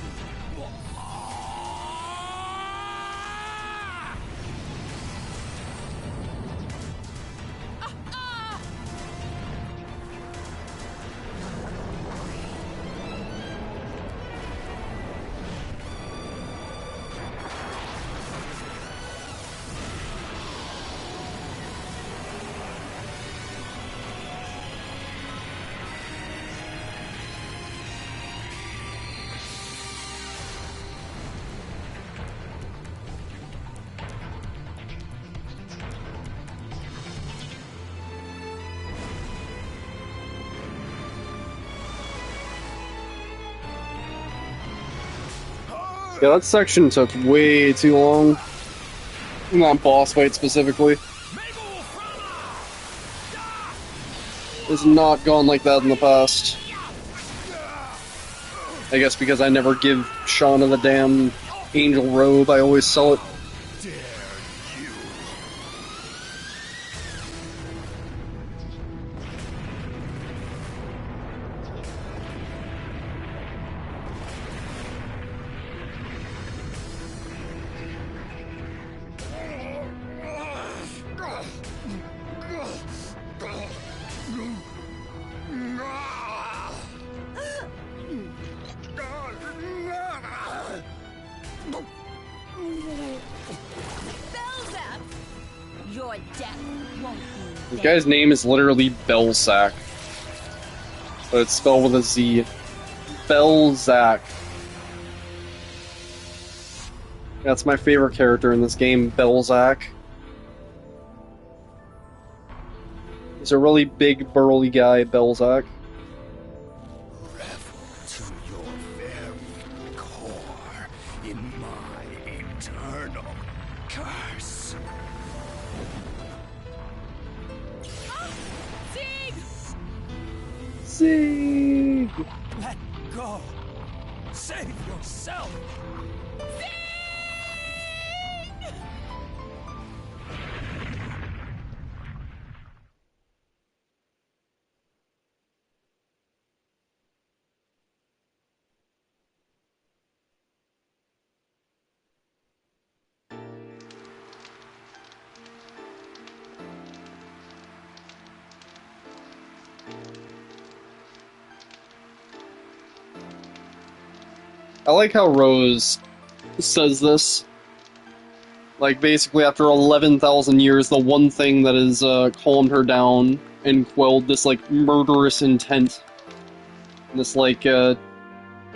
Yeah, that section took way too long. In that boss fight specifically. It's not gone like that in the past. I guess because I never give Shauna the damn angel robe, I always sell it. Dare you Your death won't be. This guy's name is literally Belzac. But it's spelled with a Z. Belzac. That's my favorite character in this game, Belzac. He's a really big, burly guy, Belzac. Revel to your very core in my eternal curse. Zig! Let go. Save yourself. I like how Rose says this. Like, basically, after 11,000 years, the one thing that has calmed her down and quelled this, like, murderous intent, this, like,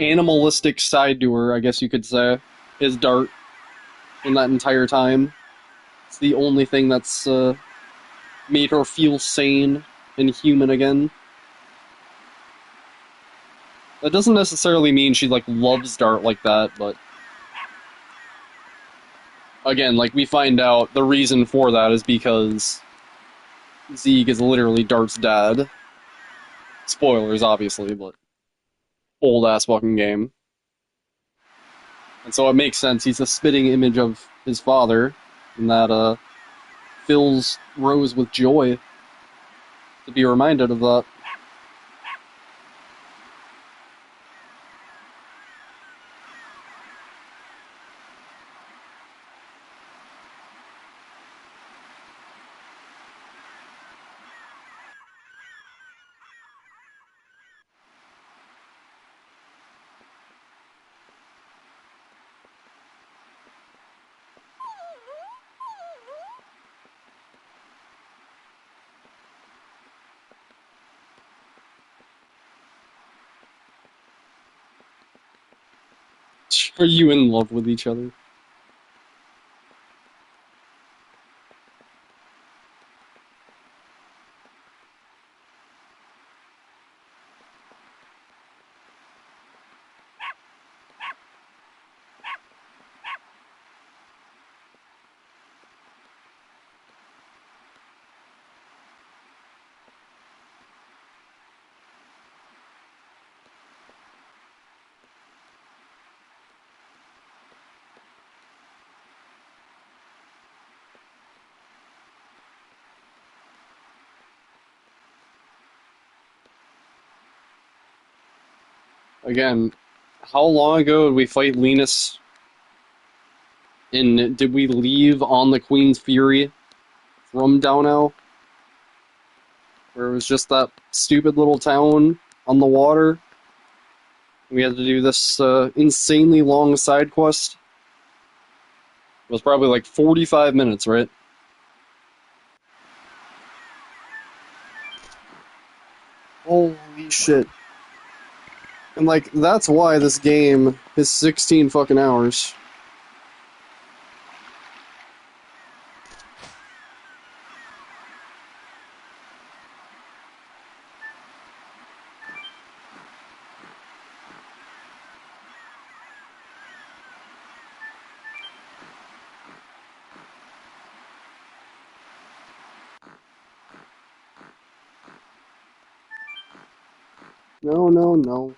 animalistic side to her, I guess you could say, is Dart. In that entire time. It's the only thing that's made her feel sane and human again. That doesn't necessarily mean she, like, loves Dart like that, but... Again, like, we find out the reason for that is because Zeke is literally Dart's dad. Spoilers, obviously, but... Old-ass fucking game. And so it makes sense, he's a spitting image of his father, and that, fills Rose with joy to be reminded of that. Are you in love with each other? Again, how long ago did we fight Linus? And did we leave on the Queen's Fury from Downau? Where it was just that stupid little town on the water? We had to do this insanely long side quest. It was probably like 45 minutes, right? Holy shit. And, like, that's why this game is 16 fucking hours. No, no, no.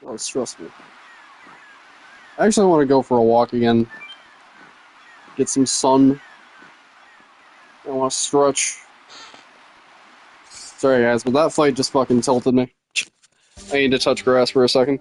Oh, it's stressful. I actually want to go for a walk again. Get some sun. I want to stretch. Sorry guys, but that fight just fucking tilted me. I need to touch grass for a second.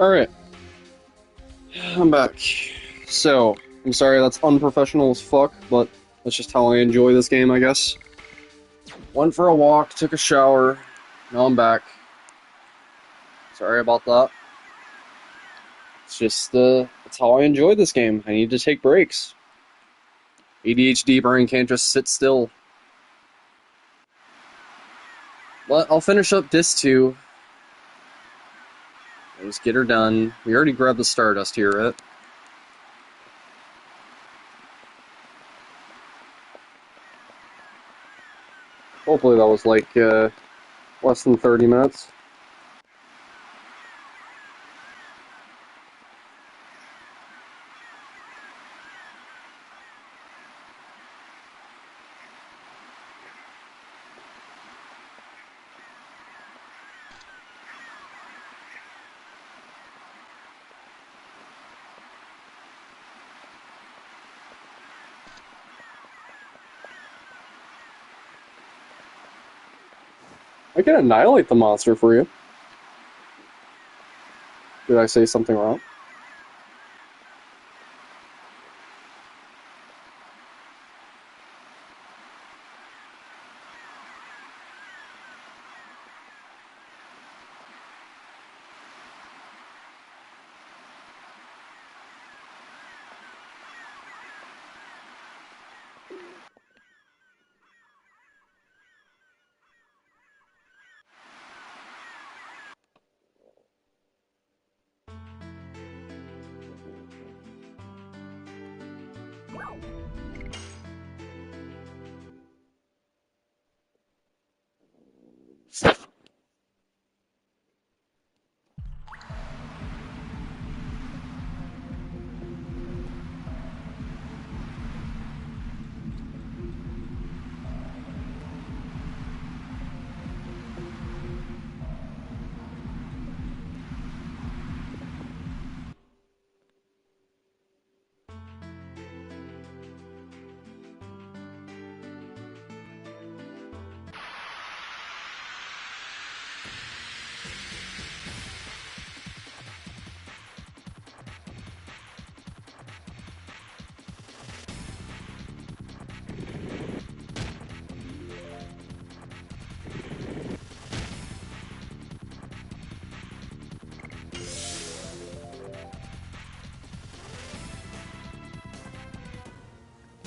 Alright, I'm back. So, I'm sorry that's unprofessional as fuck, but that's just how I enjoy this game, I guess. Went for a walk, took a shower, now I'm back. Sorry about that. It's just, that's how I enjoy this game. I need to take breaks. ADHD brain can't just sit still. But I'll finish up Disc 2. I'll just get her done. We already grabbed the Stardust here, right? Hopefully that was like, less than 30 minutes. I can annihilate the monster for you. Did I say something wrong?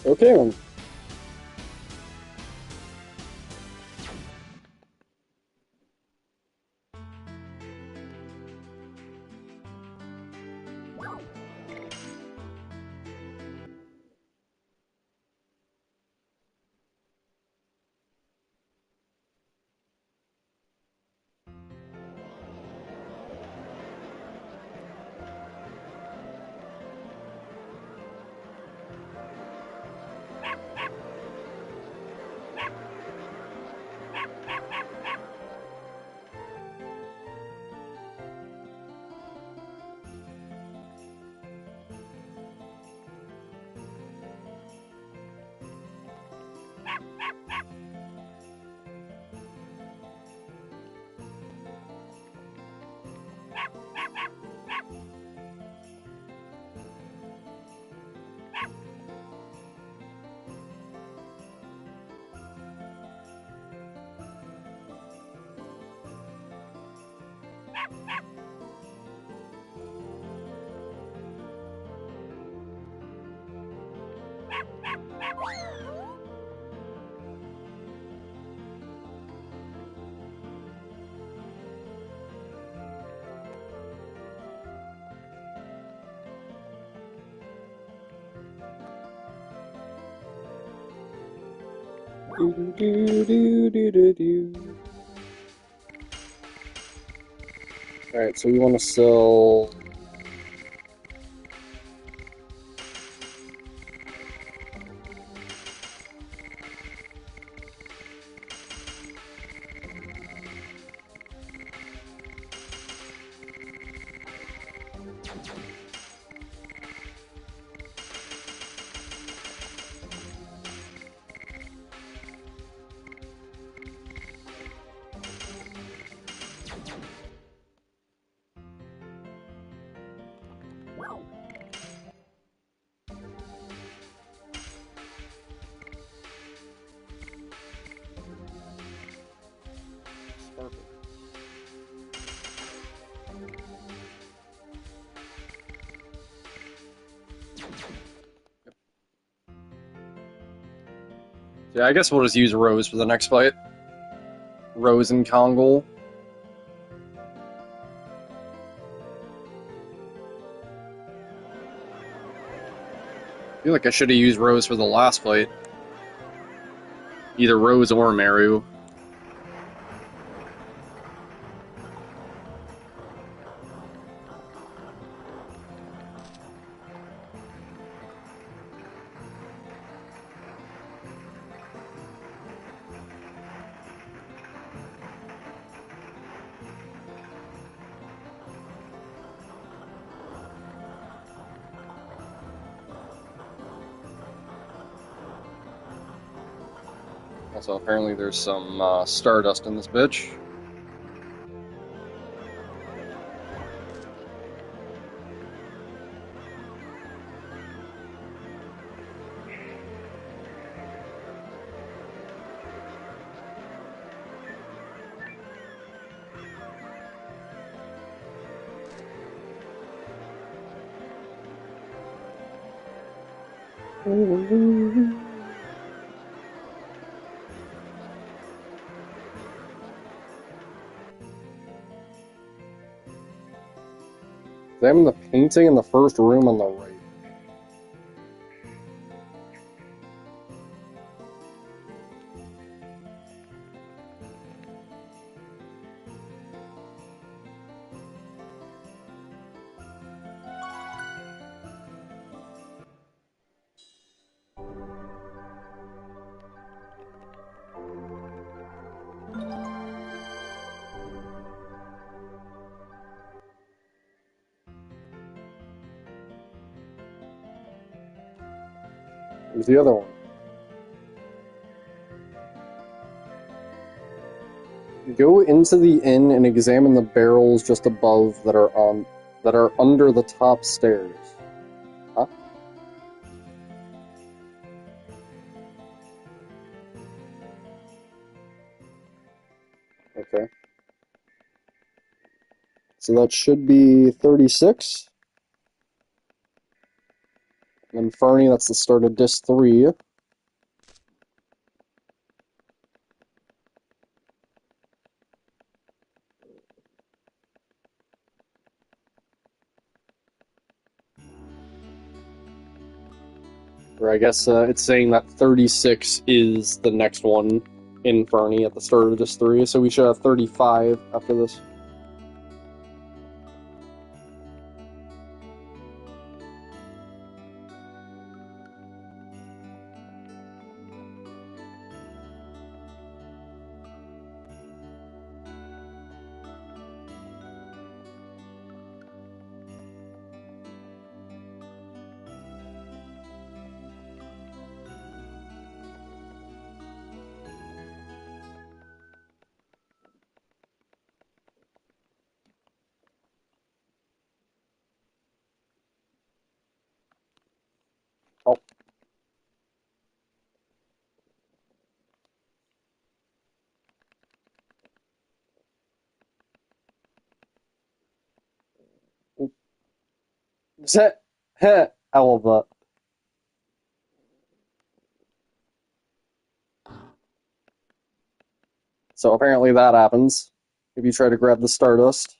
Okay, then. Alright, so we want to sell... Yeah, I guess we'll just use Rose for the next fight. Rose and Kongol. I feel like I should have used Rose for the last fight. Either Rose or Meru. Also, apparently there's some Stardust in this bitch. Examine the painting in the first room on the right. Where's the other one? Go into the inn and examine the barrels just above that are under the top stairs. Huh? Okay. So that should be 36. And then Fernie, that's the start of disc 3. Or I guess it's saying that 36 is the next one in Fernie at the start of disc 3, so we should have 35 after this. Oh. I love that. So apparently that happens if you try to grab the Stardust.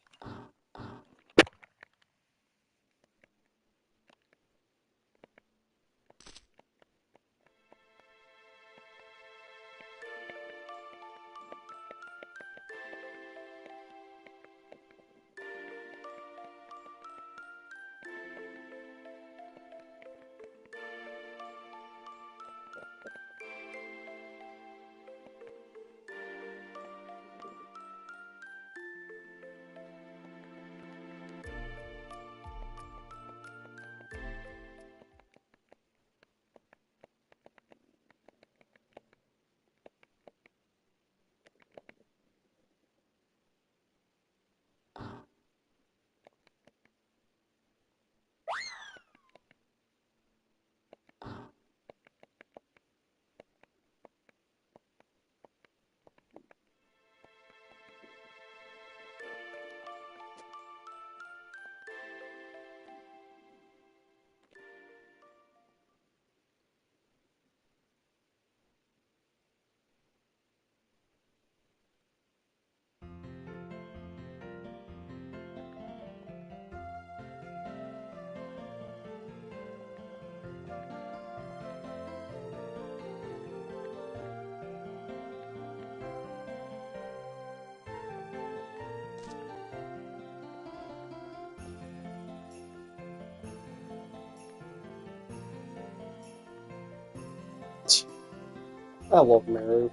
I love Meru.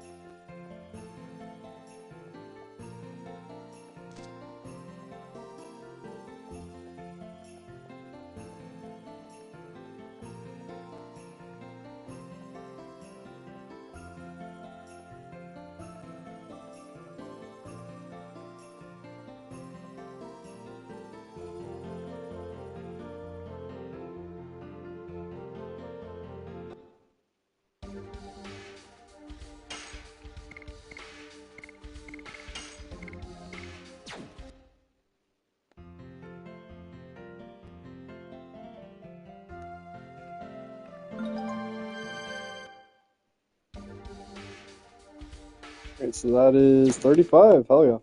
Alright, so that is 35. Hell yeah.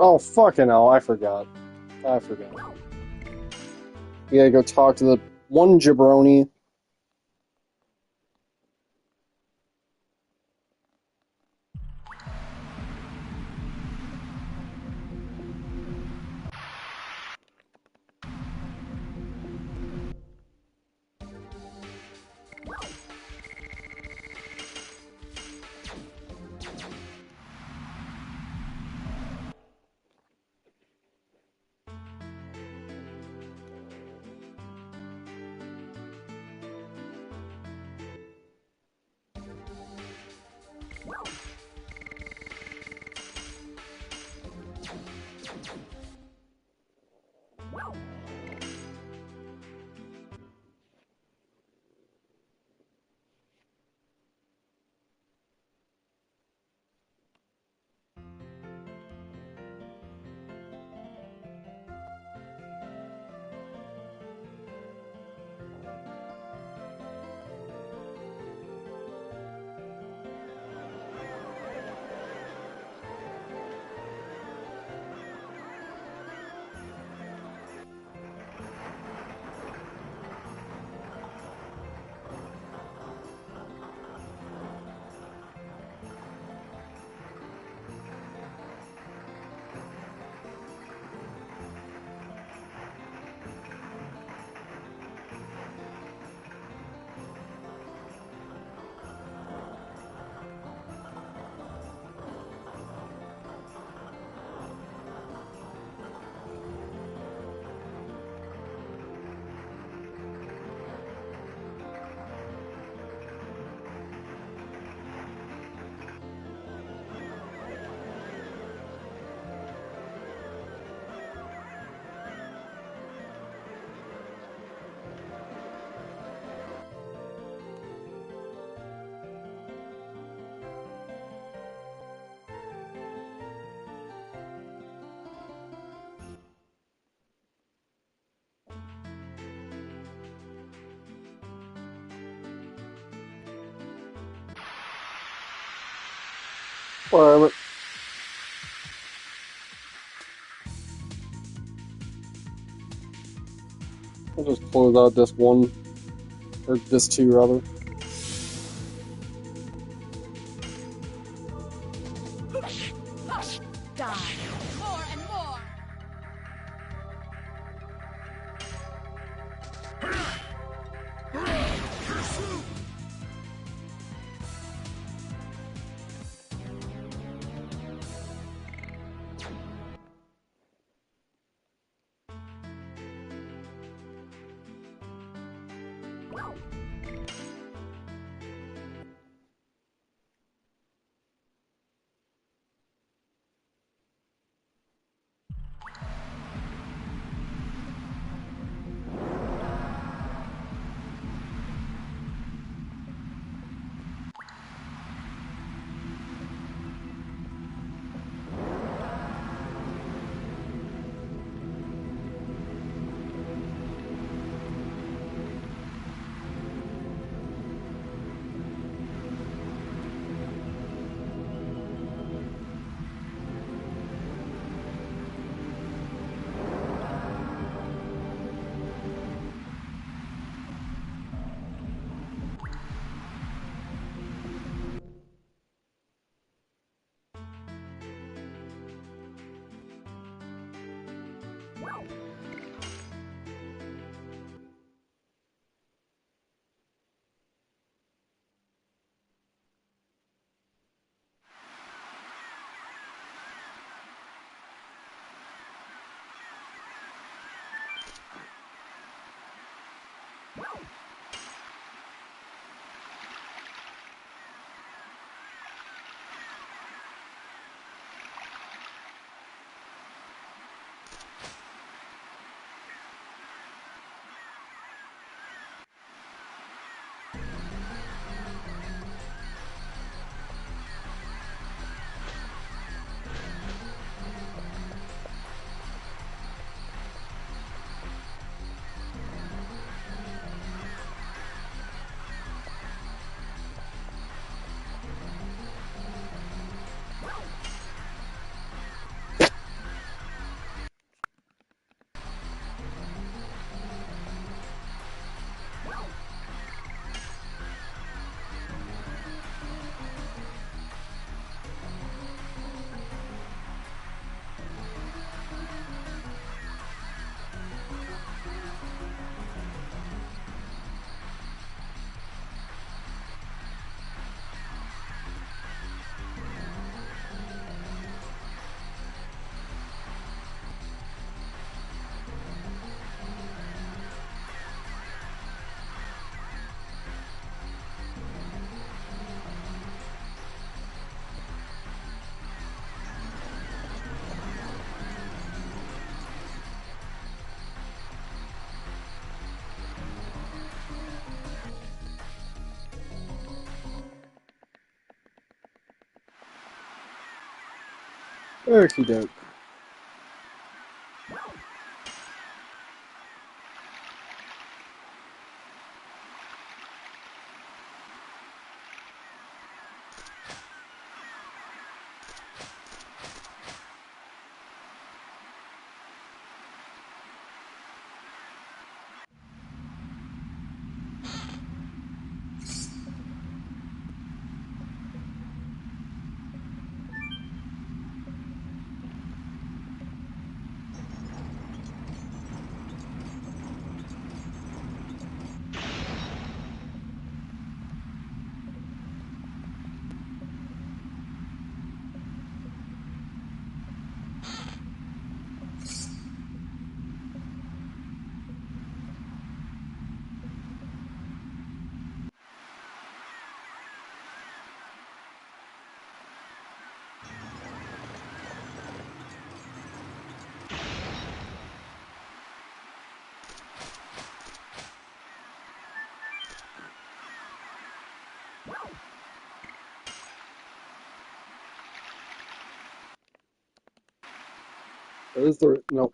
Oh, fucking hell, I forgot. You gotta go talk to the one jabroni. Whatever. I'll just close out disc 1. Or disc 2, rather. Die. More and more. Okie doke. That is the no.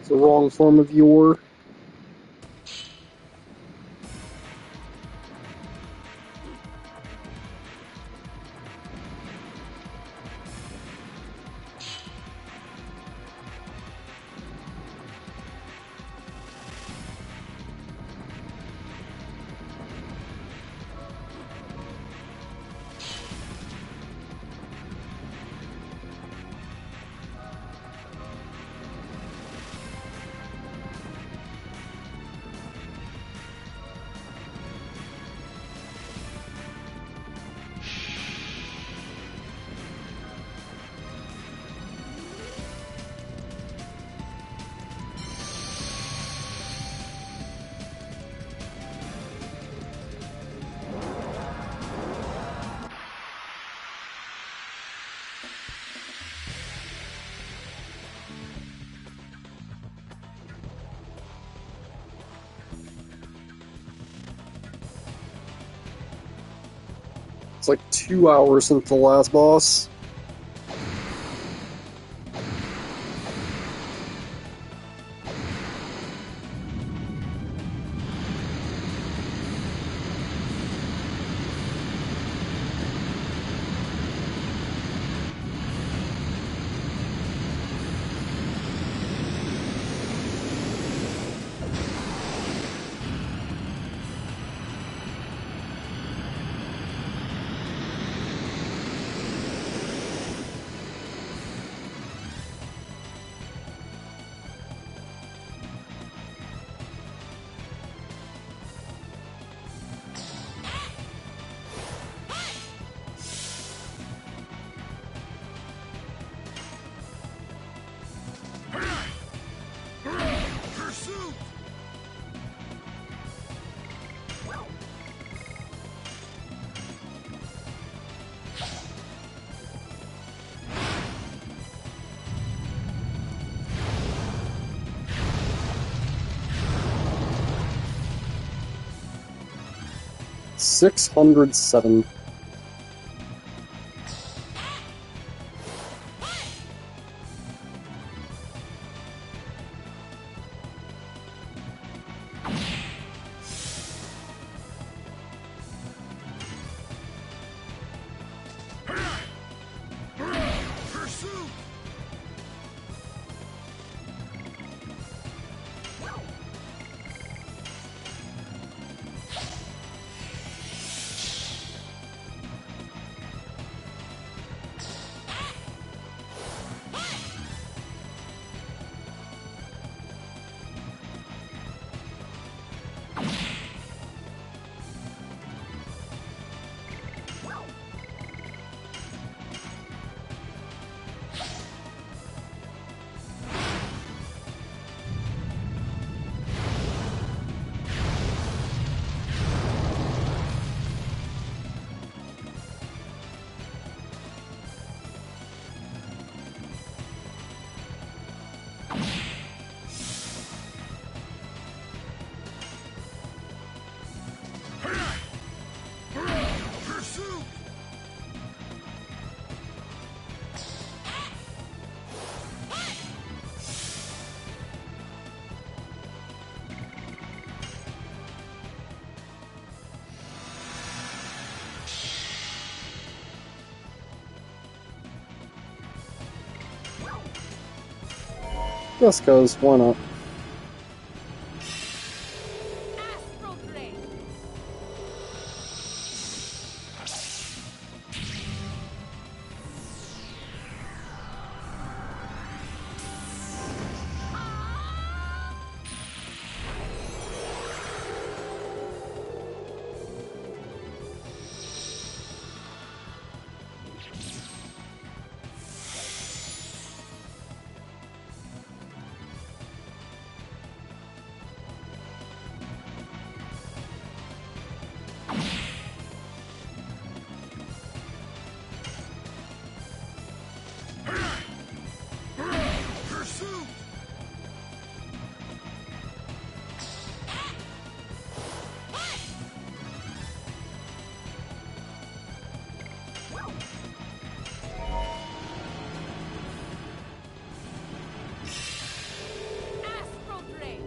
It's the wrong form of your. It's like 2 hours since the last boss. 607. Just cause, why not? Astral Blade. Astral Blade.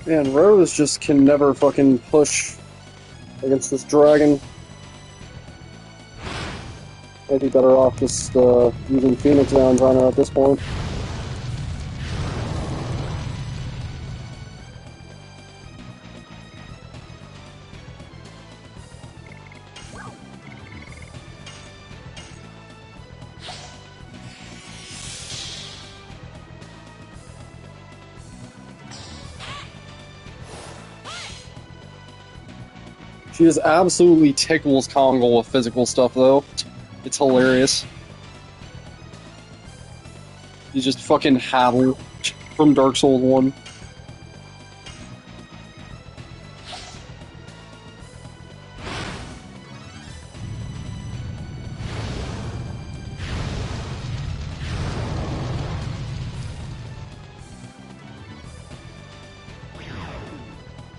Man, Rose just can never fucking push against this dragon. I'd be better off just using Phoenix Rounds on her at this point. She just absolutely tickles Kongol with physical stuff, though. It's hilarious. He's just fucking Havel from Dark Souls 1.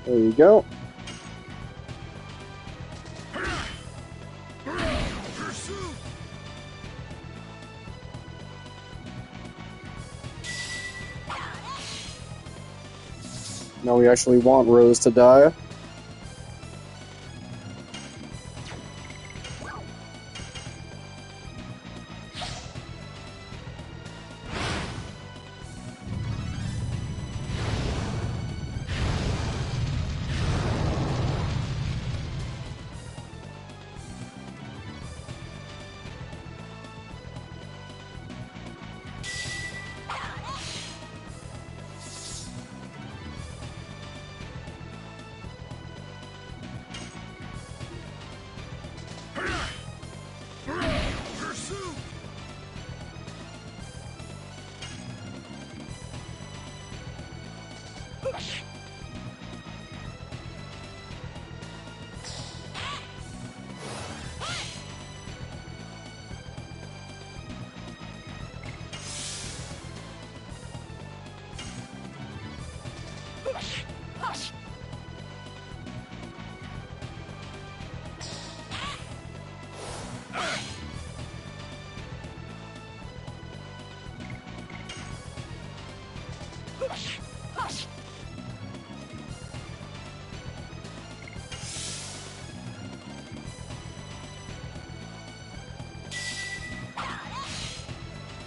There you go. Now we actually want Rose to die.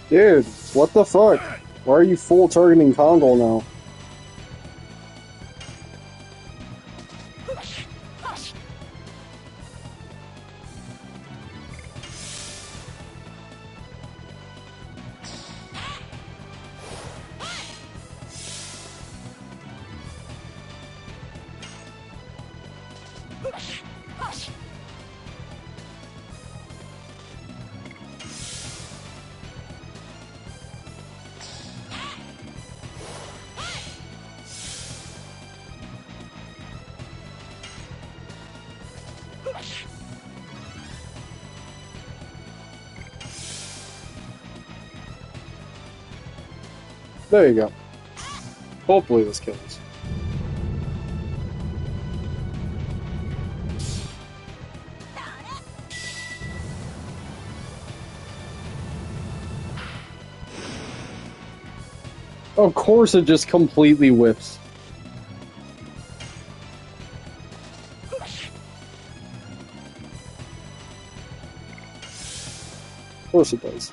Dude, what the fuck? Why are you full targeting Kongol now? There you go. Hopefully this kills. Of course it just completely whiffs. Of course it does.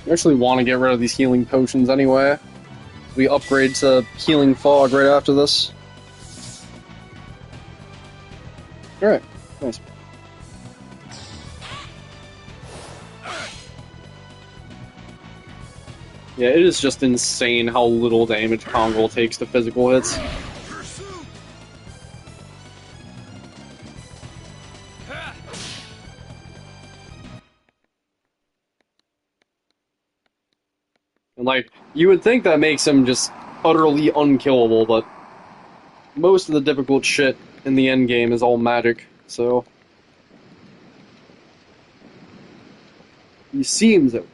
I actually want to get rid of these healing potions anyway. We upgrade to Healing Fog right after this. Alright, nice. Yeah, it is just insane how little damage Kongol takes to physical hits. And, like, you would think that makes him just utterly unkillable, but most of the difficult shit in the end game is all magic, so... He seems OP.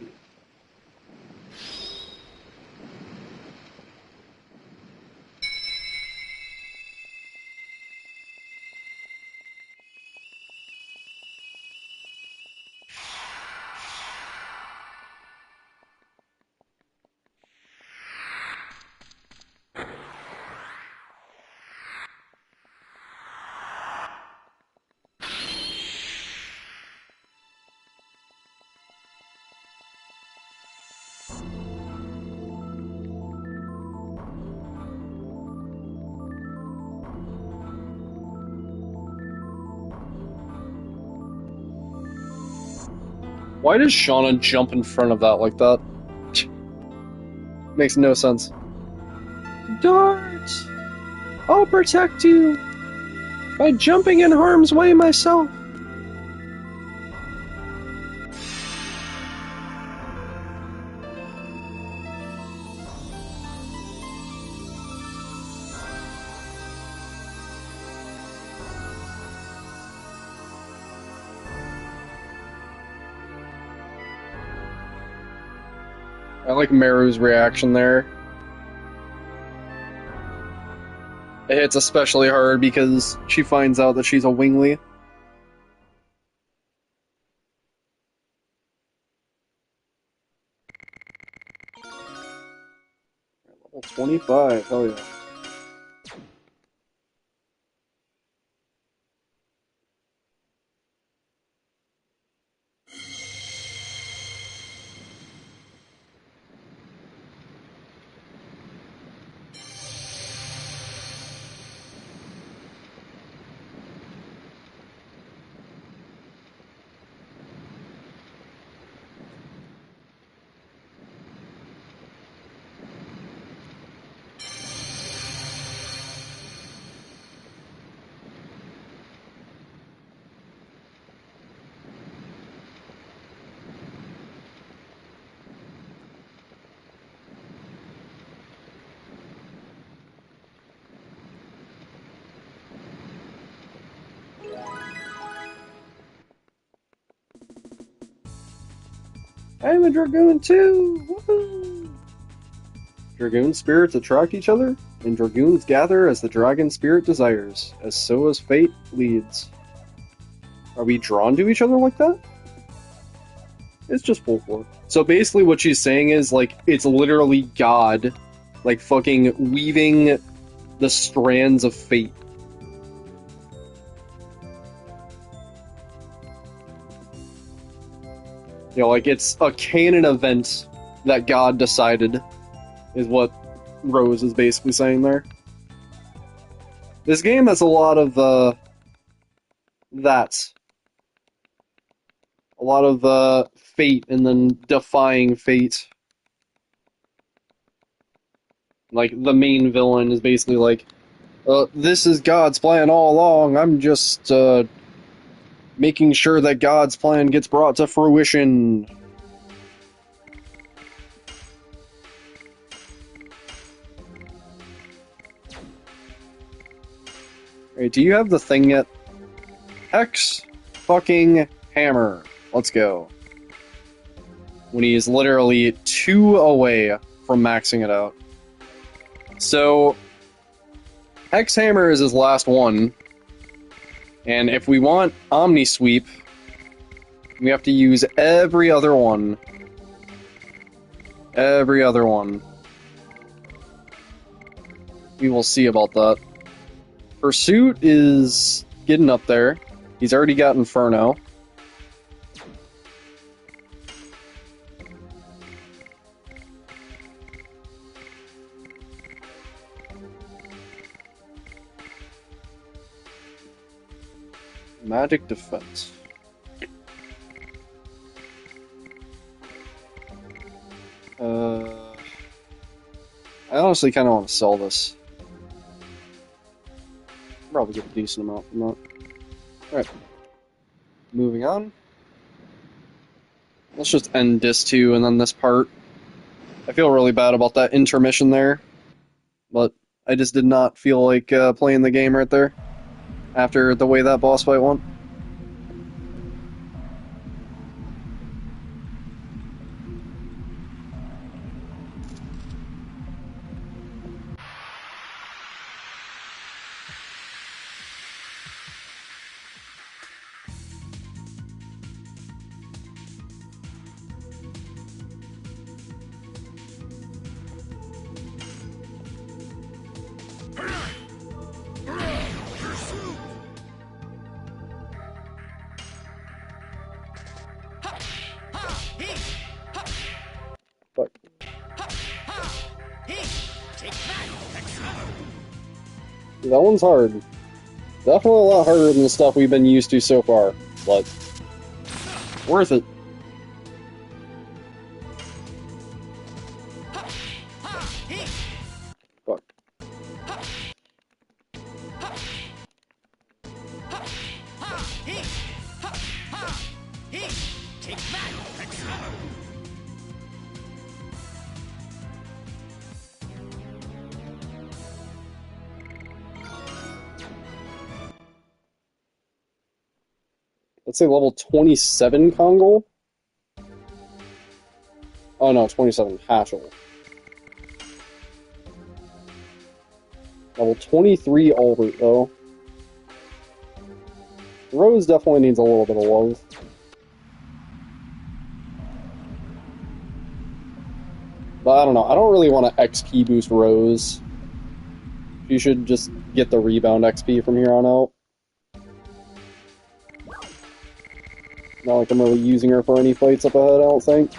Why does Shauna jump in front of that like that? Makes no sense. Dart! I'll protect you by jumping in harm's way myself. I like Meru's reaction there. It hits especially hard because she finds out that she's a wingly. Level 25, hell yeah. I'm a Dragoon too! Woohoo! Dragoon spirits attract each other, and Dragoons gather as the dragon spirit desires, as so as fate leads. Are we drawn to each other like that? It's just folklore. So basically what she's saying is, like, it's literally God, like, fucking weaving the strands of fate. You know, like, it's a canon event that God decided, is what Rose is basically saying there. This game has a lot of, that. A lot of, fate and then defying fate. Like, the main villain is basically like, this is God's plan all along, I'm just, making sure that God's plan gets brought to fruition. Alright, do you have the thing yet? X fucking hammer. Let's go. When he is literally 2 away from maxing it out. So, X hammer is his last one. And if we want Omni Sweep, we have to use every other one. Every other one. We will see about that. Pursuit is getting up there. He's already got Inferno. Magic defense. I honestly kind of want to sell this. Probably get a decent amount from that. Alright. Moving on. Let's just end Disc 2 and then this part. I feel really bad about that intermission there. But I just did not feel like playing the game right there. After the way that boss fight went. That one's hard. Definitely a lot harder than the stuff we've been used to so far, but worth it. Fuck. Let's say level 27 Kongol? Oh no, 27 Hatchel. Level 23 Albert, though. Rose definitely needs a little bit of love. But I don't know, I don't really want to XP boost Rose. She should just get the rebound XP from here on out. Not like I'm really using her for any fights up ahead, I don't think.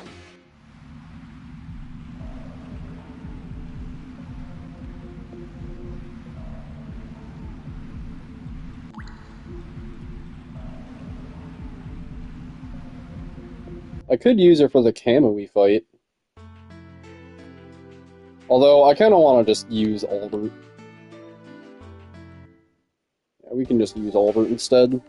I could use her for the Kamui fight. Although, I kind of want to just use Albert. Yeah, we can just use Albert instead.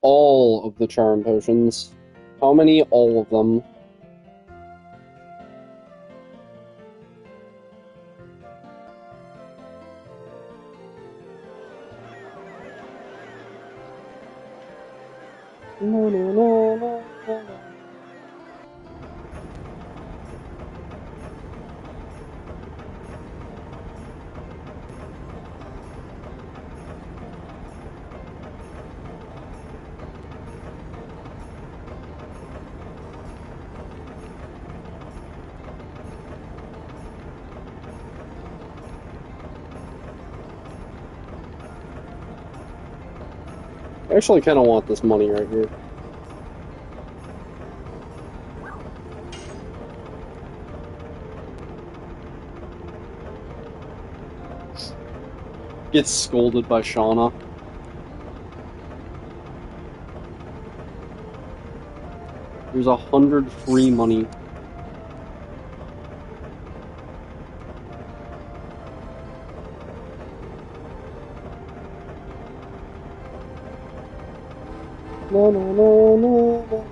All of the charm potions. How many? All of them. No, no, no, no, no, no. I actually kind of want this money right here. Gets scolded by Shauna. There's 100 free money. No, no, no, no, no.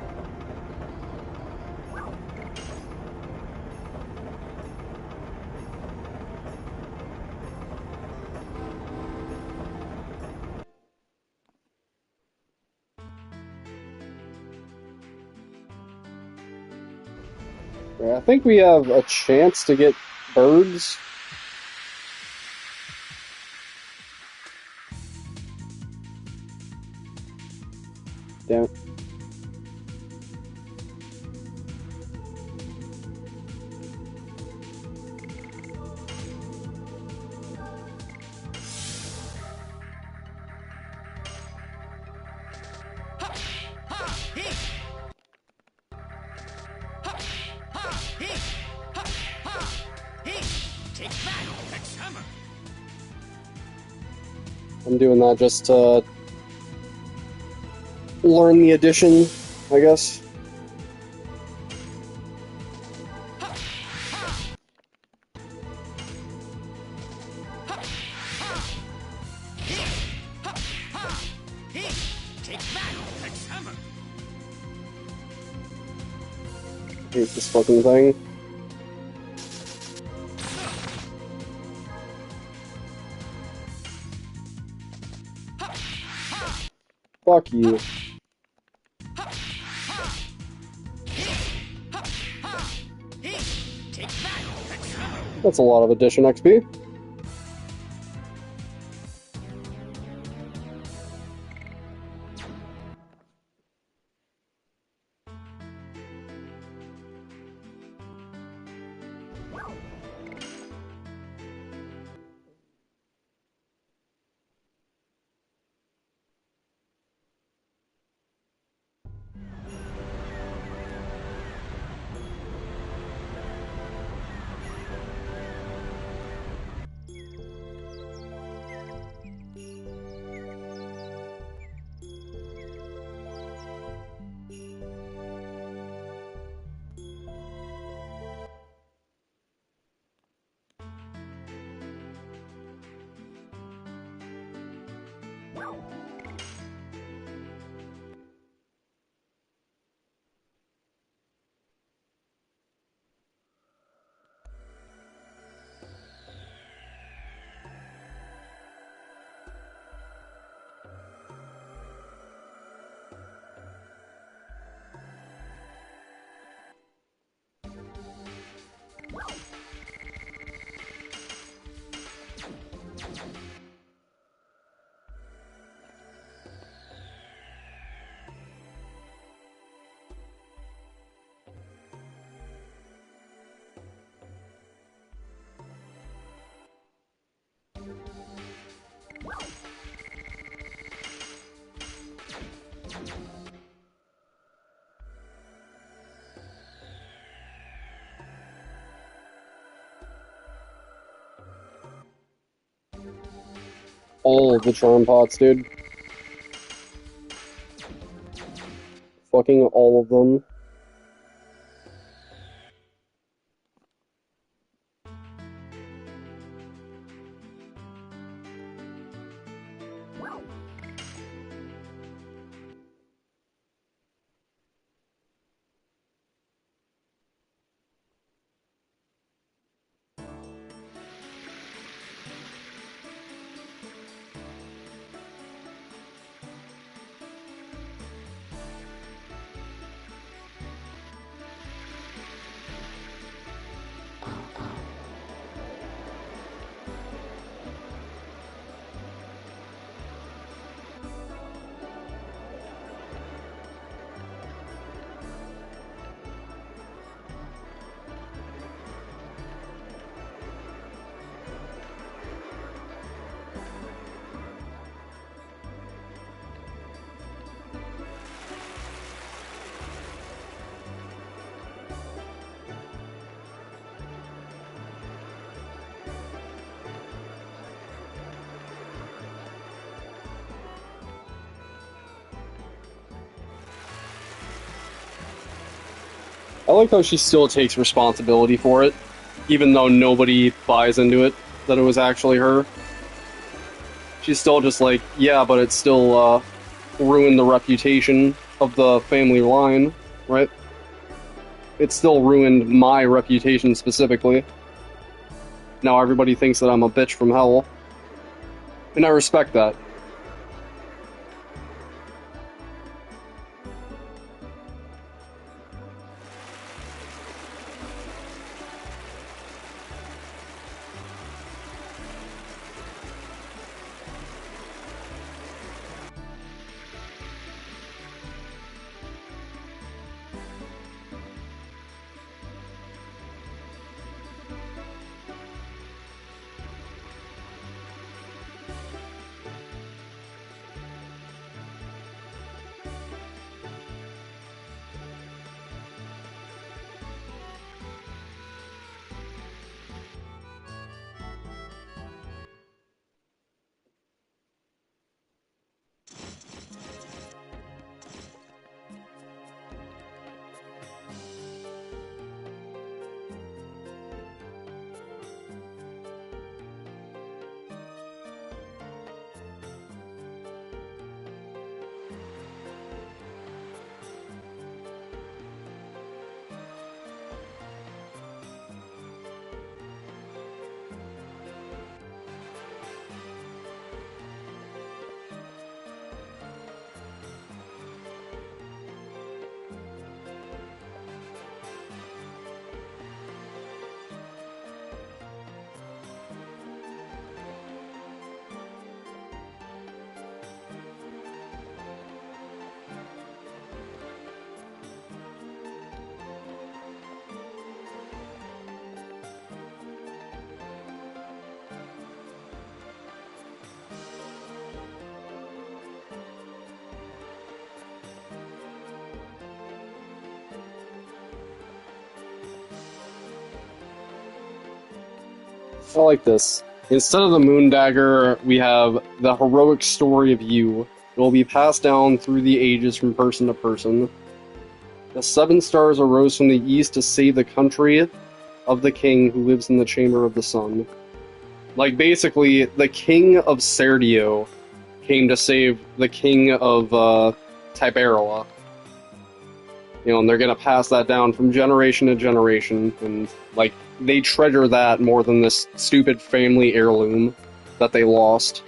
Yeah, I think we have a chance to get birds. Damn it. I'm doing that just to learn the addition, I guess. Hate this fucking thing. Fuck you. That's a lot of addition XP. All of the charm pots, dude. Fucking all of them. I like how she still takes responsibility for it, even though nobody buys into it, that it was actually her. She's still just like, yeah, but it still ruined the reputation of the family line, right? It still ruined my reputation specifically. Now everybody thinks that I'm a bitch from hell. And I respect that. I like this. Instead of the moon dagger, we have the heroic story of you. It will be passed down through the ages from person to person. The 7 stars arose from the east to save the country of the king who lives in the chamber of the sun. Like, basically, the king of Serdio came to save the king of Tiberoa. You know, and they're gonna pass that down from generation to generation, and, like, they treasure that more than this stupid family heirloom that they lost.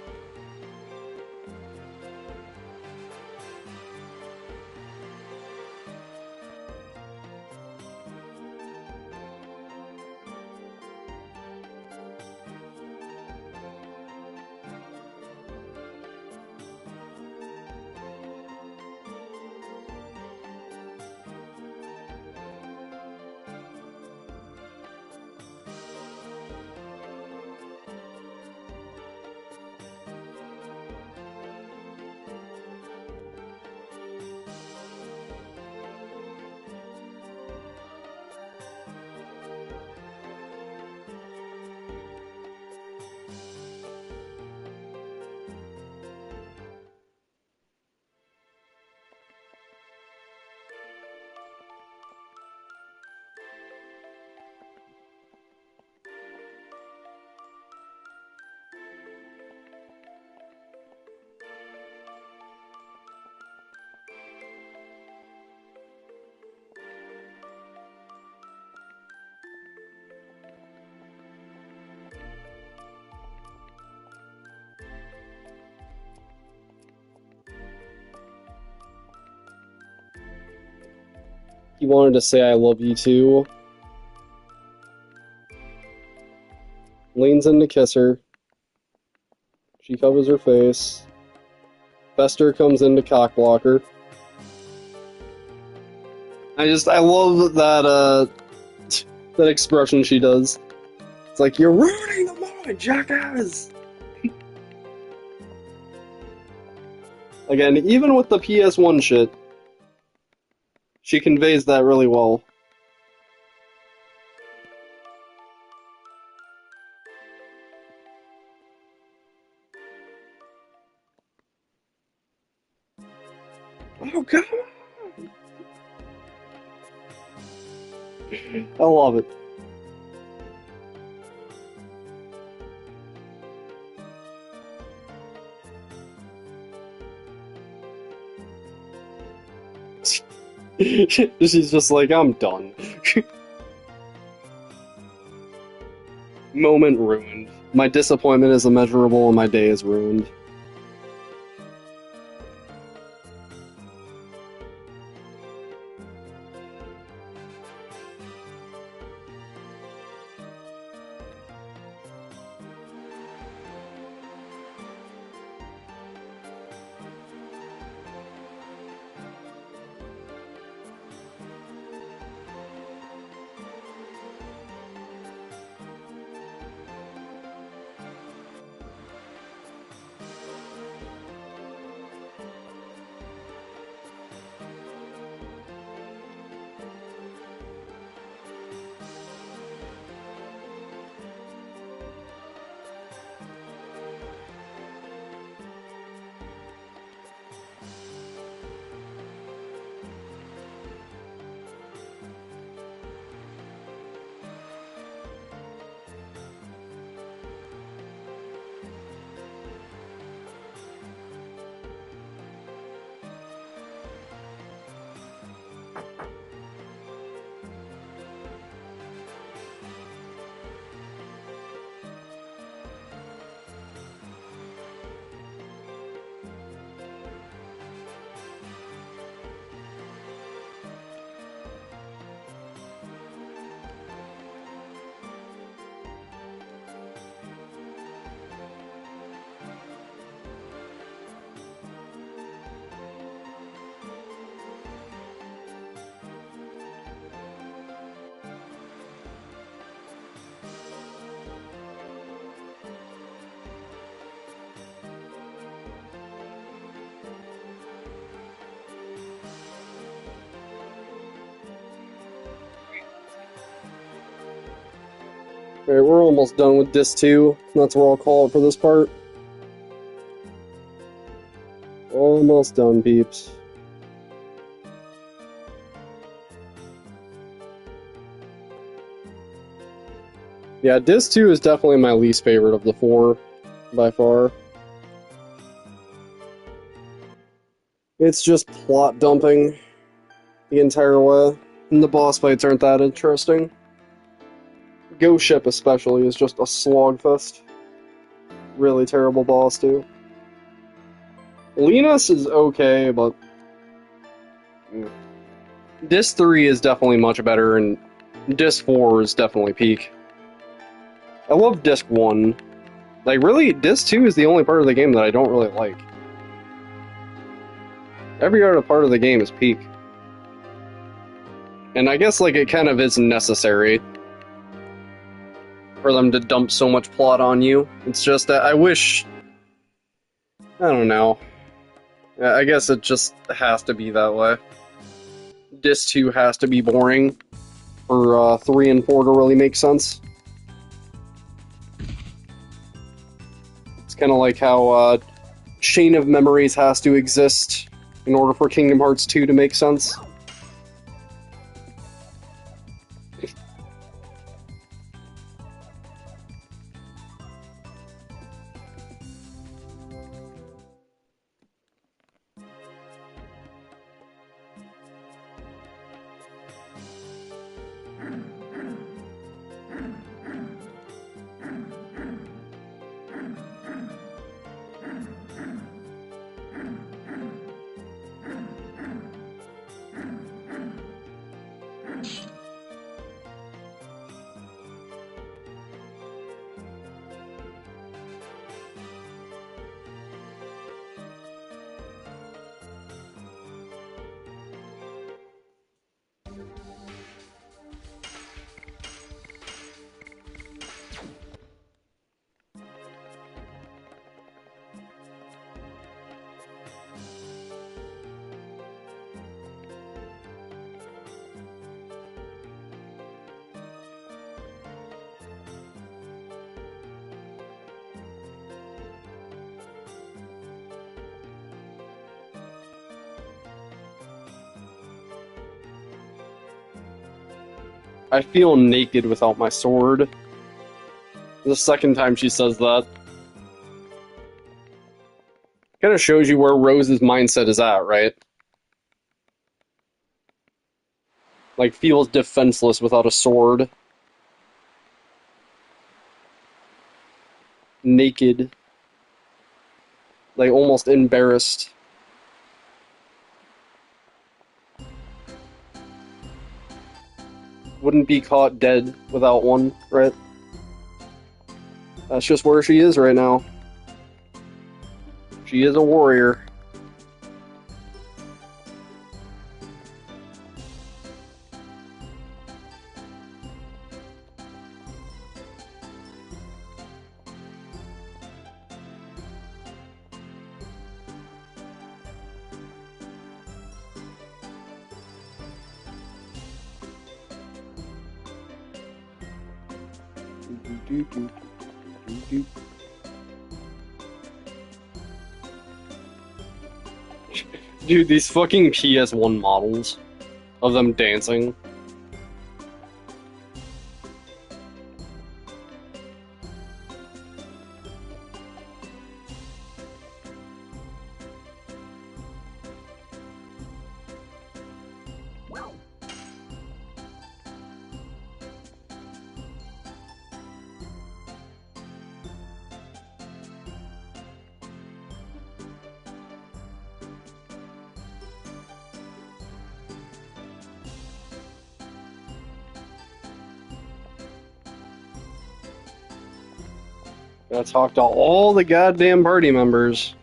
He wanted to say I love you too. Leans in to kiss her. She covers her face. Fester comes in to cockblock her. I love that, that expression she does. It's like, you're ruining the moment, jackass! Again, even with the PS1 shit, she conveys that really well. Oh, God! I love it. She's just like, I'm done. Moment ruined. My disappointment is immeasurable and my day is ruined. Alright, we're almost done with Disc 2. That's where I'll call it for this part. Almost done, peeps. Yeah, Disc 2 is definitely my least favorite of the 4, by far. It's just plot dumping the entire way, and the boss fights aren't that interesting. Ghost Ship especially is just a slogfest. Really terrible boss too. Linus is okay, but Disc 3 is definitely much better, and Disc 4 is definitely peak. I love Disc 1. Like, really, Disc 2 is the only part of the game that I don't really like. Every other part of the game is peak. And I guess, like, it kind of is necessary for them to dump so much plot on you. It's just that I wish... I don't know. I guess it just has to be that way. Disc 2 has to be boring for 3 and 4 to really make sense. It's kind of like how Chain of Memories has to exist in order for Kingdom Hearts 2 to make sense. I feel naked without my sword. The second time she says that. Kind of shows you where Rose's mindset is at, right? Like, feels defenseless without a sword. Naked. Like, almost embarrassed. Wouldn't be caught dead without one, right? That's just where she is right now. She is a warrior. Dude, these fucking PS1 models of them dancing. Gotta talk to all the goddamn party members.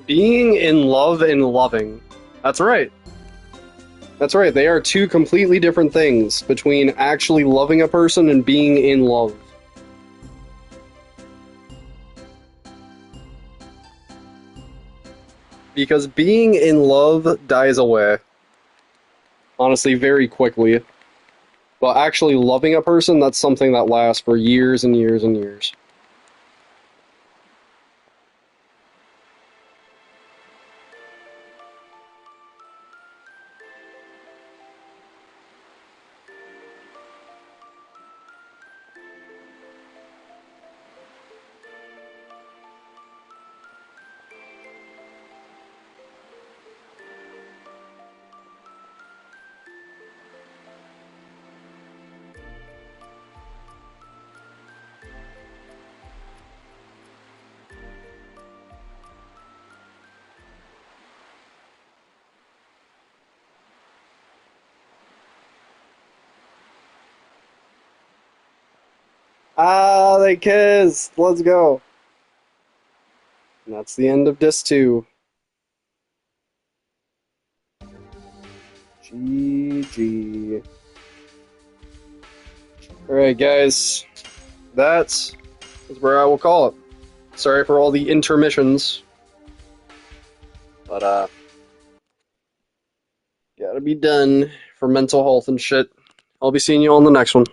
Being in love and loving. That's right. That's right. They are two completely different things between actually loving a person and being in love. Because being in love dies away. Honestly, very quickly. But actually loving a person, that's something that lasts for years and years and years. Ah, they kissed! Let's go! And that's the end of Disc 2. GG. Alright, guys. That is where I will call it. Sorry for all the intermissions. But, gotta be done for mental health and shit. I'll be seeing you on the next one.